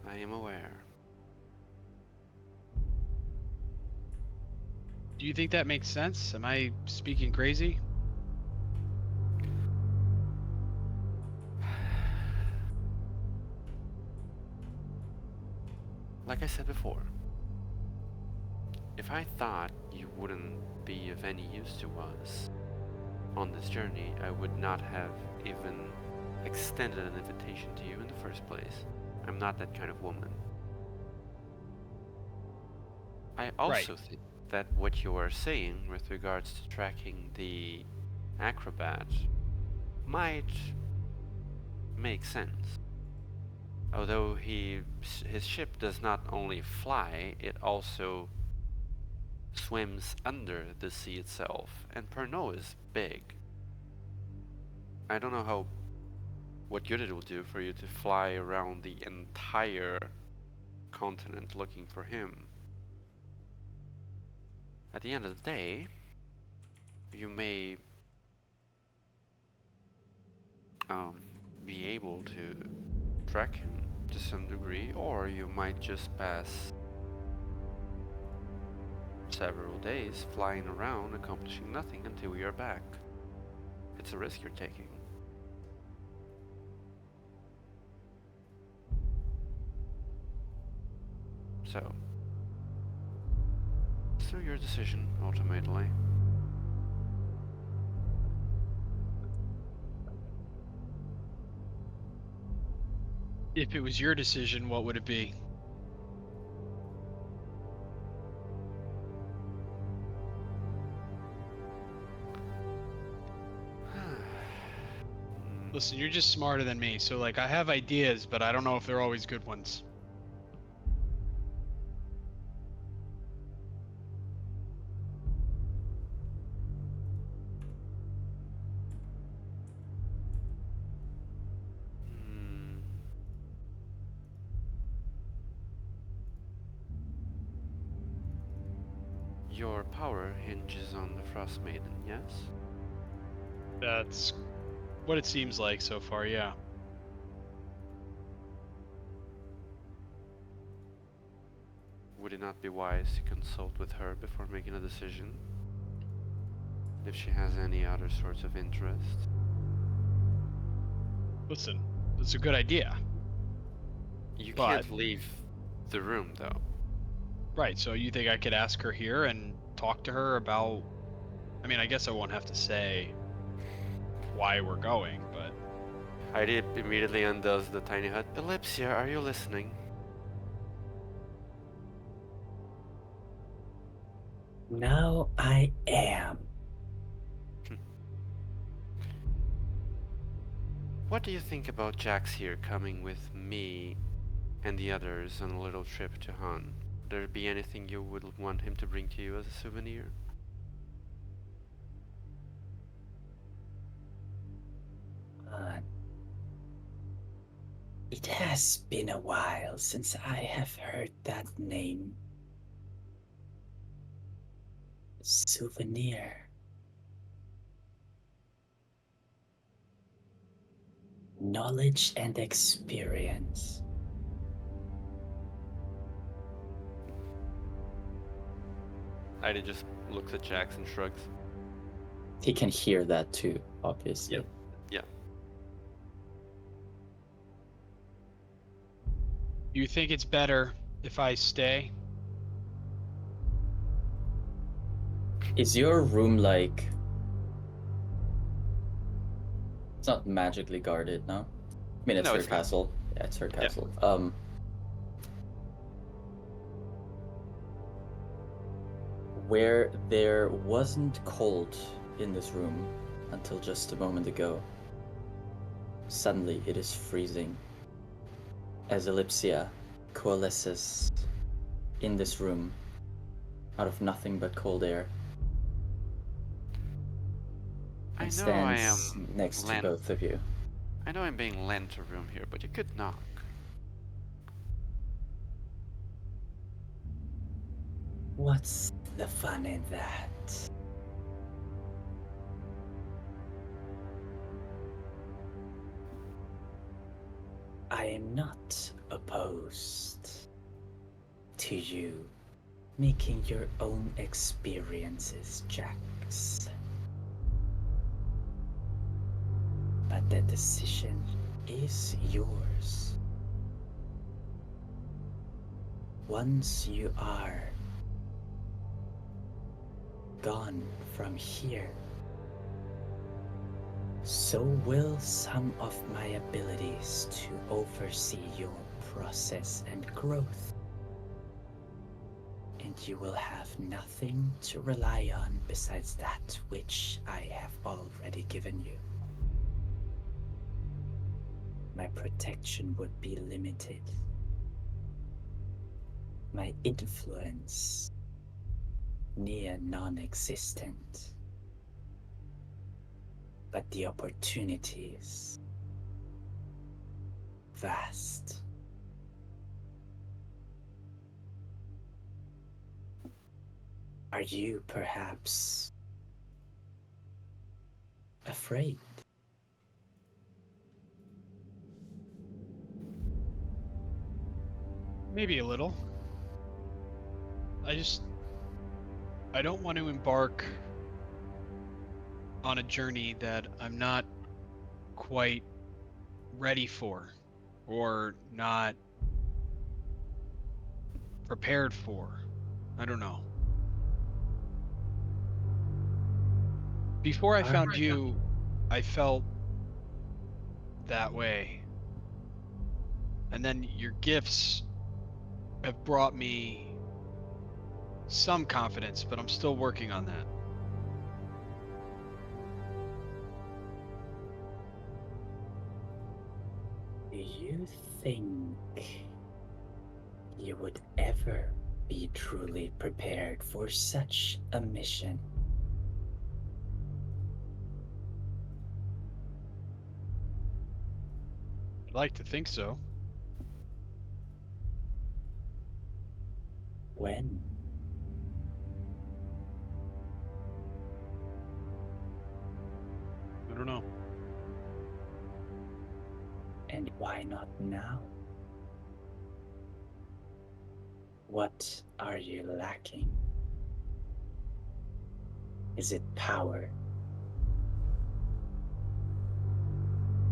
I am aware. Do you think that makes sense? Am I speaking crazy?" Like I said before, if I thought you wouldn't be of any use to us on this journey, I would not have even extended an invitation to you in the first place. I'm not that kind of woman. I also think that what you are saying with regards to tracking the acrobat might make sense. Although his ship does not only fly, it also swims under the sea itself, and Pernod is big. I don't know what good it will do for you to fly around the entire continent looking for him. At the end of the day, you may be able to track him to some degree, or you might just pass several days flying around accomplishing nothing until we are back. It's a risk you're taking. So, still your decision, ultimately. If it was your decision, what would it be? Listen, you're just smarter than me, so like I have ideas, but I don't know if they're always good ones. Hmm. Your power hinges on the Frost Maiden, yes? That's what it seems like so far, yeah. Would it not be wise to consult with her before making a decision? If she has any other sorts of interest? Listen, it's a good idea. You But- can't leave the room, though. Right, so you think I could ask her here and talk to her about... I mean, I guess I won't have to say why we're going, but... Heidi immediately undoes the tiny hut. Ellipsia, are you listening? Now I am. What do you think about Jax here coming with me and the others on a little trip to Han? Would there be anything you would want him to bring to you as a souvenir? It has been a while since I have heard that name. Souvenir. Knowledge and experience. Heidi just looks at Jax and shrugs. He can hear that too, obviously. Yep. Yeah. You think it's better if I stay? Is your room like... It's not magically guarded, no? I mean, it's No, her it's not. castle. Yeah, it's her Yeah. castle. Where there wasn't cold in this room until just a moment ago, suddenly it is freezing. As Ellipsia coalesces in this room out of nothing but cold air. I And know I stands am next to lent. both of you. I know I'm being lent a room here, but you could knock. What's the fun in that? I am not opposed to you making your own experiences, Jax. But the decision is yours. Once you are gone from here, so will some of my abilities to oversee your process and growth. And you will have nothing to rely on besides that which I have already given you. My protection would be limited. My influence near non-existent. But the opportunities vast. Are you perhaps afraid? Maybe a little. I don't want to embark on a journey that I'm not quite ready for, or not prepared for. I don't know. Before I found you, I felt that way. And then your gifts have brought me some confidence, but I'm still working on that. Do you think you would ever be truly prepared for such a mission? I'd like to think so. When? I don't know. And why not now? What are you lacking? Is it power?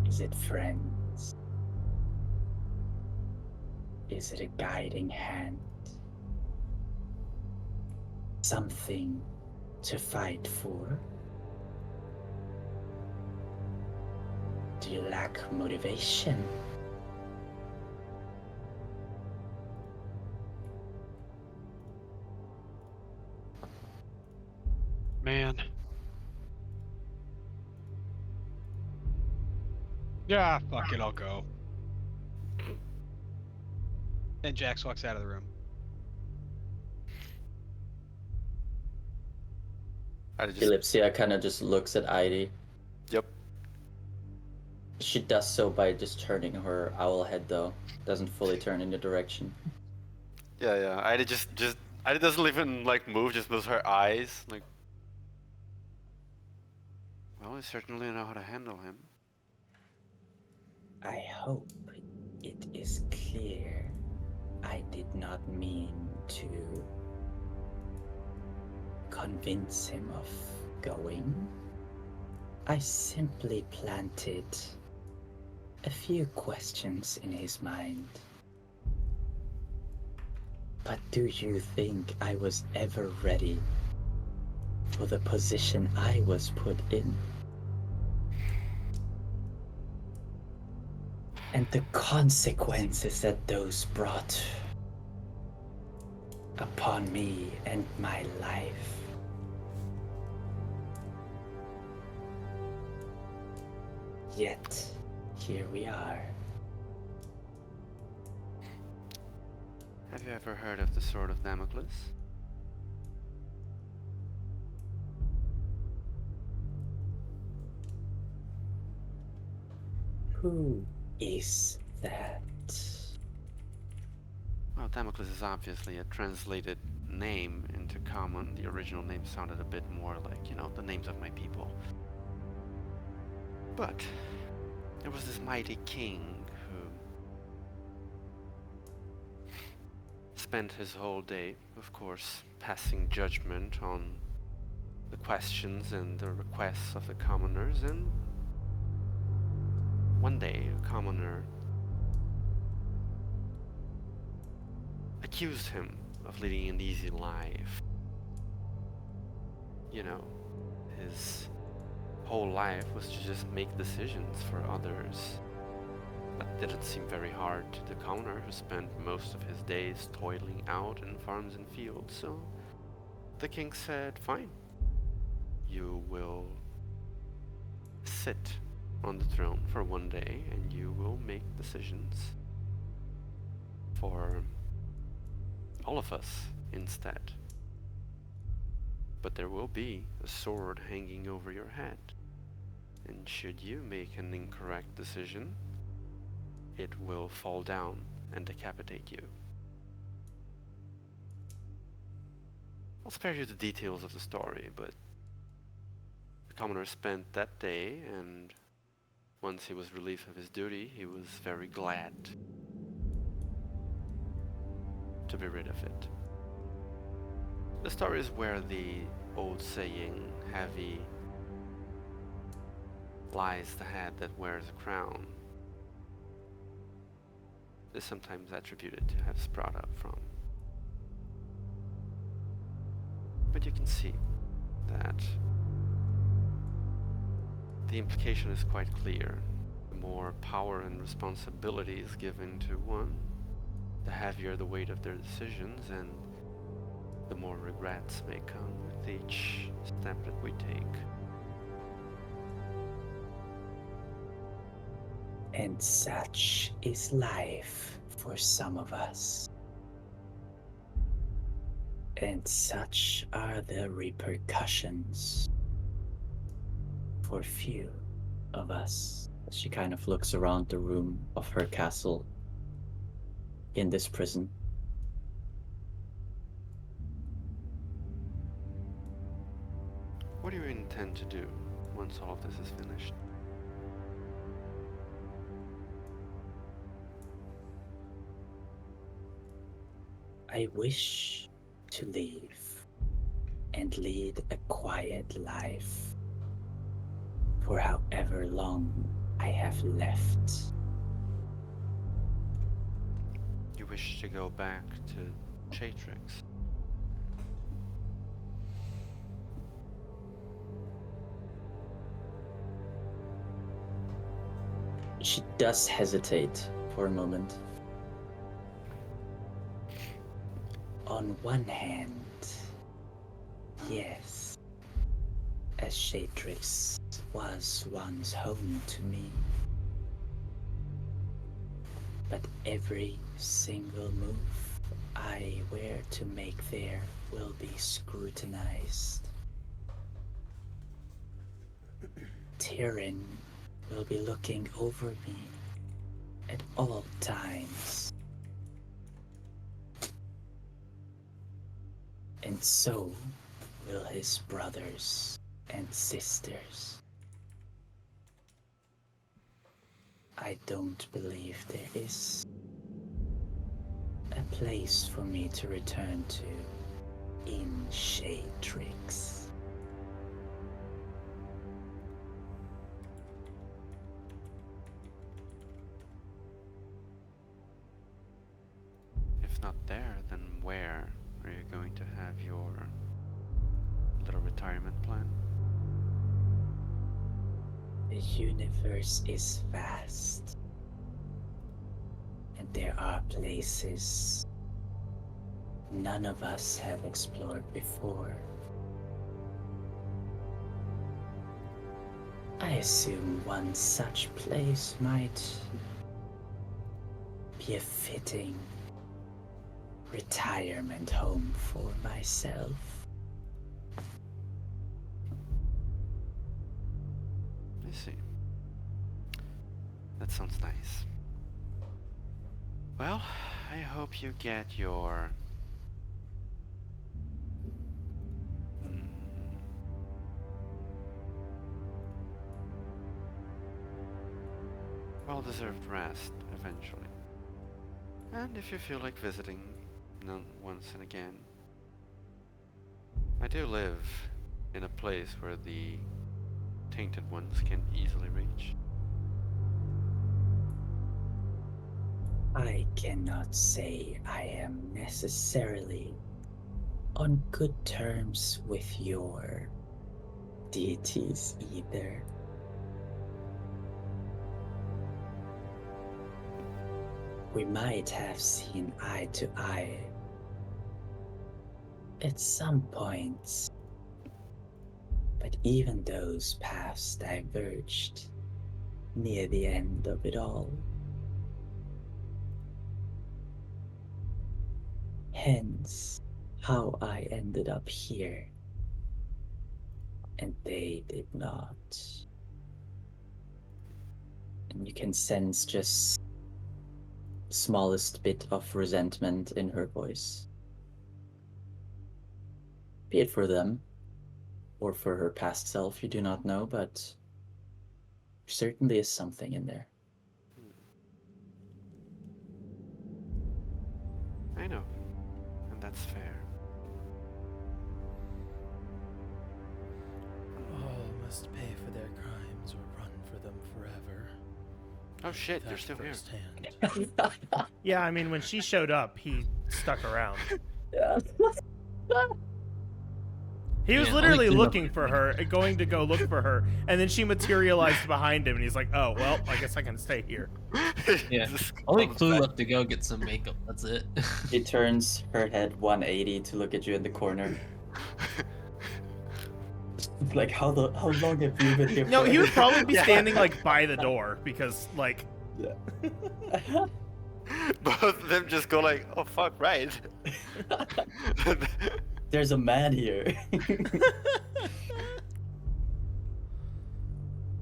Is it friends? Is it a guiding hand? Something to fight for? Do you lack motivation? Man. Yeah, fuck it, I'll go. And Jax walks out of the room. I just Ellipsia kind of just looks at Heidi. Yep. She does so by just turning her owl head, though. Doesn't fully turn in your direction. Yeah. Ida just Ida doesn't even like move, just moves her eyes. Like, well, I certainly know how to handle him. I hope it is clear I did not mean to convince him of going. I simply planted a few questions in his mind. But do you think I was ever ready for the position I was put in? And the consequences that those brought upon me and my life. Yet, here we are. Have you ever heard of the Sword of Damocles? Who is that? Well, Damocles is obviously a translated name into common. The original name sounded a bit more like, you know, the names of my people. But there was this mighty king who spent his whole day, of course, passing judgment on the questions and the requests of the commoners, and one day a commoner accused him of leading an easy life. You know, his whole life was to just make decisions for others. That didn't seem very hard to the commoner, who spent most of his days toiling out in farms and fields. So the king said, fine, you will sit on the throne for one day and you will make decisions for all of us instead. But there will be a sword hanging over your head, and should you make an incorrect decision, it will fall down and decapitate you. I'll spare you the details of the story, but the commoner spent that day, and once he was relieved of his duty, he was very glad to be rid of it. The story is where the old saying, heavy lies the head that wears a crown. Is sometimes attributed to have sprout up from. But you can see that the implication is quite clear. The more power and responsibility is given to one, the heavier the weight of their decisions, and the more regrets may come with each step that we take. And such is life for some of us. And such are the repercussions for few of us. She kind of looks around the room of her castle in this prison. What do you intend to do once all of this is finished? I wish to leave and lead a quiet life for however long I have left. You wish to go back to Chatrix? She does hesitate for a moment. On one hand, yes, as Chatrix was once home to me. But every single move I were to make there will be scrutinized. Tyrion will be looking over me at all times. And so will his brothers and sisters. I don't believe there is a place for me to return to in Chatrix. If not there, then where are you going to have your little retirement plan? The universe is vast, and there are places none of us have explored before. I assume one such place might be a fitting retirement home for myself. I see. That sounds nice. Well, I hope you get your well-deserved rest eventually. And if you feel like visiting once and again, I do live in a place where the tainted ones can easily reach. I cannot say I am necessarily on good terms with your deities either. We might have seen eye to eye at some points, but even those paths diverged near the end of it all. Hence, how I ended up here, and they did not. And you can sense just smallest bit of resentment in her voice. Be it for them, or for her past self, you do not know, but there certainly is something in there. I know, and that's fair. All must pay for their crimes or run Oh shit, they're that still here. firsthand. Yeah, I mean, when she showed up, he stuck around. He was Yeah, literally only looking for her, going to go look for her, and then she materialized behind him, and he's like, "Oh well, I guess I can stay here." Yeah. Just Only comes clue back. left to go get some makeup. That's it. She turns her head 180 to look at you in the corner. Like, how long have you been here? No, for? he would probably be Yeah. standing like by the door because like Both of them just go like, oh fuck, right. There's a man here.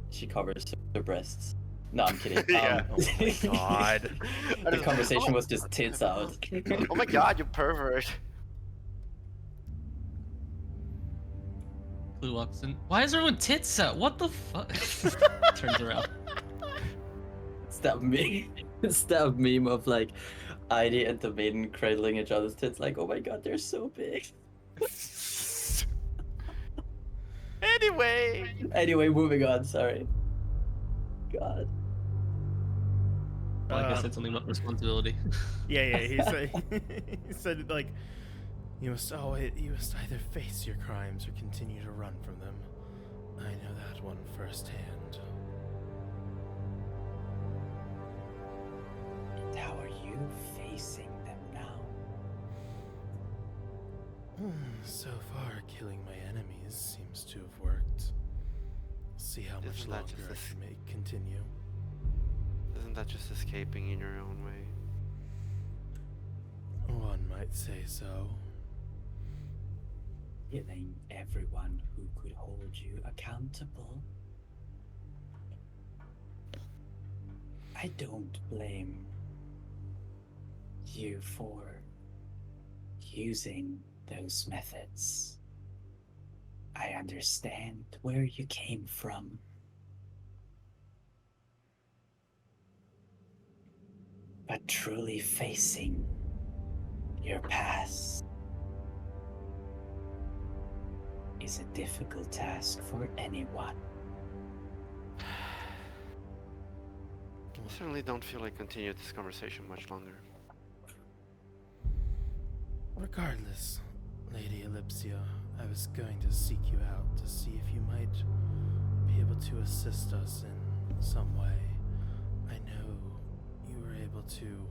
She covers her breasts. No, I'm kidding. Yeah. Oh my god. The conversation was just tits out. Oh my god, you pervert. Clue walks in. Why is everyone tits out? What the fuck? Turns around. It's that meme. It's that meme of like Heidi and the maiden cradling each other's tits. Like, oh my god, they're so big. Anyway. Anyway, moving on. Sorry. God. Well, I guess it's only my responsibility. yeah, he said he said like you must either face your crimes or continue to run from them. I know that one firsthand. And how are you facing them now? So far, killing my enemies seems to have worked. See how much Isn't that longer just I this- can make continue. Isn't that just escaping in your own way? One might say so. Killing everyone who could hold you accountable. I don't blame you for using those methods. I understand where you came from. But truly facing your past is a difficult task for anyone. I certainly don't feel like continue this conversation much longer. Regardless, Lady Ellipsia, I was going to seek you out to see if you might be able to assist us in some way. I know you were able to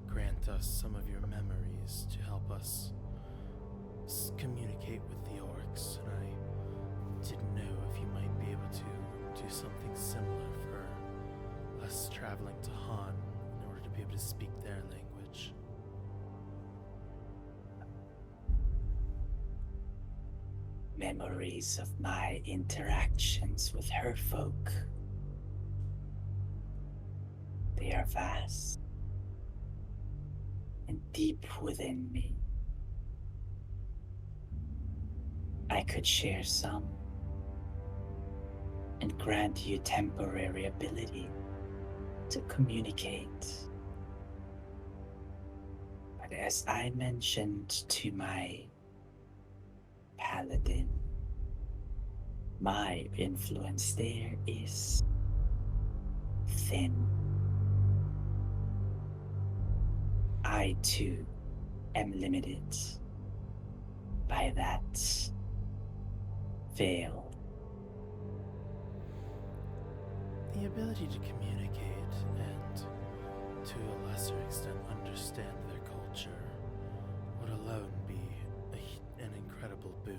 grant us some of your memories to help us communicate with the orcs, and I didn't know if you might be able to do something similar for us traveling to Han in order to be able to speak their language. Memories of my interactions with her folk. They are vast and deep within me. I could share some and grant you temporary ability to communicate. But as I mentioned to my paladin, my influence there is thin. I too am limited by that veil. The ability to communicate and, to a lesser extent, understand their culture would alone be an incredible boon.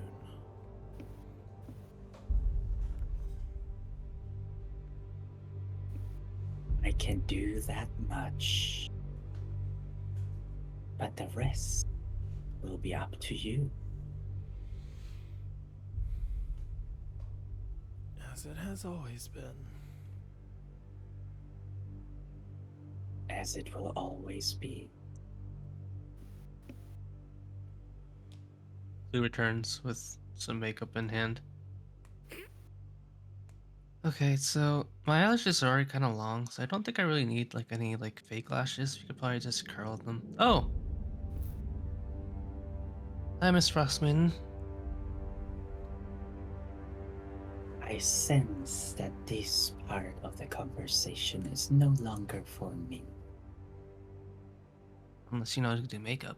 I can do that much. But the rest will be up to you. As it has always been. As it will always be. He returns with some makeup in hand. Okay, so my eyelashes are already kind of long, so I don't think I really need like any like fake lashes. You could probably just curl them. Oh! Hi, Miss Frostmaiden. I sense that this part of the conversation is no longer for me. Unless you know how to do makeup.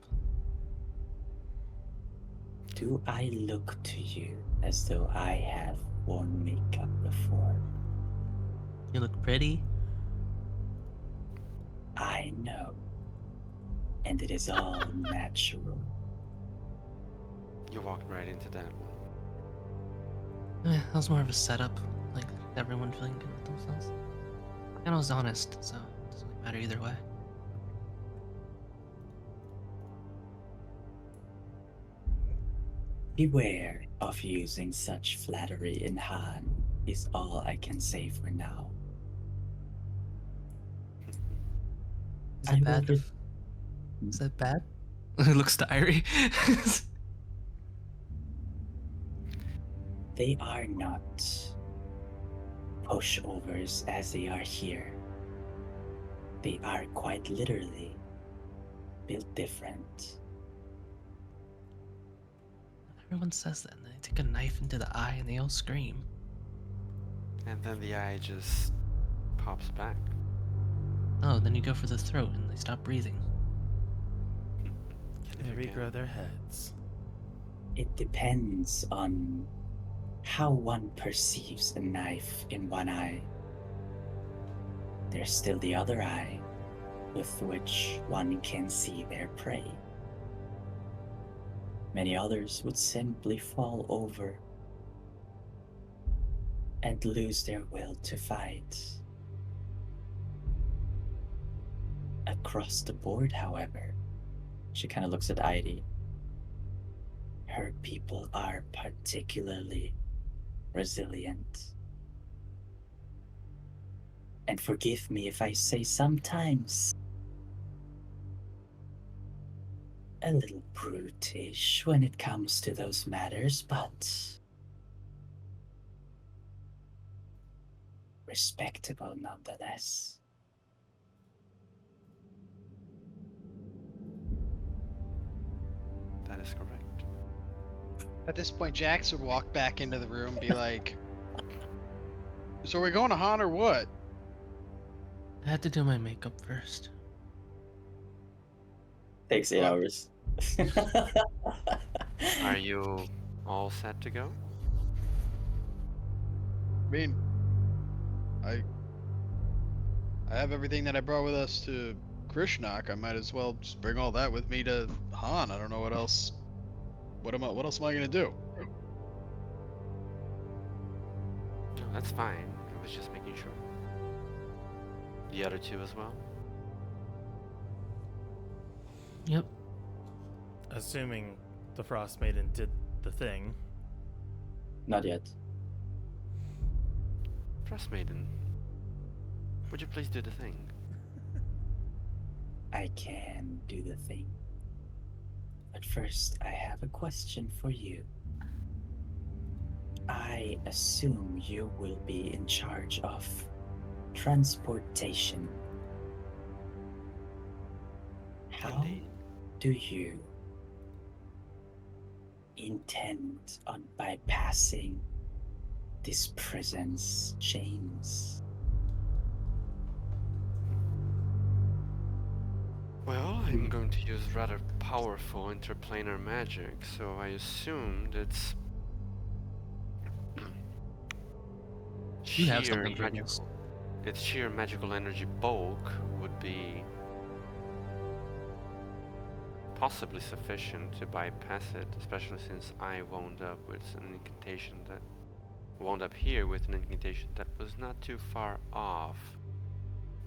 Do I look to you as though I have worn makeup before? You look pretty. I know. And it is all natural. You walked right into that one. That was more of a setup, like everyone feeling good with themselves. And I was honest, so it doesn't really matter either way. Beware of using such flattery in Han, is all I can say for now. Is I that will bad? re- Is that bad? It looks to Irie. They are not pushovers as they are here. They are quite literally built different. Everyone says that, and then they take a knife into the eye and they all scream. And then the eye just pops back. Oh, then you go for the throat and they stop breathing. Can They you regrow again? their heads. It depends on how one perceives a knife in one eye. There's still the other eye, with which one can see their prey. Many others would simply fall over and lose their will to fight. Across the board, however, she kind of looks at Heidi. Her people are particularly resilient. And forgive me if I say sometimes a little brutish when it comes to those matters, but respectable nonetheless. That is correct. At this point, Jax would walk back into the room and be like, "So are we going to Han or what?" I had to do my makeup first. Takes 8 What? hours. Are you all set to go? I mean, I have everything that I brought with us to Krishnak. I might as well just bring all that with me to Han. I don't know what else. What else am I gonna do? No, that's fine. I was just making sure. The other two as well? Yep. Assuming the Frost Maiden did the thing. Not yet. Frost Maiden, would you please do the thing? I can do the thing. But first, I have a question for you. I assume you will be in charge of transportation. How Indeed. do you intend on bypassing this prison's chains? Well, I'm going to use rather powerful interplanar magic, so I assumed it's You have something for magical. this. Its sheer magical energy bulk would be possibly sufficient to bypass it, especially since I wound up with an incantation that wound up here with an incantation that was not too far off.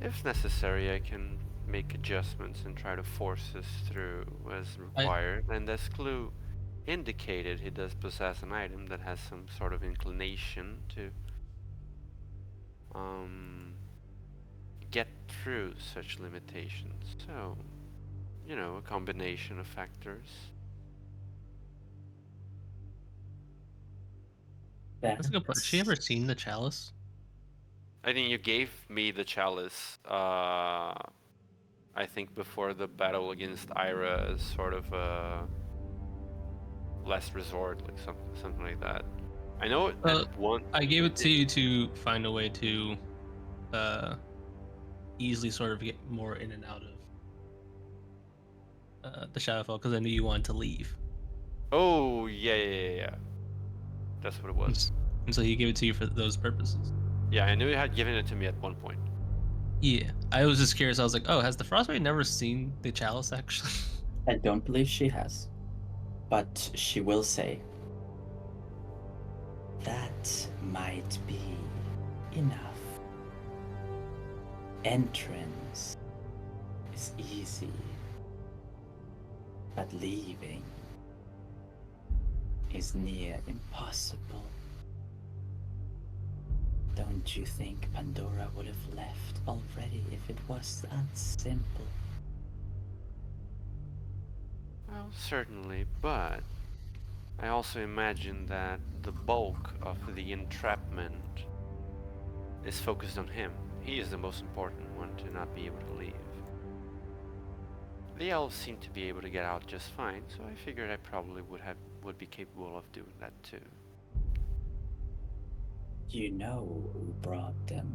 If necessary, I can make adjustments and try to force this through as required. And as Clue indicated, he does possess an item that has some sort of inclination to get through such limitations. So, you know, a combination of factors. That's a good point. Has she ever seen the chalice? I think you gave me the chalice, I think before the battle against Ira as sort of a last resort, like something like that. I know at one. I gave it to you to find a way to easily sort of get more in and out of the Shadowfell because I knew you wanted to leave. Oh, yeah. That's what it was. And so he gave it to you for those purposes. Yeah, I knew he had given it to me at one point. Yeah, I was just curious. I was like, oh, has the Frostbite never seen the chalice actually? I don't believe she has. But she will say, that might be enough. Entrance is easy, but leaving is near impossible. Don't you think Pandora would have left already if it was that simple? Well, certainly, but I also imagine that the bulk of the entrapment is focused on him. He is the most important one to not be able to leave. The elves seem to be able to get out just fine, so I figured I probably would be capable of doing that too. You know who brought them.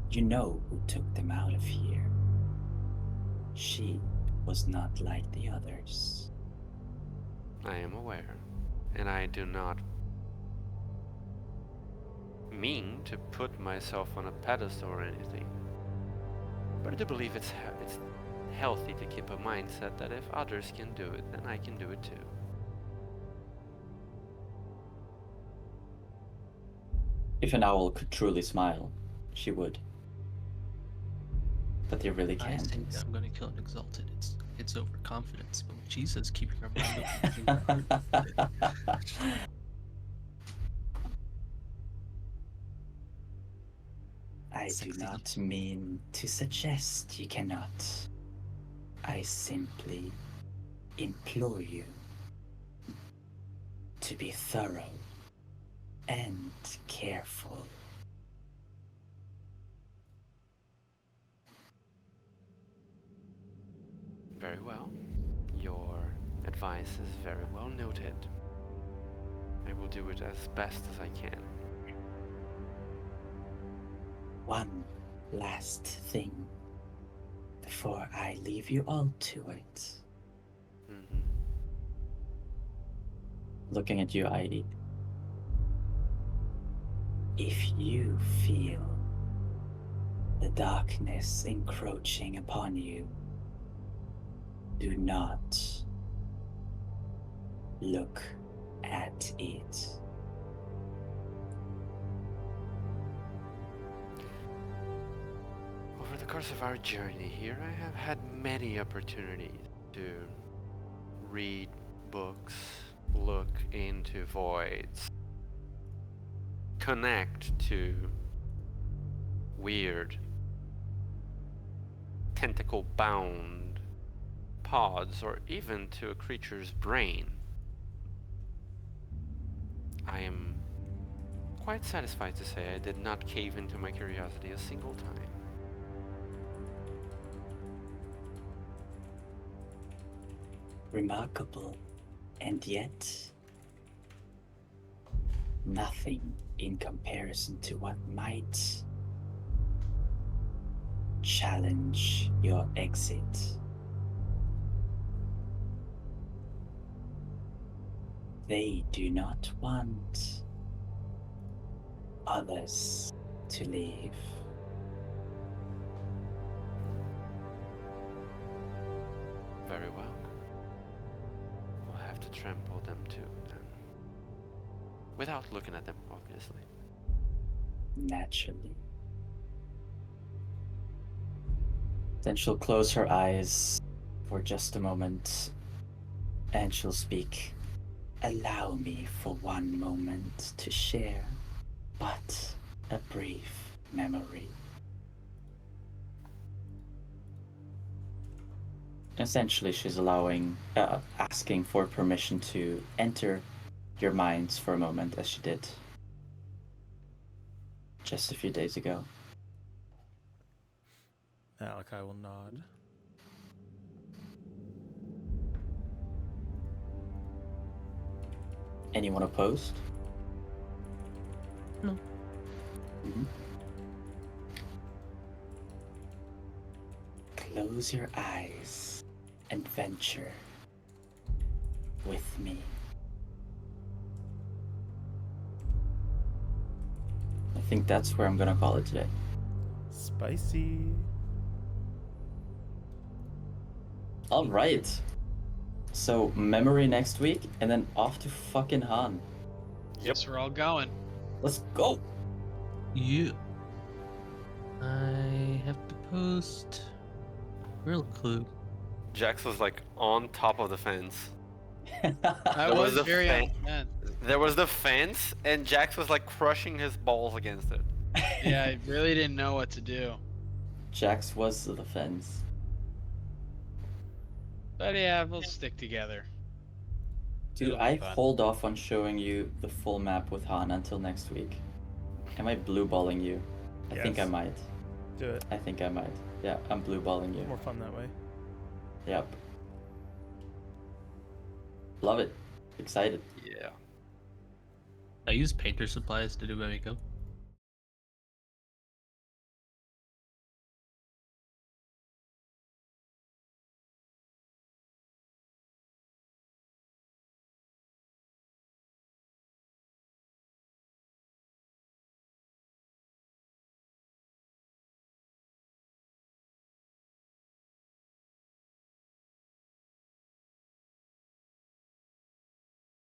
You know who took them out of here. She was not like the others. I am aware, and I do not mean to put myself on a pedestal or anything, but I do believe it's healthy to keep a mindset that if others can do it, then I can do it too. If an owl could truly smile, she would. But they really I can't. think I'm gonna kill an exalted. It's overconfidence. But when Jesus, keeping our mind open. I do not mean to suggest you cannot. I simply implore you to be thorough and careful. Very well. Your advice is very well noted. I will do it as best as I can. One last thing before I leave you all to it. Mm-hmm. Looking at you, Heidi. If you feel the darkness encroaching upon you, do not look at it. Over the course of our journey here, I have had many opportunities to read books, look into voids, connect to weird tentacle-bound pods, or even to a creature's brain. I am quite satisfied to say I did not cave into my curiosity a single time. Remarkable, and yet nothing in comparison to what might challenge your exit. They do not want others to leave. Very well. We'll have to trample them too, then. Without looking at them, obviously. Naturally. Then she'll close her eyes for just a moment and she'll speak. Allow me for one moment to share but a brief memory. Essentially, she's asking for permission to enter your minds for a moment, as she did just a few days ago. Malachi will nod. Anyone opposed? No. Mhm. Close your eyes and venture with me. I think that's where I'm gonna call it today. Spicy. All right. So memory next week, and then off to fucking Han. Yes, we're all going. Let's go. You. I have to post. Real clue. Jax was like on top of the fence. I There was was a very fan- man. There was the fence, and Jax was like crushing his balls against it. Yeah, I really didn't know what to do. Jax was the fence. But yeah, we'll stick together. Dude, It'll be I fun. hold off on showing you the full map with Han until next week. Am I blue balling you? I think I Yes. might. Do it. I think I might. Yeah, I'm blue balling you. More fun that way. Yep. Love it. Excited. Yeah. I use painter supplies to do my makeup.